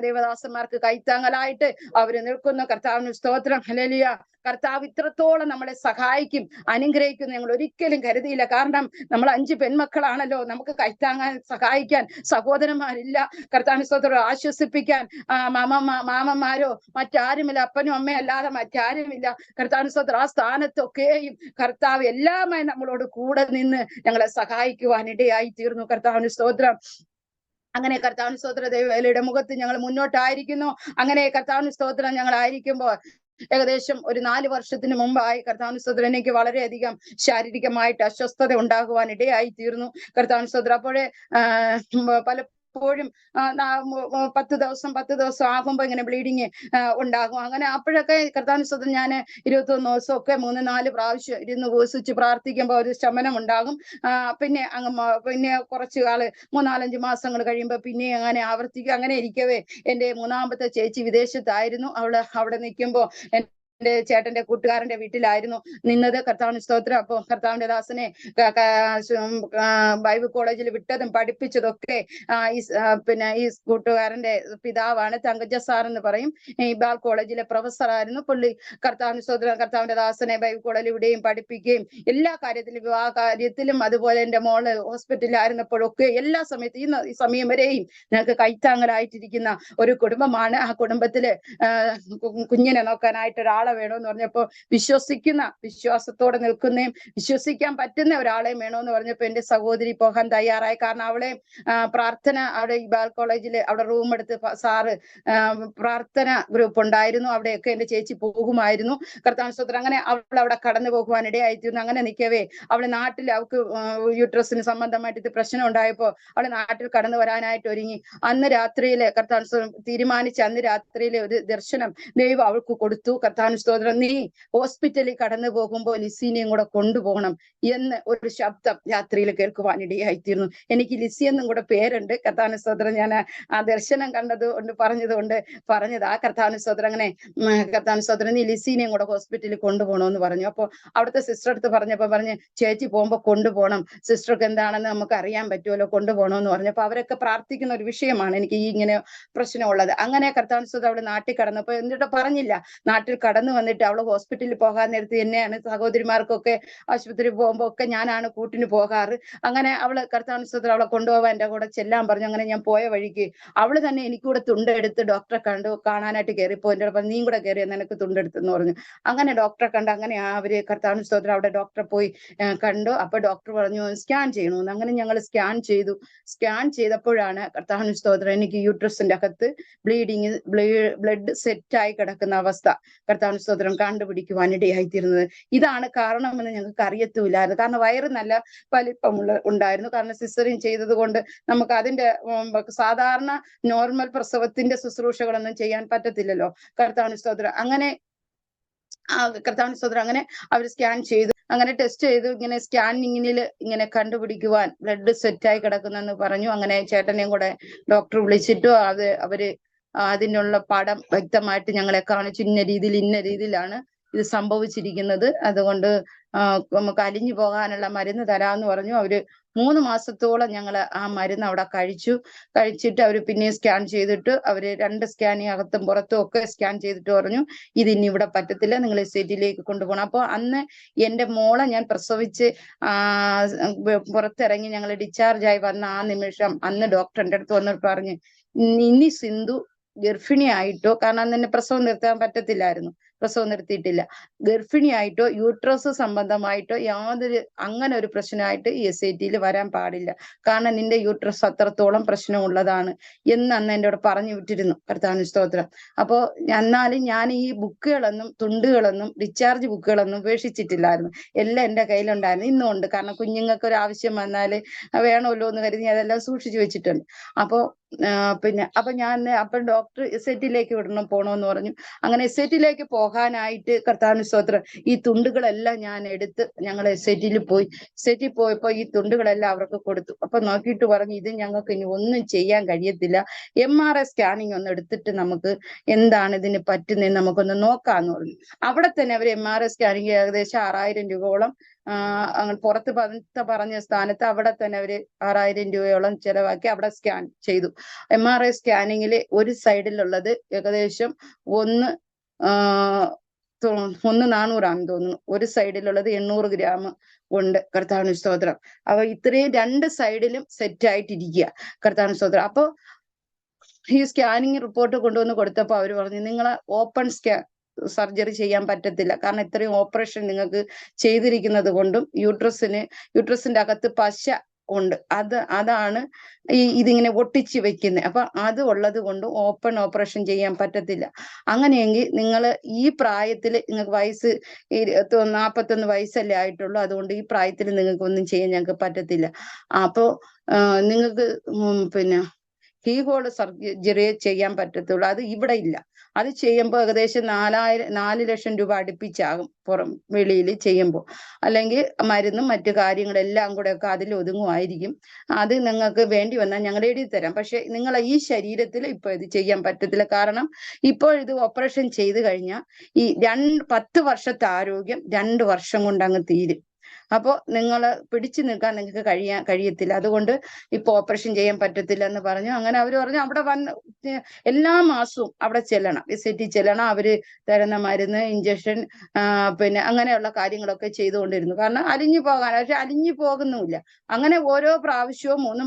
ദേവദാസന്മാർക്ക് കൈത്താങ്ങലായിട്ട് അവര് നിൽക്കുന്നു. കർത്താവിന് സ്തോത്രം. ഹല്ലേലൂയ. കർത്താവ് ഇത്രത്തോളം നമ്മളെ സഹായിക്കും, അനുഗ്രഹിക്കും ഞങ്ങൾ ഒരിക്കലും കരുതിയില്ല. കാരണം നമ്മൾ 5 പെൺമക്കളാണല്ലോ, നമുക്ക് കൈത്താങ്ങാൻ സഹായിക്കാൻ സഹോദരന്മാരില്ല. കർത്താവിന് സ്തോത്രം. ആശ്വസിപ്പിക്കാൻ മാമന്മാരോ മറ്റാരുമില്ല, അപ്പനും അമ്മയും അല്ലാതെ മറ്റാരുമില്ല. കർത്താവിന് സ്തോത്രം. ആ സ്ഥാനത്തൊക്കെയും കർത്താവ് എല്ലാമായി നമ്മളോട് കൂടെ നിന്ന് ഞങ്ങളെ സഹായിക്കുവാൻ ഇടയായി തീർന്നു. കർത്താവിന് സ്തോത്രം. അങ്ങനെ കർത്താവിന് സ്തോത്ര ദൈവവേലയുടെ മുഖത്ത് ഞങ്ങൾ മുന്നോട്ടായിരിക്കുന്നു. അങ്ങനെ കർത്താവിന് സ്തോത്രം ഞങ്ങൾ ആയിരിക്കുമ്പോൾ ഏകദേശം ഒരു 4 വർഷത്തിന് മുമ്പായി കർത്താവിന് സ്തോത്രം എനിക്ക് വളരെയധികം ശാരീരികമായിട്ട് അസ്വസ്ഥത ഉണ്ടാകുവാൻ ഇടയായി തീർന്നു. കർത്താവിന് സ്തോത്രം. അപ്പോഴേ പലപ്പോഴും 10 ദിവസം ആകുമ്പോ ഇങ്ങനെ ബ്ലീഡിങ് ഉണ്ടാകും. അങ്ങനെ അപ്പോഴൊക്കെ കർത്താവിന് സ്തോത്രം ഞാൻ 21 ദിവസമൊക്കെ 3-4 പ്രാവശ്യം ഇരുന്ന് ഉപവസിച്ച് പ്രാർത്ഥിക്കുമ്പോൾ ഒരു ശമനം ഉണ്ടാകും. പിന്നെ കുറച്ചു കാല് 3-4-5 മാസങ്ങൾ കഴിയുമ്പോൾ പിന്നെ അങ്ങനെ ആവർത്തിക്കും. അങ്ങനെ ഇരിക്കവേ എന്റെ 3ാമത്തെ ചേച്ചി വിദേശത്തായിരുന്നു. അവിടെ നിൽക്കുമ്പോ എന്റെ ചേട്ടന്റെ കൂട്ടുകാരന്റെ വീട്ടിലായിരുന്നു നിന്നത്. കർത്താവിന് സ്തോത്രം. അപ്പൊ കർത്താവിന്റെ ദാസനെ ബൈബിൾ കോളേജിൽ വിട്ടതും പഠിപ്പിച്ചതൊക്കെ ഈ കൂട്ടുകാരന്റെ പിതാവാണ്, തങ്കജ സാർ എന്ന് പറയും. ഇബാൽ കോളേജിലെ പ്രൊഫസർ ആയിരുന്നു പുള്ളി. കർത്താവിന് സ്തോത്രം. കർത്താവിന്റെ ദാസനെ ബൈബിൾ കോളേജിൽ വിടുകയും പഠിപ്പിക്കുകയും എല്ലാ കാര്യത്തിലും, വിവാഹ കാര്യത്തിലും, അതുപോലെ എന്റെ മോള് ഹോസ്പിറ്റലിലായിരുന്നപ്പോഴൊക്കെ എല്ലാ സമയത്തും ഈ സമയം വരെയും ഞങ്ങൾക്ക് കൈത്താങ്ങലായിട്ടിരിക്കുന്ന ഒരു കുടുംബമാണ്. ആ കുടുംബത്തില് കുഞ്ഞിനെ നോക്കാനായിട്ട് ഒരാളെ വേണമെന്ന് പറഞ്ഞപ്പോ വിശ്വാസത്തോടെ നിൽക്കുന്നേയും വിശ്വസിക്കാൻ പറ്റുന്ന ഒരാളെയും വേണമെന്ന് പറഞ്ഞപ്പോ എന്റെ സഹോദരി പോകാൻ തയ്യാറായി. കാരണം അവളെ പ്രാർത്ഥന അവിടെ ഇബാൽ കോളേജില് അവിടെ റൂം എടുത്ത് സാറ് പ്രാർത്ഥന ഗ്രൂപ്പ് ഉണ്ടായിരുന്നു. അവിടെയൊക്കെ എന്റെ ചേച്ചി പോകുമായിരുന്നു. കർത്താവിന് സ്തോത്രം. അങ്ങനെ അവൾ അവിടെ കടന്നു പോകുവാൻ ഇടയായിത്തീർന്നു. അങ്ങനെ നിൽക്കവേ അവള് നാട്ടിൽ അവൾക്ക് യൂട്രസിന് സംബന്ധമായിട്ട് ഇത് പ്രശ്നം ഉണ്ടായപ്പോ അവള് നാട്ടിൽ കടന്നു വരാനായിട്ട് ഒരുങ്ങി. അന്ന് രാത്രിയില് കർത്താവിന് തീരുമാനിച്ച അന്ന് രാത്രിയിലെ ഒരു ദർശനം ദൈവം അവൾക്ക് കൊടുത്തു. കർത്താവിന് സ്തോത്രം, നീ ഹോസ്പിറ്റലിൽ കടന്നു പോകുമ്പോൾ ലിസിനെയും കൂടെ കൊണ്ടുപോകണം എന്ന് ഒരു ശബ്ദം രാത്രിയിൽ കേൾക്കുവാനിടയായിത്തീർന്നു. എനിക്ക് ലിസി എന്നും കൂടെ പേരുണ്ട്. കർത്താവിന് സ്തോത്രം, ഞാൻ ആ ദർശനം കണ്ടത് കൊണ്ട് പറഞ്ഞത് ആ കർത്താവിന് സ്തോത്രം. അങ്ങനെ കർത്താവിന് സ്തോത്രം, നീ ലിസിനെയും കൂടെ ഹോസ്പിറ്റലിൽ കൊണ്ടുപോകണമെന്ന് പറഞ്ഞു. അപ്പൊ അവിടുത്തെ സിസ്റ്റർ അടുത്ത് പറഞ്ഞപ്പോ പറഞ്ഞ്, ചേച്ചി പോകുമ്പോ കൊണ്ടുപോകണം, സിസ്റ്റർക്ക് എന്താണെന്ന് നമുക്ക് അറിയാൻ പറ്റുമല്ലോ, കൊണ്ടുപോകണമെന്ന് പറഞ്ഞപ്പോ അവരൊക്കെ പ്രാർത്ഥിക്കുന്ന ഒരു വിഷയമാണ് എനിക്ക് ഈ ഇങ്ങനെ പ്രശ്നമുള്ളത്. അങ്ങനെ കർത്താവിന് സ്തോത്രം അവള് നാട്ടിൽ കടന്നപ്പോ എന്നിട്ട് പറഞ്ഞില്ല, നാട്ടിൽ കടന്നു വന്നിട്ട് അവള് ഹോസ്പിറ്റലിൽ പോകാൻ നേരത്ത് തന്നെയാണ് സഹോദരിമാർക്കൊക്കെ ആശുപത്രി പോകുമ്പോ ഒക്കെ ഞാനാണ് കൂട്ടിന് പോകാറ്. അങ്ങനെ അവള് കർത്താവിന് സ്തോത്രം അവളെ കൊണ്ടുപോകാൻ എന്റെ കൂടെ ചെല്ലാൻ പറഞ്ഞു. അങ്ങനെ ഞാൻ പോയ വഴിക്ക് അവള് തന്നെ എനിക്കൂടെ തുണ്ടെടുത്ത് ഡോക്ടറെ കാണാനായിട്ട് കയറിപ്പോ എന്റെ പറഞ്ഞു, നീയും കൂടെ കയറിയ നിനക്ക് തുണ്ടെടുത്തെന്ന് പറഞ്ഞു. അങ്ങനെ ഡോക്ടറെ കണ്ട് അങ്ങനെ അവര് കർത്താവിന് സ്തോത്രം അവിടെ ഡോക്ടറെ പോയി കണ്ടു. അപ്പൊ ഡോക്ടർ പറഞ്ഞു സ്കാൻ ചെയ്യണമെന്ന്. അങ്ങനെ ഞങ്ങൾ സ്കാൻ ചെയ്തു. സ്കാൻ ചെയ്തപ്പോഴാണ് കർത്താവിന് സ്തോത്രം എനിക്ക് യൂട്രസിന്റെ അകത്ത് ബ്ലഡ് സെറ്റായി കിടക്കുന്ന അവസ്ഥ കർത്താവിന് സ്തോത്രം കണ്ടുപിടിക്കുവാനിടയായിത്തീരുന്നത്. ഇതാണ് കാരണമെന്ന് ഞങ്ങൾക്ക് അറിയത്തുമില്ലായിരുന്നു. കാരണം വയറ് നല്ല ഉണ്ടായിരുന്നു. കാരണം സിസറിൻ ചെയ്തത് കൊണ്ട് നമുക്ക് അതിന്റെ സാധാരണ നോർമൽ പ്രസവത്തിന്റെ ശുശ്രൂഷകളൊന്നും ചെയ്യാൻ പറ്റത്തില്ലല്ലോ. കർത്താവിന് സ്തോത്രം അങ്ങനെ കർത്താവിന് സ്തോത്രം അങ്ങനെ അവർ സ്കാൻ ചെയ്തു. അങ്ങനെ ടെസ്റ്റ് ചെയ്തു. ഇങ്ങനെ സ്കാനിങ്ങിൽ ഇങ്ങനെ കണ്ടുപിടിക്കുവാൻ ബ്ലഡ് സെറ്റായി കിടക്കുന്നെന്ന് പറഞ്ഞു. അങ്ങനെ ചേട്ടനെയും കൂടെ ഡോക്ടർ വിളിച്ചിട്ടു അവര് അതിനുള്ള പടം വ്യക്തമായിട്ട് ഞങ്ങളെ കാണിച്ചു. ഇന്ന രീതിയിലാണ് ഇത് സംഭവിച്ചിരിക്കുന്നത്, അതുകൊണ്ട് നമുക്ക് അലിഞ്ഞു പോകാനുള്ള മരുന്ന് തരാമെന്ന് പറഞ്ഞു. അവര് 3 മാസത്തോളം ഞങ്ങൾ ആ മരുന്ന് അവിടെ കഴിച്ചിട്ട് അവര് പിന്നെയും സ്കാൻ ചെയ്തിട്ട് അവര് 2 സ്കാനിങ് അകത്തും പുറത്തും ഒക്കെ സ്കാൻ ചെയ്തിട്ട് പറഞ്ഞു, ഇത് ഇനി ഇവിടെ പറ്റത്തില്ല, നിങ്ങൾ SIT കൊണ്ടുപോകണം. അപ്പൊ അന്ന് എന്റെ മോളെ ഞാൻ പ്രസവിച്ച് പുറത്തിറങ്ങി ഞങ്ങൾ ഡിസ്ചാർജ് ആയി വന്ന ആ നിമിഷം അന്ന് ഡോക്ടർ എൻ്റെ അടുത്ത് വന്നിട്ട് പറഞ്ഞു, ഇനി സിന്ധു ഗർഭിണിയായിട്ടോ, കാരണം അന്ന് എന്നെ പ്രസവം നിർത്താൻ പറ്റത്തില്ലായിരുന്നു, പ്രസവം നിർത്തിയിട്ടില്ല, ഗർഭിണിയായിട്ടോ യൂട്രസ് സംബന്ധമായിട്ടോ യാതൊരു അങ്ങനെ ഒരു പ്രശ്നമായിട്ട് ഈ SIT വരാൻ പാടില്ല, കാരണം നിന്റെ യൂട്രസ് അത്രത്തോളം പ്രശ്നമുള്ളതാണ് എന്ന് അന്ന് എന്നോട് പറഞ്ഞു വിട്ടിരുന്നു. കർത്താവിന് സ്തോത്രം. അപ്പോ എന്നാലും ഞാൻ ഈ ബുക്കുകളൊന്നും തുണ്ടുകളൊന്നും ഡിസ്ചാർജ് ബുക്കുകളൊന്നും ഉപേക്ഷിച്ചിട്ടില്ലായിരുന്നു. എല്ലാം എൻ്റെ കയ്യിലുണ്ടായിരുന്നു, ഇന്നും ഉണ്ട്. കാരണം കുഞ്ഞുങ്ങൾക്ക് ഒരു ആവശ്യം വന്നാല് വേണമല്ലോ എന്ന് കരുതി അതെല്ലാം സൂക്ഷിച്ചു വെച്ചിട്ടുണ്ട്. അപ്പൊ ഞാൻ ഡോക്ടർ SIT പോകണമെന്ന് പറഞ്ഞു. അങ്ങനെ SIT പോകാനായിട്ട് കർത്താവിന് സ്തോത്രം ഈ തുണ്ടുകളെല്ലാം ഞാൻ എടുത്ത് ഞങ്ങൾ SIT പോയി. SIT പോയപ്പോ ഈ തുണ്ടുകളെല്ലാം അവർക്ക് കൊടുത്തു. അപ്പൊ നോക്കിയിട്ട് പറഞ്ഞു, ഇത് ഞങ്ങൾക്ക് ഇനി ഒന്നും ചെയ്യാൻ കഴിയത്തില്ല, MRI സ്കാനിങ് ഒന്ന് എടുത്തിട്ട് നമുക്ക് എന്താണ് ഇതിന് പറ്റുന്നതെന്ന് നമുക്കൊന്ന് നോക്കാന്ന് പറഞ്ഞു. അവിടെ തന്നെ അവർ MRI സ്കാനിങ് ഏകദേശം 6000 രൂപയോളം പുറത്ത് പറഞ്ഞ സ്ഥാനത്ത് അവിടെ തന്നെ അവര് 6000 രൂപയോളം ചെലവാക്കി അവിടെ സ്കാൻ ചെയ്തു. MRI സ്കാനിങ്ങിൽ ഒരു സൈഡിലുള്ളത് ഏകദേശം 1,400 തോന്നുന്നു, ഒരു സൈഡിലുള്ളത് 800 ഗ്രാം ഉണ്ട്. കർത്താവിന് സ്തോത്രം. അപ്പൊ ഇത്രയും 2 സൈഡിലും സെറ്റ് ആയിട്ടിരിക്കുക. കർത്താവിന് സ്തോത്രം. അപ്പൊ ഈ സ്കാനിങ് റിപ്പോർട്ട് കൊണ്ടുവന്ന് കൊടുത്തപ്പോ അവര് പറഞ്ഞു, നിങ്ങളെ ഓപ്പൺ സർജറി ചെയ്യാൻ പറ്റത്തില്ല, കാരണം ഇത്രയും ഓപ്പറേഷൻ നിങ്ങൾക്ക് ചെയ്തിരിക്കുന്നത് കൊണ്ടും യൂട്രസിന്റെ അകത്ത് പശ ഉണ്ട്, അതാണ് ഇതിങ്ങനെ ഒട്ടിച്ച് വെക്കുന്നത്. അപ്പൊ അത് ഉള്ളത് കൊണ്ട് ഓപ്പൺ ഓപ്പറേഷൻ ചെയ്യാൻ പറ്റത്തില്ല. അങ്ങനെയെങ്കിൽ നിങ്ങൾ ഈ പ്രായത്തിൽ, നിങ്ങൾക്ക് വയസ്സ് 41 വയസ്സല്ലേ ആയിട്ടുള്ളൂ, അതുകൊണ്ട് ഈ പ്രായത്തിൽ നിങ്ങൾക്ക് ഒന്നും ചെയ്യാൻ ഞങ്ങൾക്ക് പറ്റത്തില്ല. അപ്പോ നിങ്ങൾക്ക് കീഹോൾ സർജറി ചെയ്യാൻ പറ്റത്തുള്ളൂ, അത് ഇവിടെ ഇല്ല. അത് ചെയ്യുമ്പോൾ ഏകദേശം 4 ലക്ഷം രൂപ അടുപ്പിച്ചാകും വെളിയിൽ ചെയ്യുമ്പോൾ. അല്ലെങ്കിൽ മരുന്നും മറ്റു കാര്യങ്ങളെല്ലാം കൂടെ ഒക്കെ അതിൽ ഒതുങ്ങുമായിരിക്കും. അത് നിങ്ങൾക്ക് വേണ്ടി വന്നാൽ ഞങ്ങൾ എഴുതി തരാം. പക്ഷെ നിങ്ങളെ ഈ ശരീരത്തിൽ ഇപ്പൊ ഇത് ചെയ്യാൻ പറ്റത്തില്ല, കാരണം ഇപ്പോൾ ഇത് ഓപ്പറേഷൻ ചെയ്ത് കഴിഞ്ഞാൽ ഈ 10 വർഷത്തെ ആരോഗ്യം 2 വർഷം കൊണ്ട് അങ്ങ് തീരും. അപ്പോൾ നിങ്ങൾ പിടിച്ചു നിൽക്കാൻ നിങ്ങൾക്ക് കഴിയത്തില്ല, അതുകൊണ്ട് ഇപ്പൊ ഓപ്പറേഷൻ ചെയ്യാൻ പറ്റത്തില്ല എന്ന് പറഞ്ഞു. അങ്ങനെ അവർ പറഞ്ഞു അവിടെ വന്ന് എല്ലാ മാസവും അവിടെ ചെല്ലണം, SIT ചെല്ലണം, അവര് തരുന്ന മരുന്ന്, ഇഞ്ചക്ഷൻ, അങ്ങനെയുള്ള കാര്യങ്ങളൊക്കെ ചെയ്തുകൊണ്ടിരുന്നു. കാരണം അലിഞ്ഞു പോകാൻ, പക്ഷെ അലിഞ്ഞു പോകുന്നുമില്ല. അങ്ങനെ ഓരോ പ്രാവശ്യവും 3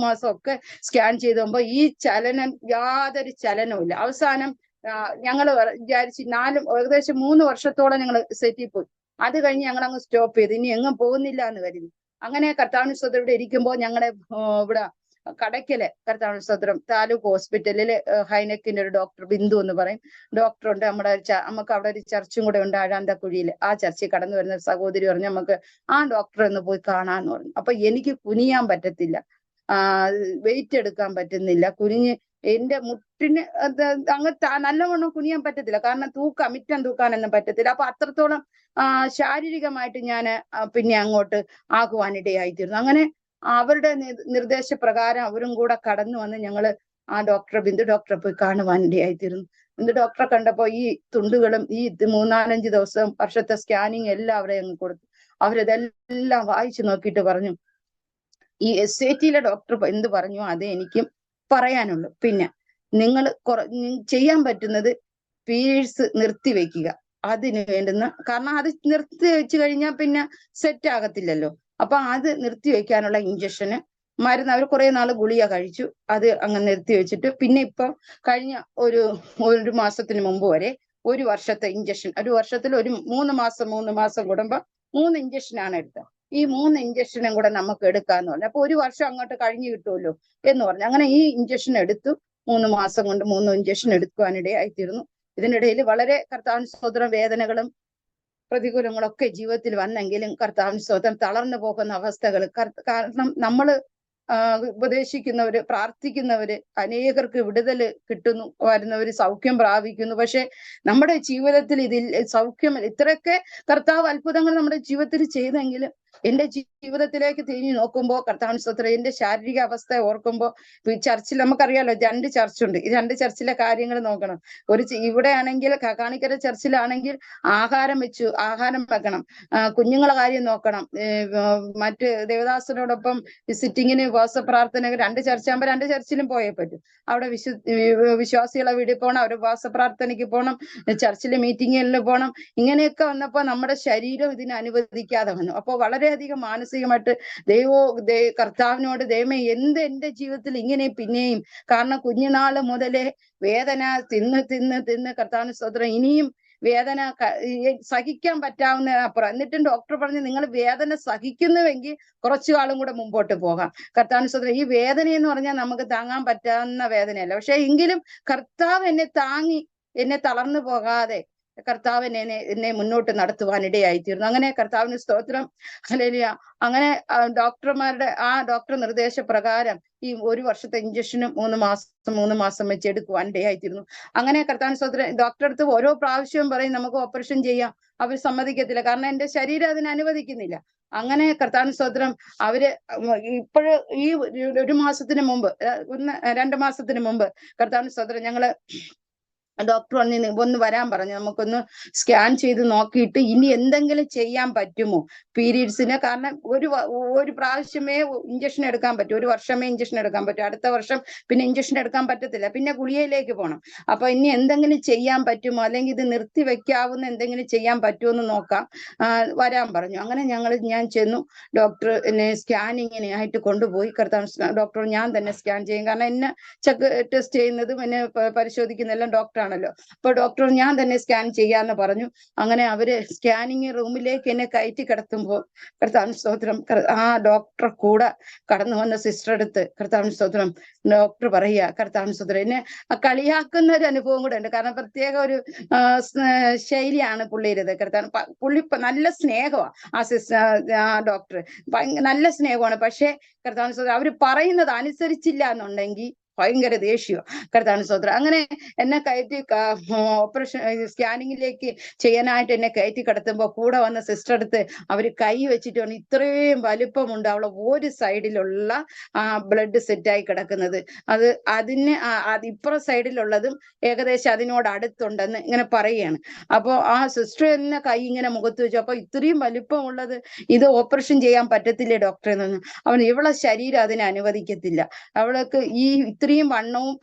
മാസം ഒക്കെ സ്കാൻ ചെയ്ത് പോകുമ്പോൾ ഈ ചലനം, യാതൊരു ചലനവും ഇല്ല. അവസാനം ഞങ്ങൾ വിചാരിച്ച് ഏകദേശം 3 വർഷത്തോളം ഞങ്ങൾ SIT പോയി. അത് കഴിഞ്ഞ് ഞങ്ങൾ അങ്ങ് സ്റ്റോപ്പ് ചെയ്തു, ഇനി എങ്ങും പോകുന്നില്ല എന്ന് കരുതി. അങ്ങനെ കർത്താവിന് സ്തോത്രം ഇവിടെ ഇരിക്കുമ്പോൾ ഞങ്ങളുടെ ഇവിടെ കടയ്ക്കല് കർത്താവിന് സ്തോത്രം താലൂക്ക് ഹോസ്പിറ്റലില് ഹൈനെക്കിന്റെ ഒരു ഡോക്ടർ ബിന്ദു എന്ന് പറയും ഡോക്ടറുണ്ട്. നമുക്ക് അവിടെ ഒരു ചർച്ചും കൂടെ ഉണ്ട് ആഴാന്തക്കുഴിയിൽ. ആ ചർച്ചിൽ കടന്നു വരുന്ന ഒരു സഹോദരി പറഞ്ഞു നമുക്ക് ആ ഡോക്ടറെ ഒന്ന് പോയി കാണാന്ന് പറഞ്ഞു. അപ്പൊ എനിക്ക് കുനിയാൻ പറ്റത്തില്ല, വെയിറ്റ് എടുക്കാൻ പറ്റുന്നില്ല, കുനിഞ്ഞ് എന്റെ മുട്ടിന് അങ്ങ് നല്ലവണ്ണം കുനിയാൻ പറ്റത്തില്ല, കാരണം മിറ്റം തൂക്കാനൊന്നും പറ്റത്തില്ല. അപ്പൊ അത്രത്തോളം ശാരീരികമായിട്ട് ഞാൻ പിന്നെ അങ്ങോട്ട് ആകുവാനിടയായിത്തീർന്നു. അങ്ങനെ അവരുടെ നിർദ്ദേശപ്രകാരം അവരും കൂടെ കടന്നു വന്ന് ഞങ്ങള് ആ ബിന്ദു ഡോക്ടറെ പോയി കാണുവാനിടയായിത്തീർന്നു. ബിന്ദു ഡോക്ടറെ കണ്ടപ്പോ ഈ തുണ്ടുകളും ഈ 3-4 ദിവസം വർഷത്തെ സ്കാനിങ് എല്ലാം അവിടെ അങ്ങ് കൊടുത്തു. അവരിതെല്ലാം വായിച്ചു നോക്കിയിട്ട് പറഞ്ഞു, ഈ SAT ഡോക്ടർ എന്ത് പറഞ്ഞു അതേ എനിക്കും പറയാനുള്ളൂ. പിന്നെ നിങ്ങൾ ചെയ്യാൻ പറ്റുന്നത് പീരീഡ്സ് നിർത്തിവെക്കുക. അതിന് വേണ്ടുന്ന, കാരണം അത് നിർത്തി വെച്ച് കഴിഞ്ഞാൽ പിന്നെ സെറ്റ് ആകത്തില്ലല്ലോ. അപ്പൊ അത് നിർത്തിവെക്കാനുള്ള ഇഞ്ചക്ഷന് മരുന്ന് അവർ കുറെ നാൾ ഗുളിക കഴിച്ചു. അത് അങ്ങ് നിർത്തി വെച്ചിട്ട് പിന്നെ ഇപ്പൊ കഴിഞ്ഞ ഒരു മാസത്തിന് മുമ്പ് വരെ 1 വർഷത്തെ ഇഞ്ചക്ഷൻ, ഒരു വർഷത്തിൽ 3 മാസം കൂടുമ്പോ 3 ഇഞ്ചക്ഷനാണ് എടുത്തത്. ഈ 3 ഇഞ്ചക്ഷനും കൂടെ നമുക്ക് എടുക്കാന്ന് പറഞ്ഞു. അപ്പൊ 1 വർഷം അങ്ങോട്ട് കഴിഞ്ഞു കിട്ടുമല്ലോ എന്ന് പറഞ്ഞു. അങ്ങനെ ഈ ഇഞ്ചക്ഷൻ എടുത്തു. 3 മാസം കൊണ്ട് 3 ഇഞ്ചക്ഷൻ എടുക്കുവാനിടയായിത്തീർന്നു. ഇതിനിടയിൽ വളരെ കർത്താവിന് സ്തോത്രം വേദനകളും പ്രതികൂലങ്ങളൊക്കെ ജീവിതത്തിൽ വന്നെങ്കിലും കർത്താവിന് സ്തോത്രം തളർന്നു പോകുന്ന അവസ്ഥകൾ. കാരണം നമ്മള് ഉപദേശിക്കുന്നവര്, പ്രാർത്ഥിക്കുന്നവര്, അനേകർക്ക് വിടുതൽ കിട്ടുന്നു, വരുന്നവര് സൗഖ്യം പ്രാപിക്കുന്നു. പക്ഷെ നമ്മുടെ ജീവിതത്തിൽ ഇതിൽ സൗഖ്യം, ഇത്രയൊക്കെ കർത്താവ് അത്ഭുതങ്ങൾ നമ്മുടെ ജീവിതത്തിൽ ചെയ്തെങ്കിലും എന്റെ ജീവിതത്തിലേക്ക് തിരിഞ്ഞു നോക്കുമ്പോൾ കർത്താവിന് സ്തോത്രം എന്റെ ശാരീരിക അവസ്ഥ ഓർക്കുമ്പോൾ, ചർച്ചിൽ നമുക്കറിയാലോ 2 ചർച്ചുണ്ട്. ഈ 2 ചർച്ചിലെ കാര്യങ്ങൾ നോക്കണം. ഇവിടെ ആണെങ്കിൽ കാണിക്കര ചർച്ചിലാണെങ്കിൽ ആഹാരം വെക്കണം, കുഞ്ഞുങ്ങളെ കാര്യം നോക്കണം, മറ്റ് ദേവദാസനോടൊപ്പം വിസിറ്റിങ്ങിന് ഉപവാസ പ്രാർത്ഥന 2 ചർച്ചാകുമ്പോൾ 2 ചർച്ചിലും പോയേ പറ്റും. അവിടെ വിശ്വാസികളെ വീട്ടിൽ പോകണം, അവർ ഉപവാസ പ്രാർത്ഥനയ്ക്ക് പോകണം, ചർച്ചിലെ മീറ്റിങ്ങുകളിൽ പോകണം. ഇങ്ങനെയൊക്കെ വന്നപ്പോ നമ്മുടെ ശരീരം ഇതിന് അനുവദിക്കാതെ വന്നു. അപ്പോൾ വളരെയധികം മാനസികമായിട്ട് കർത്താവിനോട് ദൈവമേ എന്റെ ജീവിതത്തിൽ ഇങ്ങനെ പിന്നെയും, കാരണം കുഞ്ഞുനാള് മുതലേ വേദന തിന്ന് കർത്താവിന് സ്തോത്രം ഇനിയും വേദന സഹിക്കാൻ പറ്റാവുന്ന അപ്പുറം. എന്നിട്ടും ഡോക്ടർ പറഞ്ഞു നിങ്ങൾ വേദന സഹിക്കുന്നുവെങ്കിൽ കുറച്ചു കാലം കൂടെ മുമ്പോട്ട് പോകാം. കർത്താവിന് സ്തോത്രം ഈ വേദന എന്ന് പറഞ്ഞാൽ നമുക്ക് താങ്ങാൻ പറ്റാവുന്ന വേദനയല്ല. പക്ഷെ എങ്കിലും കർത്താവ് എന്നെ താങ്ങി, എന്നെ തളർന്നു പോകാതെ കർത്താവ് എന്നെ മുന്നോട്ട് നടത്തുവാനിടയായിത്തീർന്നു. അങ്ങനെ കർത്താവിന് സ്തോത്രം, ഹല്ലേലൂയ. അങ്ങനെ ഡോക്ടർ നിർദ്ദേശപ്രകാരം ഈ 1 വർഷത്തെ ഇഞ്ചക്ഷനും 3 മാസം വെച്ച് എടുക്കുവാനിടയായിത്തീർന്നു. അങ്ങനെ കർത്താവിന് സ്തോത്രം ഡോക്ടറെ അടുത്ത് ഓരോ പ്രാവശ്യവും പറയും നമുക്ക് ഓപ്പറേഷൻ ചെയ്യാം. അവർ സമ്മതിക്കത്തില്ല, കാരണം എന്റെ ശരീരം അതിന് അനുവദിക്കുന്നില്ല. അങ്ങനെ കർത്താവിന് സ്തോത്രം അവര് ഇപ്പോഴ് ഈ 1 മാസത്തിന് മുമ്പ് 2 മാസത്തിന് മുമ്പ് കർത്താവിന് സ്തോത്രം ഞങ്ങള് ഡോക്ടർ ഒന്ന് വരാൻ പറഞ്ഞു, നമുക്കൊന്ന് സ്കാൻ ചെയ്ത് നോക്കിയിട്ട് ഇനി എന്തെങ്കിലും ചെയ്യാൻ പറ്റുമോ പീരീഡ്സിന്. കാരണം ഒരു പ്രാവശ്യമേ ഇഞ്ചക്ഷൻ എടുക്കാൻ പറ്റും, 1 വർഷമേ ഇഞ്ചക്ഷൻ എടുക്കാൻ പറ്റും. അടുത്ത വർഷം പിന്നെ ഇഞ്ചക്ഷൻ എടുക്കാൻ പറ്റത്തില്ല, പിന്നെ ഗുളികയിലേക്ക് പോകണം. അപ്പൊ ഇനി എന്തെങ്കിലും ചെയ്യാൻ പറ്റുമോ, അല്ലെങ്കിൽ ഇത് നിർത്തി വെക്കാവുന്ന എന്തെങ്കിലും ചെയ്യാൻ പറ്റുമോ എന്ന് നോക്കാം, വരാൻ പറഞ്ഞു. അങ്ങനെ ഞാൻ ചെന്നു. ഡോക്ടർ എന്നെ സ്കാനിങ്ങിനായിട്ട് കൊണ്ടുപോയി. ഡോക്ടർ ഞാൻ തന്നെ സ്കാൻ ചെയ്യും, കാരണം എന്നെ ടെസ്റ്റ് ചെയ്യുന്നതും എന്നെ പരിശോധിക്കുന്നതെല്ലാം ഡോക്ടർ ആണല്ലോ. അപ്പൊ ഡോക്ടർ ഞാൻ തന്നെ സ്കാൻ ചെയ്യാന്ന് പറഞ്ഞു. അങ്ങനെ അവര് സ്കാനിങ് റൂമിലേക്ക് എന്നെ കയറ്റി കിടത്തുമ്പോൾ കർത്താവിന് സ്തോത്രം ആ ഡോക്ടറെ കൂടെ കടന്നു വന്ന സിസ്റ്റർ അടുത്ത് കർത്താവിന് സ്തോത്രം ഡോക്ടർ പറയുക, കർത്താവിന് സ്തോത്രം എന്നെ കളിയാക്കുന്ന ഒരു അനുഭവം കൂടെ ഉണ്ട്. കാരണം പ്രത്യേക ഒരു ശൈലിയാണ് പുള്ളിയുടേത്. പുള്ളി നല്ല സ്നേഹമാണ് ആ ഡോക്ടർ, നല്ല സ്നേഹമാണ്. പക്ഷെ കർത്താവിന് സ്തോത്രം അവര് പറയുന്നത് അനുസരിച്ചില്ല എന്നുണ്ടെങ്കിൽ ഭയങ്കര ദേഷ്യമാണ്. കർത്താവിന് സ്തോത്രം. അങ്ങനെ എന്നെ കയറ്റി ഓപ്പറേഷൻ സ്കാനിങ്ങിലേക്ക് ചെയ്യാനായിട്ട് എന്നെ കയറ്റി കിടത്തുമ്പോൾ കൂടെ വന്ന സിസ്റ്റർ അടുത്ത് അവര് കൈ വെച്ചിട്ട് പറഞ്ഞു, ഇത്രയും വലിപ്പമുണ്ട് അവളെ ഒരു സൈഡിലുള്ള ബ്ലഡ് സെറ്റായി കിടക്കുന്നത്, അത് ഇപ്പുറ സൈഡിലുള്ളതും ഏകദേശം അതിനോട് അടുത്തുണ്ടെന്ന് ഇങ്ങനെ പറയുകയാണ്. അപ്പോൾ ആ സിസ്റ്റർ എന്നെ കൈ ഇങ്ങനെ മുഖത്ത് വെച്ചു. അപ്പൊ ഇത്രയും വലിപ്പമുള്ളത് ഇത് ഓപ്പറേഷൻ ചെയ്യാൻ പറ്റത്തില്ലേ ഡോക്ടറെ എന്ന്. ഇവളെ ശരീരം അതിനെ അനുവദിക്കത്തില്ല, അവൾക്ക് ഈ ഇത്രയും വണ്ണവും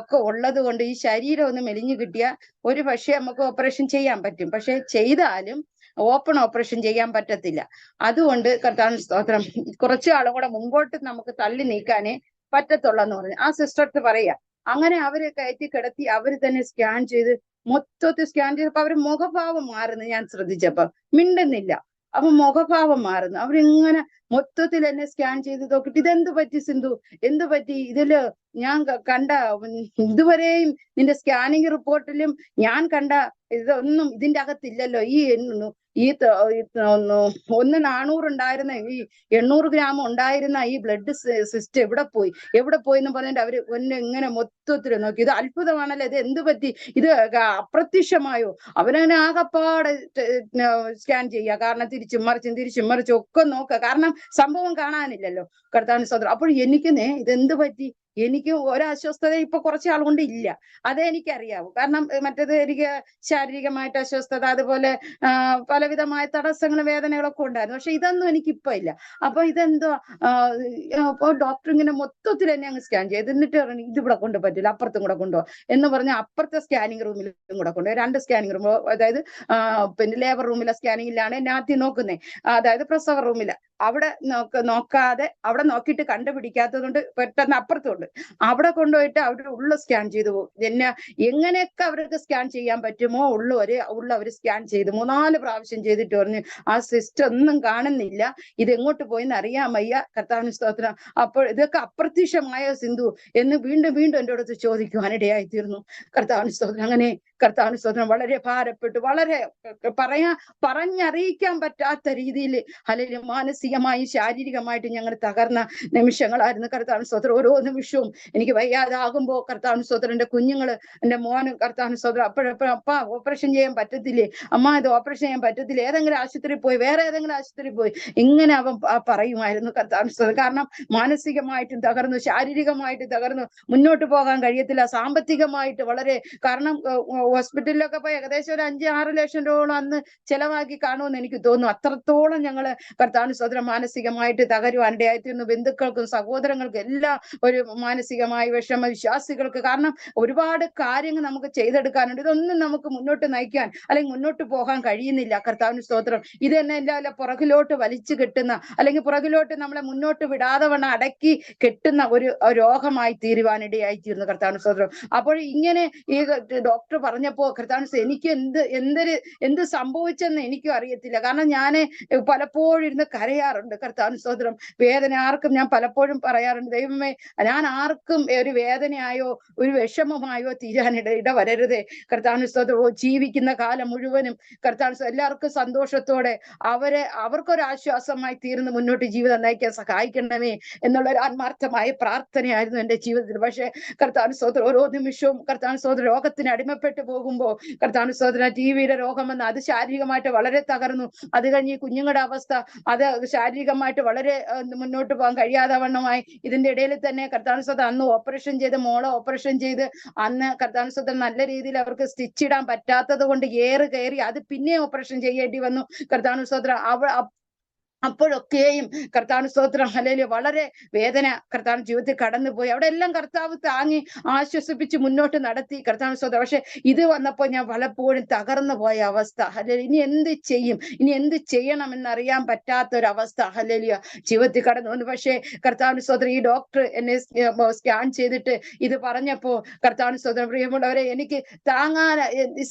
ഒക്കെ ഉള്ളത് കൊണ്ട് ഈ ശരീരം ഒന്ന് മെലിഞ്ഞു കിട്ടിയാൽ ഒരു പക്ഷേ നമുക്ക് ഓപ്പറേഷൻ ചെയ്യാൻ പറ്റും, പക്ഷെ ചെയ്താലും ഓപ്പൺ ഓപ്പറേഷൻ ചെയ്യാൻ പറ്റത്തില്ല. അതുകൊണ്ട് കർത്താവിന് സ്തോത്രം കുറച്ചു കാലം കൂടെ മുമ്പോട്ട് നമുക്ക് തള്ളി നീക്കാനേ പറ്റത്തുള്ളെന്ന് പറഞ്ഞു ആ സിസ്റ്റർക്ക് പറയാ. അങ്ങനെ അവരെ കയറ്റി കിടത്തി അവര് തന്നെ സ്കാൻ ചെയ്ത് മൊത്തത്തിൽ സ്കാൻ ചെയ്തപ്പോ അവര് മുഖഭാവം മാറുന്നു. ഞാൻ ശ്രദ്ധിച്ചപ്പോ മിണ്ടുന്നില്ല, അപ്പൊ മുഖഭാവം മാറുന്നു. അവരിങ്ങനെ മൊത്തത്തിൽ എന്നെ സ്കാൻ ചെയ്ത് നോക്കിട്ട് ഇതെന്ത് പറ്റി സിന്ധു, എന്ത് പറ്റി, ഇതില് ഞാൻ കണ്ട ഇതുവരെയും നിന്റെ സ്കാനിങ് റിപ്പോർട്ടിലും ഞാൻ കണ്ട ഇതൊന്നും ഇതിന്റെ അകത്തില്ലല്ലോ. ഈ 400 ഉണ്ടായിരുന്ന ഈ 800 ഗ്രാം ഉണ്ടായിരുന്ന ഈ ബ്ലഡ് സിസ്റ്റം എവിടെ പോയി എന്ന് പറഞ്ഞിട്ട് അവര് ഇങ്ങനെ മൊത്തത്തിൽ നോക്കി. ഇത് അത്ഭുതമാണല്ലോ, ഇത് എന്ത് പറ്റി, ഇത് അപ്രത്യക്ഷമായോ? അവരങ്ങനെ ആകപ്പാടെ സ്കാൻ ചെയ്യുക, കാരണം തിരിച്ചും മറിച്ചും ഒക്കെ നോക്കുക, കാരണം സംഭവം കാണാനില്ലല്ലോ. കർത്താവിന് സ്തോത്രം. അപ്പോൾ എനിക്ക് ഇതെന്ത് പറ്റി, എനിക്ക് ഒരസ്വസ്ഥത ഇപ്പൊ കുറച്ചാൾ കൊണ്ട് ഇല്ല. അതേ എനിക്കറിയാവൂ. കാരണം മറ്റേത് എനിക്ക് ശാരീരികമായിട്ട് അസ്വസ്ഥത, അതുപോലെ പലവിധമായ തടസ്സങ്ങളും വേദനകളൊക്കെ ഉണ്ടായിരുന്നു. പക്ഷെ ഇതൊന്നും എനിക്കിപ്പോ ഇല്ല. അപ്പൊ ഇതെന്തോ അപ്പൊ ഡോക്ടർ ഇങ്ങനെ മൊത്തത്തിൽ എന്നെ അങ്ങ് സ്കാൻ ചെയ്ത്, എന്നിട്ട് പറഞ്ഞു ഇതിവിടെ കൊണ്ട് പറ്റില്ല, അപ്പുറത്തും കൂടെ കൊണ്ടുപോ എന്ന് പറഞ്ഞ് അപ്പുറത്തെ സ്കാനിങ് റൂമിലും കൂടെ കൊണ്ടുപോയി. 2 സ്കാനിങ് റൂം, അതായത് പിന്നെ ലേബർ റൂമിലെ സ്കാനിങ്ങിലാണ് എന്നെ ആദ്യം നോക്കുന്നത്, അതായത് പ്രസവ റൂമില്. അവിടെ നോക്കാതെ അവിടെ നോക്കിയിട്ട് കണ്ടുപിടിക്കാത്തത് കൊണ്ട് പെട്ടെന്ന് അപ്പുറത്തുണ്ട്, അവിടെ കൊണ്ടുപോയിട്ട് അവർ ഉള്ള സ്കാൻ ചെയ്തു പോകും. എങ്ങനെയൊക്കെ അവർക്ക് സ്കാൻ ചെയ്യാൻ പറ്റുമോ അവർ സ്കാൻ ചെയ്ത് 3-4 പ്രാവശ്യം ചെയ്തിട്ട് പറഞ്ഞു ആ സിസ്റ്റം ഒന്നും കാണുന്നില്ല, ഇത് എങ്ങോട്ട് പോയെന്ന് അറിയാൻ വയ്യ. കർത്താവിന് സ്തോത്രം. അപ്പോൾ ഇതൊക്കെ അപ്രത്യക്ഷമായ സിന്ധു എന്ന് വീണ്ടും എൻ്റെ അടുത്ത് ചോദിക്കുവാനിടയായി തീർന്നു. കർത്താവിന് സ്തോത്രം. അങ്ങനെ കർത്താവിന് സ്തോത്രം വളരെ ഭാരപ്പെട്ടു, വളരെ പറഞ്ഞറിയിക്കാൻ പറ്റാത്ത രീതിയിൽ അല്ലെങ്കിൽ മാനസികമായി ശാരീരികമായിട്ട് ഞങ്ങൾ തകർന്ന നിമിഷങ്ങളായിരുന്നു. കർത്താവിന് സ്തോത്രം. ഓരോ നിമിഷവും എനിക്ക് വയ്യാതാകുമ്പോ കർത്താവിന് സ്തോത്രം, എൻ്റെ കുഞ്ഞുങ്ങള്, എൻ്റെ മോനും കർത്താവിന് സ്തോത്രം അപ്പോഴപ്പോഴും അപ്പ ഓപ്പറേഷൻ ചെയ്യാൻ പറ്റത്തില്ലേ, അമ്മ ഇത് ഓപ്പറേഷൻ ചെയ്യാൻ പറ്റത്തില്ല, ഏതെങ്കിലും ആശുപത്രിയിൽ പോയി, വേറെ ഏതെങ്കിലും ആശുപത്രിയിൽ പോയി, ഇങ്ങനെ അവൻ പറയുമായിരുന്നു. കർത്താവിന് സ്തോത്രം. കാരണം മാനസികമായിട്ടും തകർന്നു, ശാരീരികമായിട്ട് തകർന്നു, മുന്നോട്ട് പോകാൻ കഴിയത്തില്ല, സാമ്പത്തികമായിട്ട് വളരെ, കാരണം ഹോസ്പിറ്റലിലൊക്കെ പോയി ഏകദേശം ഒരു 5-6 ലക്ഷം രൂപയോളം അന്ന് ചെലവാക്കി കാണുമെന്ന് എനിക്ക് തോന്നുന്നു. അത്രത്തോളം ഞങ്ങള് കർത്താവിന് സ്തോത്രം മാനസികമായിട്ട് തകരുവാനിടയായിത്തീർന്നു. ബന്ധുക്കൾക്കും സഹോദരങ്ങൾക്കും എല്ലാം ഒരു മാനസികമായ വിശ്വാസികൾക്ക്, കാരണം ഒരുപാട് കാര്യങ്ങൾ നമുക്ക് ചെയ്തെടുക്കാനുണ്ട്. ഇതൊന്നും നമുക്ക് മുന്നോട്ട് നയിക്കാൻ അല്ലെങ്കിൽ മുന്നോട്ട് പോകാൻ കഴിയുന്നില്ല. കർത്താവിന് സ്തോത്രം. ഇത് തന്നെ എല്ലാം പുറകിലോട്ട് വലിച്ചു കെട്ടുന്ന, അല്ലെങ്കിൽ പുറകിലോട്ട് നമ്മളെ മുന്നോട്ട് വിടാതെ വണ്ണം അടക്കി കെട്ടുന്ന ഒരു രോഗമായി തീരുവാനിടയായി തീർന്നു. കർത്താവിന് സ്തോത്രം. അപ്പോൾ ഇങ്ങനെ ഈ ഡോക്ടർ പറഞ്ഞപ്പോ കർത്താവിന് എനിക്ക് എന്ത് സംഭവിച്ചെന്ന് എനിക്കും അറിയത്തില്ല. കാരണം ഞാൻ പലപ്പോഴും ഇരുന്ന് കരയാറുണ്ട്. കർത്താവിന് സ്തോത്രം. വേദന ആർക്കും ഞാൻ പലപ്പോഴും പറയാറുണ്ട്, ദൈവമേ ഞാൻ ആർക്കും ഒരു വേദനയായോ ഒരു വിഷമമായോ ഇടവരരുതേ. കർത്താവിന് സ്തോത്രം. ജീവിക്കുന്ന കാലം മുഴുവനും കർത്താവിന് എല്ലാവർക്കും സന്തോഷത്തോടെ അവർക്കൊരാശ്വാസമായി തീർന്ന് മുന്നോട്ട് ജീവിതം നയിക്കാൻ സഹായിക്കണമേ എന്നുള്ള ഒരു ആത്മാർത്ഥമായ പ്രാർത്ഥനയായിരുന്നു എൻ്റെ ജീവിതത്തിൽ. പക്ഷേ കർത്താവിന് സ്തോത്രം, ഓരോ നിമിഷവും കർത്താവിന് സ്തോത്രം രോഗത്തിന് അടിമപ്പെട്ടു പോകുമ്പോൾ കർത്താവിന് സ്തോത്രം ടിവിയുടെ രോഗം വന്ന് അത് ശാരീരികമായിട്ട് വളരെ തകർന്നു. അത് കഴിഞ്ഞ് കുഞ്ഞുങ്ങളുടെ അവസ്ഥ, അത് ശാരീരികമായിട്ട് വളരെ മുന്നോട്ട് പോകാൻ കഴിയാതെ വണ്ണമായി. ഇതിന്റെ ഇടയിൽ തന്നെ കർത്താവിന് സ്തോത്രം അന്ന് മോളെ ഓപ്പറേഷൻ ചെയ്ത് അന്ന് കർത്താവിന് സ്തോത്രം നല്ല രീതിയിൽ അവർക്ക് സ്റ്റിച്ച് ഇടാൻ പറ്റാത്തത് കൊണ്ട് കയറി അത് പിന്നെ ഓപ്പറേഷൻ ചെയ്യേണ്ടി വന്നു. കർത്താവിന് സ്തോത്രം. അപ്പോഴൊക്കെയും കർത്താവിന് സ്തോത്രം ഹല്ലേലൂയ വളരെ വേദന കർത്താവിന് ജീവിതത്തിൽ കടന്നുപോയി. അവിടെ എല്ലാം കർത്താവ് താങ്ങി ആശ്വസിപ്പിച്ച് മുന്നോട്ട് നടത്തി. കർത്താവിന് സ്തോത്രം. പക്ഷെ ഇത് വന്നപ്പോൾ ഞാൻ പലപ്പോഴും തകർന്നു പോയ അവസ്ഥ, ഹല്ലേലൂയ. ഇനി എന്ത് ചെയ്യണം എന്നറിയാൻ പറ്റാത്തൊരവസ്ഥ ഹല്ലേലൂയ ജീവിതത്തിൽ കടന്നു വന്നു. പക്ഷേ കർത്താവിന് സ്തോത്രം, ഈ ഡോക്ടർ എന്നെ സ്കാൻ ചെയ്തിട്ട് ഇത് പറഞ്ഞപ്പോ കർത്താവിന് സ്തോത്രം, പ്രിയമുള്ളവരെ, എനിക്ക് താങ്ങാൻ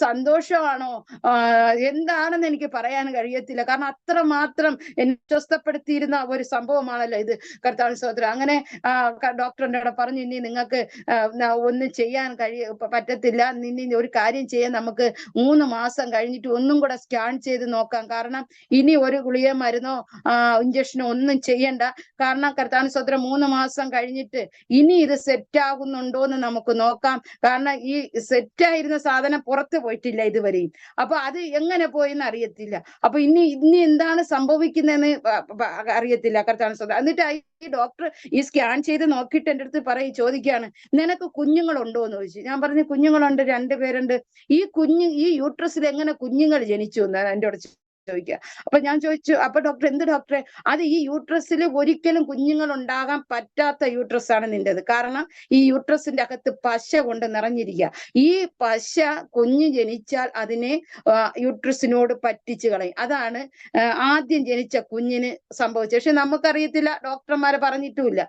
സന്തോഷമാണോ എന്താണെന്ന് എനിക്ക് പറയാൻ കഴിയത്തില്ല. കാരണം അത്രമാത്രം സ്വസ്ഥപ്പെടുത്തിയിരുന്ന ഒരു സംഭവമാണല്ലോ ഇത്. കർത്താവിന് സ്തോത്രം. അങ്ങനെ ഡോക്ടറിന്റെ അവിടെ പറഞ്ഞു, ഇനി നിങ്ങൾക്ക് ഒന്നും ചെയ്യാൻ പറ്റത്തില്ല, ഇനി ഒരു കാര്യം ചെയ്യാൻ, നമുക്ക് 3 മാസം കഴിഞ്ഞിട്ട് ഒന്നും കൂടെ സ്കാൻ ചെയ്ത് നോക്കാം. കാരണം ഇനി ഒരു ഗുളിക മരുന്നോ ഇഞ്ചക്ഷനോ ഒന്നും ചെയ്യണ്ട. കാരണം കർത്താവിന് സ്തോത്രം 3 മാസം കഴിഞ്ഞിട്ട് ഇനി ഇത് സെറ്റ് ആകുന്നുണ്ടോ എന്ന് നമുക്ക് നോക്കാം. കാരണം ഈ സെറ്റായിരുന്ന സാധനം പുറത്ത് പോയിട്ടില്ല ഇതുവരെയും. അപ്പൊ അത് എങ്ങനെ പോയെന്ന് അറിയത്തില്ല. അപ്പൊ ഇനി എന്താണ് സംഭവിക്കുന്നതെന്ന് അറിയത്തില്ല. കർത്താവിന് സ്തോത്രം. എന്നിട്ട് ഈ ഡോക്ടർ ഈ സ്കാൻ ചെയ്ത് നോക്കിയിട്ട് എൻ്റെ അടുത്ത് ചോദിക്കുകയാണ്, നിനക്ക് കുഞ്ഞുങ്ങളുണ്ടോ എന്ന് ചോദിച്ചു. ഞാൻ പറഞ്ഞു കുഞ്ഞുങ്ങളുണ്ട്, 2 പേരുണ്ട്. ഈ യൂട്രസിൽ എങ്ങനെ കുഞ്ഞുങ്ങൾ ജനിച്ചു എന്ന് എന്നോട് ചോദിക്കുക. അപ്പൊ ഞാൻ ചോദിച്ചു, അപ്പൊ ഡോക്ടർ, എന്ത് ഡോക്ടറെ? അത് ഈ യൂട്രസിൽ ഒരിക്കലും കുഞ്ഞുങ്ങൾ ഉണ്ടാകാൻ പറ്റാത്ത യൂട്രസ് ആണ് നിന്റേത്. കാരണം ഈ യൂട്രസിന്റെ അകത്ത് പശ കൊണ്ട് നിറഞ്ഞിരിക്കുക. ഈ പശ കുഞ്ഞ് ജനിച്ചാൽ അതിനെ യൂട്രസിനോട് പറ്റിച്ചു കളയും. അതാണ് ആദ്യം ജനിച്ച കുഞ്ഞിന് സംഭവിച്ചത്. പക്ഷെ നമുക്കറിയത്തില്ല, ഡോക്ടർമാരെ പറഞ്ഞിട്ടുമില്ല.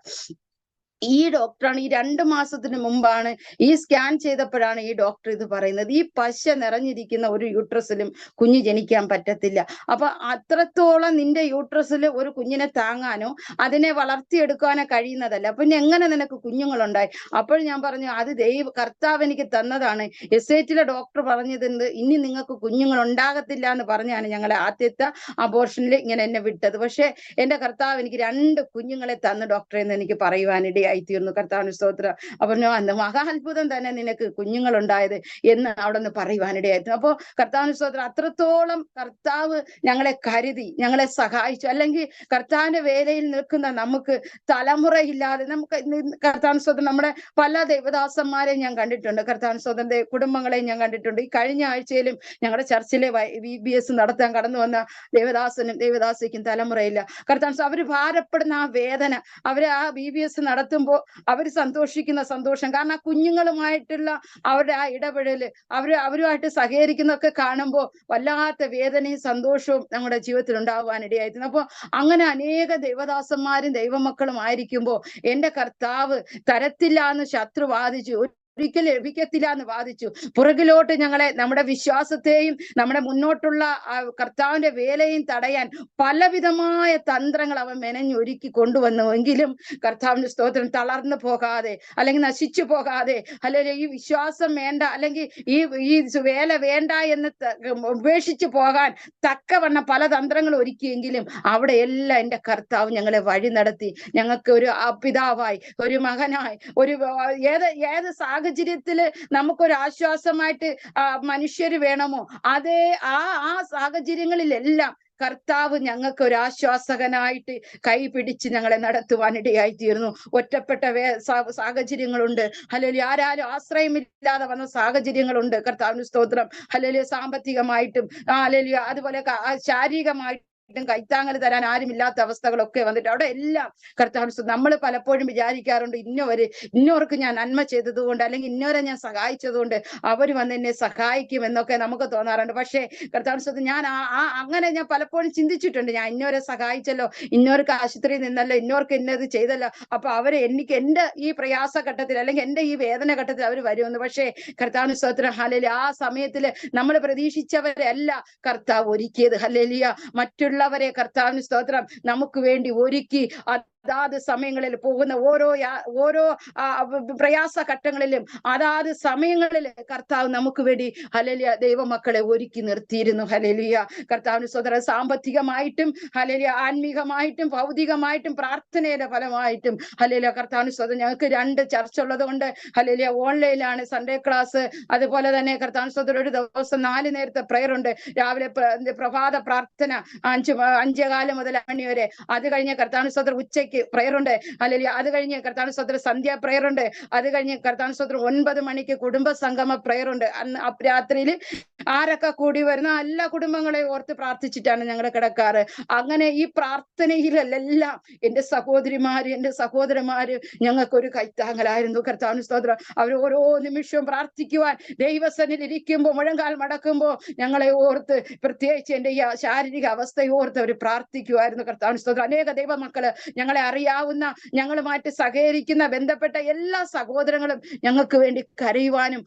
ഈ ഡോക്ടറാണ് ഈ 2 മാസത്തിന് മുമ്പാണ് ഈ സ്കാൻ ചെയ്തപ്പോഴാണ് ഈ ഡോക്ടർ ഇത് പറയുന്നത്. ഈ പശ നിറഞ്ഞിരിക്കുന്ന ഒരു യൂട്രസിലും കുഞ്ഞ് ജനിക്കാൻ പറ്റത്തില്ല. അപ്പൊ അത്രത്തോളം നിന്റെ യൂട്രസിൽ ഒരു കുഞ്ഞിനെ താങ്ങാനോ അതിനെ വളർത്തിയെടുക്കാനോ കഴിയുന്നതല്ല. പിന്നെ എങ്ങനെ നിനക്ക് കുഞ്ഞുങ്ങളുണ്ടായി? അപ്പോൾ ഞാൻ പറഞ്ഞു, അത് കർത്താവ് എനിക്ക് തന്നതാണ്. എസ്ഐറ്റിലെ ഡോക്ടർ പറഞ്ഞത് ഇനി നിങ്ങൾക്ക് കുഞ്ഞുങ്ങൾ ഉണ്ടാകത്തില്ല എന്ന് പറഞ്ഞാണ് ഞങ്ങളെ ആദ്യത്തെ അബോർഷനിൽ ഇങ്ങനെ എന്നെ വിട്ടത്. പക്ഷെ എന്റെ കർത്താവ് എനിക്ക് 2 കുഞ്ഞുങ്ങളെ തന്നു ഡോക്ടറെ എന്ന് എനിക്ക് പറയുവാനിടയായി തീർന്നു. കർത്താവിന് സ്തോത്രം. അപ്പൊ അന്ന് മഹാ അത്ഭുതം തന്നെ നിനക്ക് കുഞ്ഞുങ്ങൾ ഉണ്ടായത് എന്ന് അവിടെ നിന്ന് പറയുവാനിടയായിരുന്നു. അപ്പോ കർത്താവിന് സ്തോത്രം. അത്രത്തോളം കർത്താവ് ഞങ്ങളെ കരുതി, ഞങ്ങളെ സഹായിച്ചു. അല്ലെങ്കിൽ കർത്താവിന്റെ വേലയിൽ നിൽക്കുന്ന നമുക്ക് തലമുറയില്ലാതെ നമുക്ക് കർത്താവിന് സ്തോത്രം നമ്മുടെ പല ദേവദാസന്മാരെ ഞാൻ കണ്ടിട്ടുണ്ട്. കർത്താവിന് സ്തോത്രം കുടുംബങ്ങളെ ഞാൻ കണ്ടിട്ടുണ്ട്. ഈ കഴിഞ്ഞ ആഴ്ചയിലും ഞങ്ങളുടെ ചർച്ചിലെ VBS നടത്താൻ കടന്നു വന്ന ദേവദാസനും ദേവദാസിക്കും തലമുറയില്ല. കർത്താവ് അവര് ഭാരപ്പെടുന്ന ആ വേദന, അവര് ആ VBS നടത്തുമ്പോൾ അവർ സന്തോഷിക്കുന്ന സന്തോഷം, കാരണം ആ കുഞ്ഞുങ്ങളുമായിട്ടുള്ള അവരുടെ ആ ഇടപെടല്, അവരുമായിട്ട് സഹകരിക്കുന്നതൊക്കെ കാണുമ്പോൾ വല്ലാത്ത വേദനയും സന്തോഷവും നമ്മുടെ ജീവിതത്തിൽ ഉണ്ടാകുവാനിടയായിരുന്നു. അപ്പൊ അങ്ങനെ അനേക ദൈവദാസന്മാരും ദൈവമക്കളും ആയിരിക്കുമ്പോൾ എന്റെ കർത്താവ് തരത്തില്ല എന്ന് ശത്രു വാദിച്ചു, ഒരിക്കലും ലഭിക്കത്തില്ല എന്ന് വാദിച്ചു. പുറകിലോട്ട് ഞങ്ങളെ, നമ്മുടെ വിശ്വാസത്തെയും നമ്മുടെ മുന്നോട്ടുള്ള കർത്താവിന്റെ വേലയും തടയാൻ പലവിധമായ തന്ത്രങ്ങൾ അവൻ മെനഞ്ഞൊരുക്കി കൊണ്ടുവന്നുവെങ്കിലും കർത്താവിന്റെ സ്തോത്രം തളർന്നു പോകാതെ, അല്ലെങ്കിൽ നശിച്ചു പോകാതെ, അല്ലെങ്കിൽ ഈ വിശ്വാസം വേണ്ട, അല്ലെങ്കിൽ ഈ വേല വേണ്ട എന്ന് ഉപേക്ഷിച്ചു പോകാൻ തക്കവണ്ണം പല തന്ത്രങ്ങൾ ഒരുക്കിയെങ്കിലും അവിടെ എല്ലാം എൻ്റെ കർത്താവ് ഞങ്ങളെ വഴി നടത്തി. ഞങ്ങൾക്ക് ഒരു പിതാവായി, ഒരു മകനായി, ഒരു ഏത് സാഹചര്യത്തില് നമുക്കൊരു ആശ്വാസമായിട്ട് മനുഷ്യര് വേണമോ അതേ ആ സാഹചര്യങ്ങളിലെല്ലാം കർത്താവ് ഞങ്ങൾക്ക് ഒരു ആശ്വാസകനായിട്ട് കൈ പിടിച്ച് ഞങ്ങളെ നടത്തുവാനിടയായി തീർന്നു. ഒറ്റപ്പെട്ട സാഹചര്യങ്ങളുണ്ട്, അല്ലെങ്കിൽ ആരാലും ആശ്രയമില്ലാതെ വന്ന സാഹചര്യങ്ങളുണ്ട്. കർത്താവിന് സ്തോത്രം. അല്ലെങ്കിൽ സാമ്പത്തികമായിട്ടും അല്ലെങ്കിൽ അതുപോലെ ശാരീരികമായിട്ടും കൈത്താങ്ങൽ തരാൻ ആരുമില്ലാത്ത അവസ്ഥകളൊക്കെ വന്നിട്ട് അവിടെ എല്ലാം കർത്താവ്, നമ്മൾ പലപ്പോഴും വിചാരിക്കാറുണ്ട് ഇന്നോർക്ക് ഞാൻ നന്മ ചെയ്തതുകൊണ്ട്, അല്ലെങ്കിൽ ഇന്നോരെ ഞാൻ സഹായിച്ചതുകൊണ്ട് അവർ വന്ന് എന്നെ സഹായിക്കും എന്നൊക്കെ നമുക്ക് തോന്നാറുണ്ട്. പക്ഷേ കർത്താവ്, ഞാൻ അങ്ങനെ ഞാൻ പലപ്പോഴും ചിന്തിച്ചിട്ടുണ്ട്. ഞാൻ ഇന്നോരെ സഹായിച്ചല്ലോ, ഇന്നോർക്ക് ആശുപത്രിയിൽ നിന്നല്ലോ, ഇന്നോർക്ക് ഇന്നത് ചെയ്തല്ലോ, അപ്പൊ അവരെ എന്റെ ഈ പ്രയാസ ഘട്ടത്തിൽ അല്ലെങ്കിൽ എന്റെ ഈ വേദന ഘട്ടത്തിൽ അവർ വരുമെന്ന്. പക്ഷേ കർത്താവിന് സ്തോത്രം. ഹല്ലേലൂയ. ആ സമയത്തില് നമ്മൾ പ്രതീക്ഷിച്ചവരല്ല കർത്താവ് ഒരുക്കിയത്. ഹല്ലേലൂയ. മറ്റുള്ളവരെ കർത്താവിന് സ്തോത്രം നമുക്ക് വേണ്ടി ഒരുക്കി അതാത് സമയങ്ങളിൽ പോകുന്ന ഓരോ പ്രയാസ ഘട്ടങ്ങളിലും അതാത് സമയങ്ങളിൽ കർത്താവ് നമുക്ക് വേണ്ടി ഹല്ലേലൂയ ദൈവമക്കളെ ഒരുക്കി നിർത്തിയിരുന്നു. ഹല്ലേലൂയ. കർത്താവിന് സ്തോത്രം. സാമ്പത്തികമായിട്ടും ഹല്ലേലൂയ ആത്മീകമായിട്ടും ഭൗതികമായിട്ടും പ്രാർത്ഥനയുടെ ഫലമായിട്ടും ഹല്ലേലൂയ കർത്താവിന് സ്തോത്രം. ഞങ്ങൾക്ക് 2 ചർച്ച ഉള്ളത് കൊണ്ട് ഹല്ലേലൂയ ഓൺലൈനിലാണ് സൺഡേ ക്ലാസ്. അതുപോലെ തന്നെ കർത്താവിന് സ്തോത്രം ഒരു ദിവസം 4 നേരത്തെ പ്രയർ ഉണ്ട്. രാവിലെ പ്രഭാത പ്രാർത്ഥന 5:15 മുതൽ 6 മണി വരെ. അത് കഴിഞ്ഞ് കർത്താവിന് സ്തോത്രം ഉച്ചയ്ക്ക് പ്രയർ ഉണ്ട്. അല്ലെങ്കിൽ അത് കഴിഞ്ഞ് കർത്താവിന് സ്തോത്രം സന്ധ്യ പ്രയർ ഉണ്ട്. അത് കഴിഞ്ഞ് കർത്താവിന് സ്തോത്രം 9 മണിക്ക് കുടുംബ സംഗമ പ്രയർ ഉണ്ട്. അന്ന് രാത്രിയിൽ ആരൊക്കെ കൂടി വരുന്ന എല്ലാ കുടുംബങ്ങളെ ഓർത്ത് പ്രാർത്ഥിച്ചിട്ടാണ് ഞങ്ങൾ കിടക്കാറ്. അങ്ങനെ ഈ പ്രാർത്ഥനയിലെല്ലാം എൻ്റെ സഹോദരിമാര്, എൻ്റെ സഹോദരന്മാര് ഞങ്ങൾക്കൊരു കൈത്താങ്ങലായിരുന്നു. കർത്താവിന് സ്തോത്രം. അവർ ഓരോ നിമിഷവും പ്രാർത്ഥിക്കുവാൻ ദൈവസന്നിധിയിൽ ഇരിക്കുമ്പോൾ, മുഴങ്കാൽ മടക്കുമ്പോൾ ഞങ്ങളെ ഓർത്ത്, പ്രത്യേകിച്ച് എൻ്റെ ഈ ശാരീരിക അവസ്ഥയെ ഓർത്ത് അവർ പ്രാർത്ഥിക്കുമായിരുന്നു. കർത്താവിന് സ്തോത്രം. അനേക ദൈവമക്കള്, ഞങ്ങളെ അറിയാവുന്ന, ഞങ്ങളുമായിട്ട് സഹകരിക്കുന്ന ബന്ധപ്പെട്ട എല്ലാ സഹോദരങ്ങളും ഞങ്ങൾക്ക് വേണ്ടി കരയുവാനും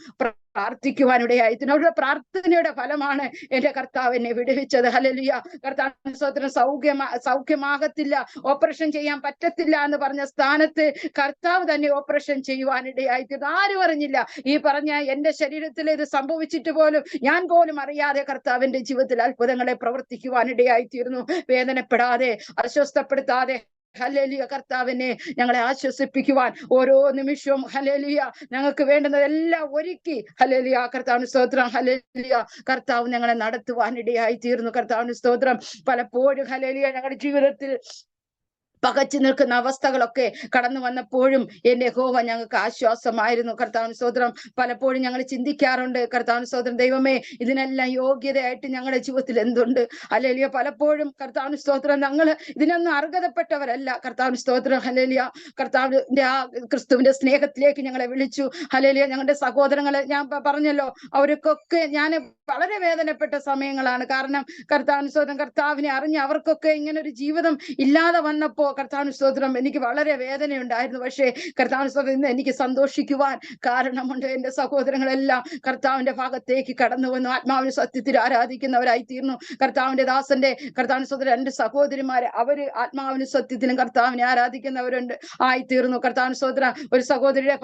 പ്രാർത്ഥിക്കുവാനിടയായി. അവരുടെ പ്രാർത്ഥനയുടെ ഫലമാണ് എന്റെ കർത്താവ് എന്നെ വിടുവിച്ചത്. ഹല്ലേലൂയ. കർത്താവിന് സ്തോത്രം. സൗഖ്യമാകത്തില്ല, ഓപ്പറേഷൻ ചെയ്യാൻ പറ്റത്തില്ല എന്ന് പറഞ്ഞ സ്ഥാനത്ത് കർത്താവ് തന്നെ ഓപ്പറേഷൻ ചെയ്യുവാനിടയായി. ആരും അറിഞ്ഞില്ല. ഈ പറഞ്ഞ എന്റെ ശരീരത്തിൽ ഇത് സംഭവിച്ചിട്ട് പോലും ഞാൻ പോലും അറിയാതെ കർത്താവിന്റെ ജീവിതത്തിൽ അത്ഭുതങ്ങളെ പ്രവർത്തിക്കുവാനിടയായി തീർന്നു. വേദനപ്പെടാതെ, അസ്വസ്ഥപ്പെടുത്താതെ ഹല്ലേലൂയ കർത്താവിനെ ഞങ്ങളെ ആശ്വസിപ്പിക്കുവാൻ ഓരോ നിമിഷവും ഹല്ലേലൂയ ഞങ്ങൾക്ക് വേണ്ടുന്നതെല്ലാം ഒരുക്കി ഹല്ലേലൂയ കർത്താവിന് സ്തോത്രം. ഹല്ലേലൂയ കർത്താവ് ഞങ്ങളെ നടത്തുവാനിടയായി തീർന്നു. കർത്താവിന് സ്തോത്രം. പലപ്പോഴും ഹല്ലേലൂയ ഞങ്ങളുടെ ജീവിതത്തിൽ പകച്ചു നിൽക്കുന്ന അവസ്ഥകളൊക്കെ കടന്നു വന്നപ്പോഴും എന്റെ യഹോവ ഞങ്ങൾക്ക് ആശ്വാസമായിരുന്നു. കർത്താവിന് സ്തോത്രം. പലപ്പോഴും ഞങ്ങൾ ചിന്തിക്കാറുണ്ട്, കർത്താവിന് സ്തോത്രം, ദൈവമേ ഇതിനെല്ലാം യോഗ്യതയായിട്ട് ഞങ്ങളുടെ ജീവിതത്തിൽ എന്തുണ്ട്? ഹല്ലേലൂയ. പലപ്പോഴും കർത്താവിന് സ്തോത്രം, ഞങ്ങൾ ഇതിനൊന്നും അർഹതപ്പെട്ടവരല്ല. കർത്താവിന് സ്തോത്രം. ഹല്ലേലൂയ. കർത്താവിന്റെ ആ ക്രിസ്തുവിന്റെ സ്നേഹത്തിലേക്ക് ഞങ്ങളെ വിളിച്ചു. ഹല്ലേലൂയ. ഞങ്ങളുടെ സഹോദരങ്ങളെ ഞാൻ പറഞ്ഞല്ലോ, അവർക്കൊക്കെ ഞാൻ വളരെ വേദനപ്പെട്ട സമയങ്ങളാണ്. കാരണം കർത്താവിന് സ്തോത്രം, കർത്താവിനെ അറിഞ്ഞ് അവർക്കൊക്കെ ഇങ്ങനെ ഒരു ജീവിതം ഇല്ലാതെ വന്നപ്പോ കർത്താവിന് സ്തോത്രം, എനിക്ക് വളരെ വേദനയുണ്ടായിരുന്നു. പക്ഷേ കർത്താവിന് സ്തോത്രം, ഇന്ന് എനിക്ക് സന്തോഷിക്കുവാൻ കാരണമുണ്ട്. എന്റെ സഹോദരങ്ങളെല്ലാം കർത്താവിന്റെ ഭാഗത്തേക്ക് കടന്നു വന്നു, ആത്മാവിന് സത്യത്തിൽ ആരാധിക്കുന്നവരായി തീർന്നു. കർത്താവിന് സ്തോത്രം 2 സഹോദരിമാരെ, അവര് ആത്മാവിന് സത്യത്തിലും കർത്താവിനെ ആരാധിക്കുന്നവരുണ്ട് ആയി തീർന്നു. കർത്താവിന് സ്തോത്രം, ഒരു സഹോദരിയുടെ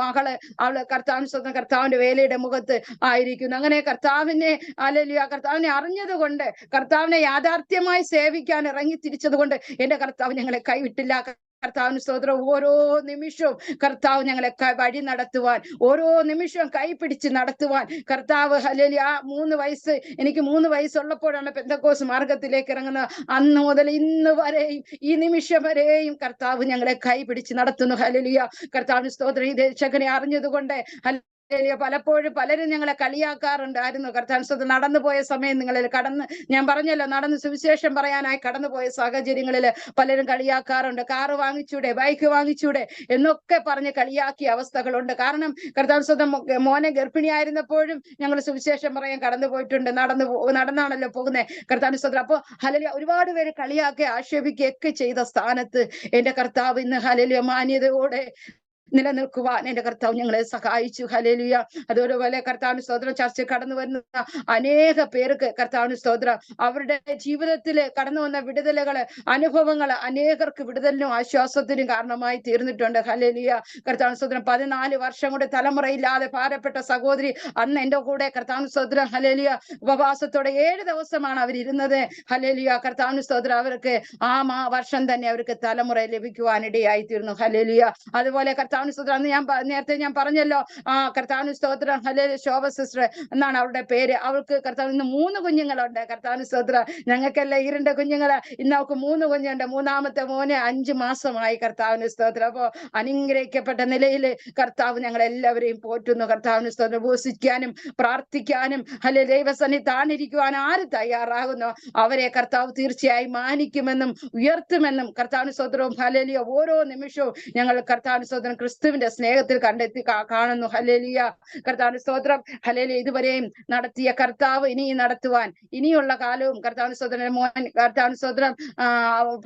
മകള്, അവള് കർത്താവിന് സ്തോത്രം കർത്താവിന്റെ വേലയുടെ മുഖത്ത് ആയിരിക്കുന്നു. അങ്ങനെ കർത്താവിനെ അറിഞ്ഞത് കൊണ്ട്, കർത്താവിനെ യാഥാർത്ഥ്യമായി സേവിക്കാൻ ഇറങ്ങി തിരിച്ചത് കൊണ്ട് എന്റെ കർത്താവ് ഞങ്ങളെ കൈവിട്ടില്ല. കർത്താവിന് സ്തോത്രം, ഓരോ നിമിഷവും കർത്താവ് ഞങ്ങളെ വഴി നടത്തുവാൻ, ഓരോ നിമിഷവും കൈപിടിച്ച് നടത്തുവാൻ കർത്താവ് ഹല്ലേലൂയ. 3 വയസ്സ്, എനിക്ക് 3 വയസ്സുള്ളപ്പോഴാണ് പെന്തക്കോസ് മാർഗത്തിലേക്ക് ഇറങ്ങുന്നത്. അന്ന് മുതൽ ഇന്ന് വരെയും, ഈ നിമിഷം വരെയും കർത്താവ് ഞങ്ങളെ കൈപിടിച്ച് നടത്തുന്നു. ഹല്ലേലൂയ. കർത്താവിന് സ്തോത്രം. ഈ ദേശകനെ അറിഞ്ഞതുകൊണ്ട് പലപ്പോഴും പലരും ഞങ്ങളെ കളിയാക്കാറുണ്ടായിരുന്നു. കർത്താവിന് സ്തോത്രം. നടന്നു പോയ സമയം, ഞാൻ പറഞ്ഞല്ലോ, നടന്ന് സുവിശേഷം പറയാനായി കടന്നുപോയ സാഹചര്യങ്ങളിൽ പലരും കളിയാക്കാറുണ്ട്. കാറ് വാങ്ങിച്ചൂടെ, ബൈക്ക് വാങ്ങിച്ചൂടെ എന്നൊക്കെ പറഞ്ഞ് കളിയാക്കിയ അവസ്ഥകളുണ്ട്. കാരണം കർത്താവിന് സ്തോത്രം, മോനെ ഗർഭിണിയായിരുന്നപ്പോഴും ഞങ്ങൾ സുവിശേഷം പറയാൻ കടന്നു പോയിട്ടുണ്ട്. നടന്നാണല്ലോ പോകുന്നത്. കർത്താവിന് സ്തോത്രം. അപ്പൊ ഹല്ലേലൂയ, ഒരുപാട് പേര് കളിയാക്കി ആക്ഷേപിക്കുകയൊക്കെ ചെയ്ത സ്ഥാനത്ത് എന്റെ കർത്താവ് ഇന്ന് ഹല്ലേലൂയ മാന്യതയോടെ നിലനിൽക്കുവാൻ എന്റെ കർത്താവ് ഞങ്ങളെ സഹായിച്ചു. ഹല്ലേലൂയ. അതുപോലെ കർത്താവിന് സ്തോത്രം, ചർച്ചയിൽ കടന്നു വരുന്ന അനേക പേർക്ക് കർത്താവിന് സ്തോത്രം, അവരുടെ ജീവിതത്തിൽ കടന്നു വന്ന വിടുതലുകള്, അനുഭവങ്ങള് അനേകർക്ക് വിടുതലിനും ആശ്വാസത്തിനും കാരണമായി തീർന്നിട്ടുണ്ട്. ഹല്ലേലൂയ. കർത്താവിന് സ്തോത്രം. 14 വർഷം കൊണ്ട് തലമുറയില്ലാതെ ഭാരപ്പെട്ട സഹോദരി അന്ന് എന്റെ കൂടെ കർത്താവിന് സ്തോത്രം ഹല്ലേലൂയ ഉപവാസത്തോടെ 7 ദിവസമാണ് അവരിരുന്നത്. ഹല്ലേലൂയ. കർത്താവിന് സ്തോത്രം. അവർക്ക് ആ വർഷം തന്നെ അവർക്ക് തലമുറ ലഭിക്കുവാനിടയായി തീർന്നു. ഹല്ലേലൂയ. അതുപോലെ കർത്താവിന് സ്തോത്രം, അന്ന് നേരത്തെ ഞാൻ പറഞ്ഞല്ലോ, കർത്താവിന് സ്തോത്രം ഹല്ലേലൂയ, ശോഭ സിസ്റ്റർ എന്നാണ് അവരുടെ പേര്. അവൾക്ക് കർത്താവ് ഇന്ന് 3 കുഞ്ഞുങ്ങളുണ്ട്. കർത്താവിന് സ്തോത്രം. ഞങ്ങൾക്കെല്ലാം 2 കുഞ്ഞുങ്ങള്, ഇന്ന് അവൾക്ക് 3 കുഞ്ഞുണ്ട്. 3-ാമത്തെ മോന് 5 മാസമായി. കർത്താവിന് സ്തോത്രം. അപ്പോ അനുഗ്രഹിക്കപ്പെട്ട നിലയിൽ കർത്താവ് ഞങ്ങളെല്ലാവരെയും പോറ്റുന്നു. കർത്താവിന് സ്തോത്രം. ഉപവസിക്കാനും പ്രാർത്ഥിക്കാനും ഹല്ലേലൂയ ദൈവസന്നിധി താണിരിക്കുവാൻ ആര് തയ്യാറാകുന്നു, അവരെ കർത്താവ് തീർച്ചയായും മാനിക്കുമെന്നും ഉയർത്തുമെന്നും കർത്താവിന് സ്തോത്രവും ഹല്ലേലൂയ ഓരോ നിമിഷവും ഞങ്ങൾ കർത്താവിന് സ്തോത്രം ക്രിസ്തുവിന്റെ സ്നേഹത്തിൽ കണ്ടെത്തി കാണുന്നു. ഹല്ലേലൂയ. കർത്താവിന് സ്തോത്രം. ഹല്ലേലൂയ. ഇതുവരെയും നടത്തിയ കർത്താവ് ഇനിയും നടത്തുവാൻ, ഇനിയുള്ള കാലവും കർത്താവിന് സ്തോത്രം. മോൻ കർത്താവിന് സ്തോത്രം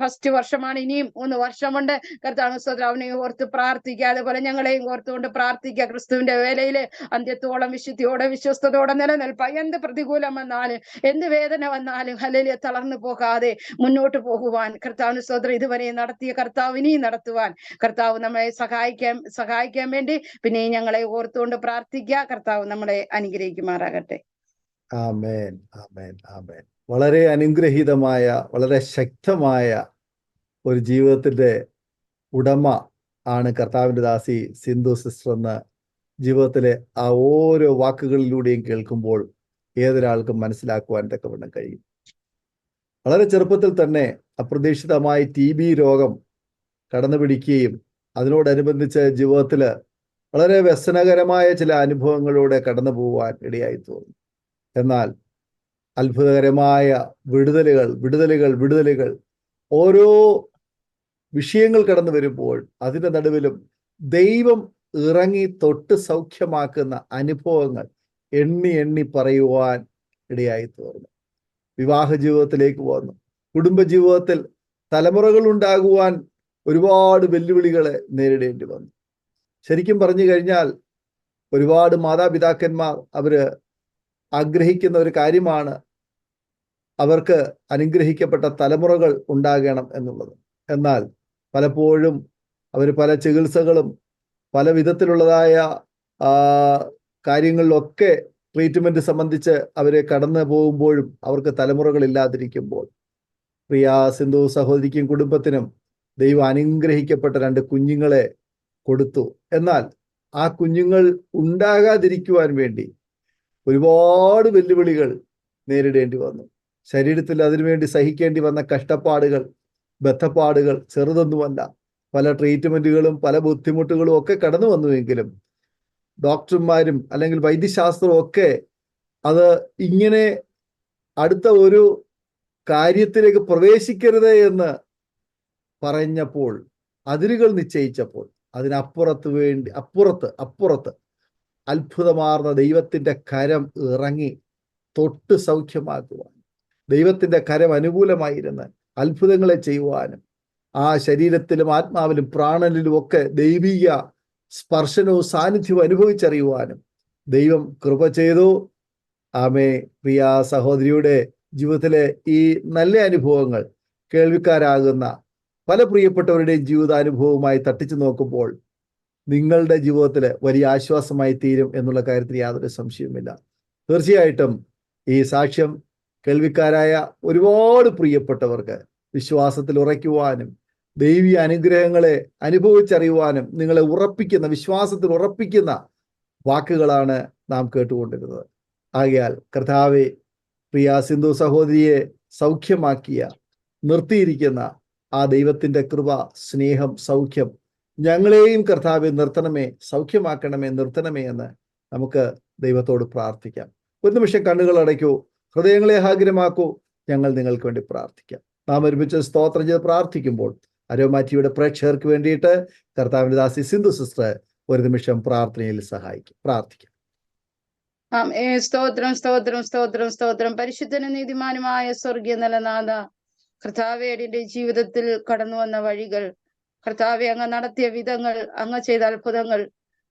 ഫസ്റ്റ് വർഷമാണ്, ഇനിയും 3 വർഷമുണ്ട്. കർത്താവിന് സ്തോത്രം. അവനെ ഓർത്ത് പ്രാർത്ഥിക്കുക, അതുപോലെ ഞങ്ങളെയും ഓർത്തുകൊണ്ട് പ്രാർത്ഥിക്കുക. ക്രിസ്തുവിന്റെ വേലയില് അന്ത്യത്തോളം വിശുദ്ധിയോടെ വിശ്വസ്തയോടെ നിലനിൽപ്പാൻ, എന്ത് പ്രതികൂലം വന്നാലും എന്ത് വേദന വന്നാലും ഹല്ലേലൂയ തളർന്നു പോകാതെ മുന്നോട്ട് പോകുവാൻ കർത്താവിന് സ്തോത്രം ഇതുവരെ നടത്തിയ കർത്താവ് ഇനിയും നടത്തുവാൻ കർത്താവ് നമ്മളെ സഹായിക്കാൻ വേണ്ടി പിന്നെ ഞങ്ങളെ ഓർത്തുകൊണ്ട് പ്രാർത്ഥിക്കുക. കർത്താവ് നമ്മളെ അനുഗ്രഹിക്കുമാറാകട്ടെ. ആമേൻ, ആമേൻ, ആമേൻ. വളരെ അനുഗ്രഹീതമായ, വളരെ ശക്തമായ ഒരു ജീവിതത്തിന്റെ ഉടമ ആണ് കർത്താവിന്റെ ദാസി സിന്ധു സിസ്റ്റർ എന്ന് ജീവിതത്തിലെ ആ ഓരോ വാക്കുകളിലൂടെയും കേൾക്കുമ്പോൾ ഏതൊരാൾക്കും മനസ്സിലാക്കുവാൻ തക്കവണ്ണം കഴിയും. വളരെ ചെറുപ്പത്തിൽ തന്നെ അപ്രതീക്ഷിതമായി TB രോഗം കടന്നു പിടിക്കുകയും അതിനോടനുബന്ധിച്ച് ജീവിതത്തിൽ വളരെ വ്യസനകരമായ ചില അനുഭവങ്ങളിലൂടെ കടന്നു പോകാൻ ഇടയായി തോന്നി. എന്നാൽ അത്ഭുതകരമായ വിടുതലുകൾ ഓരോ വിഷയങ്ങൾ കടന്നു വരുമ്പോൾ അതിൻ്റെ നടുവിലും ദൈവം ഇറങ്ങി തൊട്ട് സൗഖ്യമാക്കുന്ന അനുഭവങ്ങൾ എണ്ണി പറയുവാൻ ഇടയായി തീർന്നു. വിവാഹ ജീവിതത്തിലേക്ക് വന്നു. കുടുംബജീവിതത്തിൽ തലമുറകൾ ഉണ്ടാകുവാൻ ഒരുപാട് വെല്ലുവിളികളെ നേരിടേണ്ടി വന്നു. ശരിക്കും പറഞ്ഞു കഴിഞ്ഞാൽ ഒരുപാട് മാതാപിതാക്കന്മാർ അവര് ആഗ്രഹിക്കുന്ന ഒരു കാര്യമാണ് അവർക്ക് അനുഗ്രഹിക്കപ്പെട്ട തലമുറകൾ ഉണ്ടാകണം എന്നുള്ളത്. എന്നാൽ പലപ്പോഴും അവർ പല ചികിത്സകളും പല വിധത്തിലുള്ളതായ കാര്യങ്ങളിലൊക്കെ ട്രീറ്റ്മെന്റ് സംബന്ധിച്ച് അവരെ കടന്നു പോകുമ്പോഴും അവർക്ക് തലമുറകൾ ഇല്ലാതിരിക്കുമ്പോൾ പ്രിയ സിന്ധു സഹോദരിക്കും കുടുംബത്തിനും ദൈവം അനുഗ്രഹിക്കപ്പെട്ട 2 കുഞ്ഞുങ്ങളെ കൊടുത്തു. എന്നാൽ ആ കുഞ്ഞുങ്ങൾ ഉണ്ടാകാതിരിക്കുവാൻ വേണ്ടി ഒരുപാട് വെല്ലുവിളികൾ നേരിടേണ്ടി വന്നു. ശരീരത്തിൽ അതിനുവേണ്ടി സഹിക്കേണ്ടി വന്ന കഷ്ടപ്പാടുകൾ, ബദ്ധപ്പാടുകൾ ചെറുതൊന്നുമല്ല. പല ട്രീറ്റ്മെന്റുകളും പല ബുദ്ധിമുട്ടുകളും ഒക്കെ കടന്നു വന്നുവെങ്കിലും ഡോക്ടർമാരും അല്ലെങ്കിൽ വൈദ്യശാസ്ത്രവും ഒക്കെ അത് ഇങ്ങനെ അടുത്ത ഒരു കാര്യത്തിലേക്ക് പ്രവേശിക്കരുത് എന്ന് പറഞ്ഞപ്പോൾ, അതിരുകൾ നിശ്ചയിച്ചപ്പോൾ അപ്പുറത്ത് അത്ഭുതമാർന്ന ദൈവത്തിന്റെ കരം ഇറങ്ങി തൊട്ട് സൗഖ്യമാക്കുവാൻ, ദൈവത്തിന്റെ കരം അനുകൂലമായിരുന്ന് അത്ഭുതങ്ങളെ ചെയ്യുവാനും ആ ശരീരത്തിലും ആത്മാവിലും പ്രാണനിലും ഒക്കെ ദൈവിക സ്പർശനവും സാന്നിധ്യവും അനുഭവിച്ചറിയുവാനും ദൈവം കൃപ ചെയ്തു. ആമേ. പ്രിയ സഹോദരിയുടെ ജീവിതത്തിലെ ഈ നല്ല അനുഭവങ്ങൾ കേൾവിക്കാരാകുന്ന പല പ്രിയപ്പെട്ടവരുടെയും ജീവിതാനുഭവവുമായി തട്ടിച്ചു നോക്കുമ്പോൾ നിങ്ങളുടെ ജീവിതത്തിൽ വലിയ ആശ്വാസമായി തീരും എന്നുള്ള കാര്യത്തിൽ യാതൊരു സംശയവുമില്ല. തീർച്ചയായിട്ടും ഈ സാക്ഷ്യം കേൾവിക്കാരായ ഒരുപാട് പ്രിയപ്പെട്ടവർക്ക് വിശ്വാസത്തിൽ ഉറയ്ക്കുവാനും ദൈവീയ അനുഗ്രഹങ്ങളെ അനുഭവിച്ചറിയുവാനും നിങ്ങളെ ഉറപ്പിക്കുന്ന, വിശ്വാസത്തിൽ ഉറപ്പിക്കുന്ന വാക്കുകളാണ് നാം കേട്ടുകൊണ്ടിരുന്നത്. ആകയാൽ കർത്താവെ, പ്രിയ സിന്ധു സഹോദരിയെ സൗഖ്യമാക്കിയ, നിർത്തിയിരിക്കുന്ന ആ ദൈവത്തിൻ്റെ കൃപ, സ്നേഹം, സൗഖ്യം ഞങ്ങളെയും കർത്താവെ നിർത്തണമേ, സൗഖ്യമാക്കണമേ, നിർത്തണമേ എന്ന് നമുക്ക് ദൈവത്തോട് പ്രാർത്ഥിക്കാം. ഒരു നിമിഷം കണ്ണുകൾ അടയ്ക്കൂ, ഹൃദയങ്ങളെ ഹാഗ്രമാക്കൂ. ഞങ്ങൾ നിങ്ങൾക്ക് വേണ്ടി പ്രാർത്ഥിക്കാം. നാം ഒരുമിച്ച് സ്തോത്രം ചെയ്ത് പ്രാർത്ഥിക്കുമ്പോൾ അരോമ ടിവിയുടെ പ്രേക്ഷകർക്ക് വേണ്ടിയിട്ട് കർത്താവിന്റെ ദാസി സിന്ധു സിസ്റ്റർ ഒരു നിമിഷം പ്രാർത്ഥനയിൽ സഹായിക്കും. പ്രാർത്ഥിക്കാം. സ്തോത്രം, സ്തോത്രം, സ്തോത്രം, സ്തോത്രം. പരിശുദ്ധനും നീതിമാനുമായ സ്വർഗീയ നിലനാഥ കർത്താവേ, എന്റെ ജീവിതത്തിൽ കടന്നു വന്ന വഴികൾ, കർത്താവെ അങ്ങ് നടത്തിയ വിധങ്ങൾ, അങ്ങ് ചെയ്ത അത്ഭുതങ്ങൾ,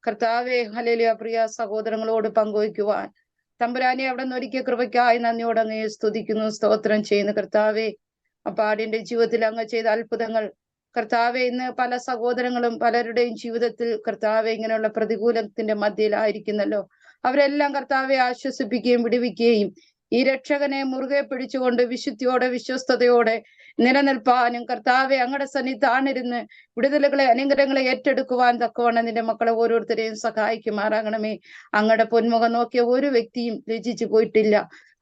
കർത്താവെ ഹല്ലേലൂയ, പ്രിയ സഹോദരങ്ങളോട് പങ്കുവയ്ക്കുവാൻ തമ്പുരാനെ അവിടെ നിന്ന് ഒരുക്കിയ കൃപയ്ക്കായി നന്ദിയോടെ അങ്ങയെ സ്തുതിക്കുന്നു, സ്തോത്രം ചെയ്യുന്നു. കർത്താവെ, അപ്പാടിന്റെ ജീവിതത്തിൽ അങ്ങ് ചെയ്ത അത്ഭുതങ്ങൾ, കർത്താവെ, ഇന്ന് പല സഹോദരങ്ങളും പലരുടെയും ജീവിതത്തിൽ കർത്താവെ ഇങ്ങനെയുള്ള പ്രതികൂലത്തിന്റെ മധ്യയിലായിരിക്കുന്നല്ലോ. അവരെല്ലാം കർത്താവെ ആശ്വസിപ്പിക്കുകയും വിടുവിക്കുകയും ഈ രക്ഷകനെ മുറുകെ പിടിച്ചുകൊണ്ട് വിശുദ്ധിയോടെ, വിശ്വസ്തയോടെ നിലനിൽപ്പാനും കർത്താവെ അങ്ങയുടെ സന്നിധാനിരുന്ന് വിടുതലുകളെ, അനുഗ്രഹങ്ങളെ ഏറ്റെടുക്കുവാൻ തക്കവണ്ണം നിന്റെ മക്കളെ ഓരോരുത്തരെയും സഹായിക്കുമാറാകണമേ. അങ്ങയുടെ പൊന്മുഖം നോക്കിയ ഒരു വ്യക്തിയും ലജ്ജിച്ചു പോയിട്ടില്ല.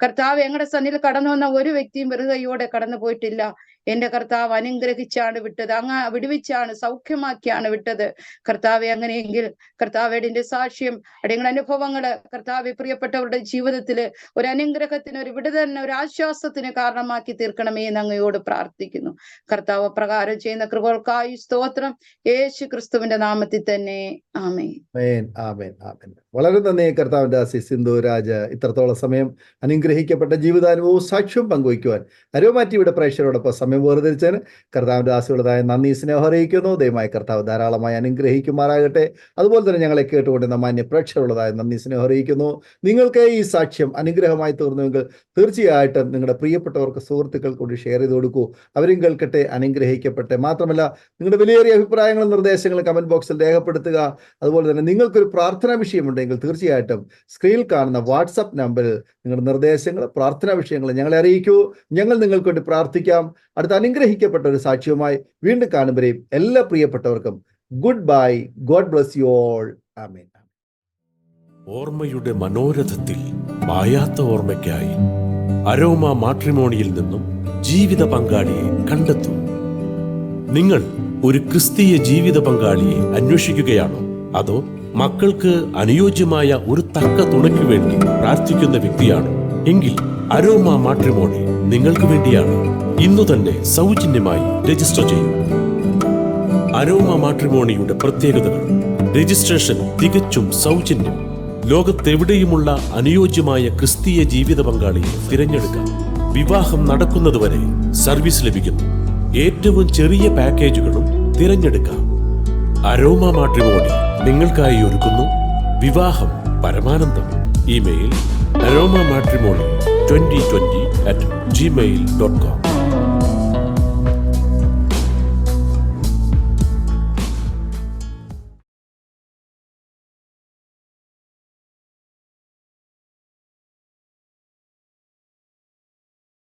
കർത്താവ് അങ്ങയുടെ സന്നിധിയിൽ കടന്നു വന്ന ഒരു വ്യക്തിയും വെറുകയോടെ കടന്നു പോയിട്ടില്ല. എന്റെ കർത്താവ് അനുഗ്രഹിച്ചാണ് വിട്ടത്, അങ്ങ് വിടുവിച്ചാണ്, സൗഖ്യമാക്കിയാണ് വിട്ടത്. കർത്താവെ, അങ്ങനെയെങ്കിൽ കർത്താവേടിന്റെ സാക്ഷ്യം, അടിയങ്ങളുടെ അനുഭവങ്ങള് കർത്താവെ പ്രിയപ്പെട്ടവരുടെ ജീവിതത്തില് ഒരു അനുഗ്രഹത്തിന്, ഒരു വിടുതലിന്, ഒരു ആശ്വാസത്തിന് കാരണമാക്കി തീർക്കണമേ എന്ന് അങ്ങയോട് പ്രാർത്ഥിക്കുന്നു. കർത്താവ് പ്രകാരം ചെയ്യുന്ന കൃപകൾക്കായി സ്തോത്രം, യേശു ക്രിസ്തുവിന്റെ നാമത്തിൽ തന്നെ. ആമേൻ. ആമേൻ. ആമേൻ. വളരെ നന്ദി കർത്താവിന്റെ ദാസി സിന്ധു രാജ്. ഇത്രത്തോളം സമയം അനുഗ്രഹിക്കപ്പെട്ട ജീവിതാനുഭവവും സാക്ഷ്യവും പങ്കുവയ്ക്കുവാൻ അരോമ ടിവിയുടെ പ്രേക്ഷകരോടൊപ്പം സമയം വേർതിരിച്ചതിന് കർത്താവിന്റെ ദാസിയുടേതായ നന്ദി, സ്നേഹം അറിയിക്കുന്നു. ദയവായി കർത്താവ് ധാരാളമായി അനുഗ്രഹിക്കുമാറാകട്ടെ. അതുപോലെ തന്നെ ഞങ്ങളെ കേട്ടുകൊണ്ടിരുന്ന മാന്യ പ്രേക്ഷകരുള്ളതായ നന്ദി, സ്നേഹം അറിയിക്കുന്നു. നിങ്ങൾക്ക് ഈ സാക്ഷ്യം അനുഗ്രഹമായി തീർന്നുവെങ്കിൽ തീർച്ചയായിട്ടും നിങ്ങളുടെ പ്രിയപ്പെട്ടവർക്ക്, സുഹൃത്തുക്കൾക്ക് കൂടി ഷെയർ ചെയ്ത് കൊടുക്കൂ. അവരും കേൾക്കട്ടെ, അനുഗ്രഹിക്കട്ടെ. മാത്രമല്ല, നിങ്ങളുടെ വിലയേറിയ അഭിപ്രായങ്ങളും നിർദ്ദേശങ്ങളും കമന്റ് ബോക്സിൽ രേഖപ്പെടുത്തുക. അതുപോലെ തന്നെ നിങ്ങൾക്കൊരു പ്രാർത്ഥനാ വിഷയമുണ്ടെങ്കിൽ തീർച്ചയായിട്ടും സ്ക്രീനിൽ കാണുന്ന വാട്സപ്പ് നമ്പറിൽ നിങ്ങളുടെ നിർദ്ദേശങ്ങൾ, പ്രാർത്ഥനാ വിഷയങ്ങൾ ഞങ്ങളെ അറിയിക്കൂ. ഞങ്ങൾ നിങ്ങൾക്ക് വേണ്ടി പ്രാർത്ഥിക്കാം. അടുത്ത അനുഗ്രഹിക്കപ്പെട്ട ഒരു സാക്ഷ്യവുമായി വീണ്ടും കാണുമ്പോഴേയും എല്ലാ പ്രിയപ്പെട്ടവർക്കും good bye. God bless you all. ആമേൻ. ഓർമ്മയുടെ മനോരഥത്തിൽ മായാത്ത ഓർമ്മയ്ക്കായി അരോമ മാട്രിമോണിയിൽ നിന്നും ജീവിത പങ്കാളിയെ കണ്ടെത്തൂ. നിങ്ങൾ ഒരു ക്രിസ്തീയ ജീവിത പങ്കാളിയെ അന്വേഷിക്കുകയാണോ? അതോ മക്കൾക്ക് അനുയോജ്യമായ ഒരു തക്ക തുണയ്ക്ക് വേണ്ടി പ്രാർത്ഥിക്കുന്ന വ്യക്തിയാണോ? എങ്കിൽ അരോമ മാട്രിമോണി നിങ്ങൾക്ക് വേണ്ടിയാണ്. ഇന്നു തന്നെ സൗജന്യമായി രജിസ്റ്റർ ചെയ്യൂ. അരോമ മാട്രിമോണിയുടെ പ്രത്യേകതകൾ: രജിസ്ട്രേഷൻ തികച്ചും സൗജന്യം. ലോകത്തെവിടെയുമുള്ള അനുയോജ്യമായ ക്രിസ്തീയ ജീവിത പങ്കാളിയെ തിരഞ്ഞെടുക്കാം. വിവാഹം നടക്കുന്നതുവരെ സർവീസ് ലഭിക്കുന്നു. ഏറ്റവും ചെറിയ പാക്കേജുകളും തിരഞ്ഞെടുക്കാം. അരോമ മാട്രിമോണി നിങ്ങൾക്കായി ഒരുക്കുന്നു വിവാഹം പരമാനന്ദം. Email aroma matrimony2020@gmail.com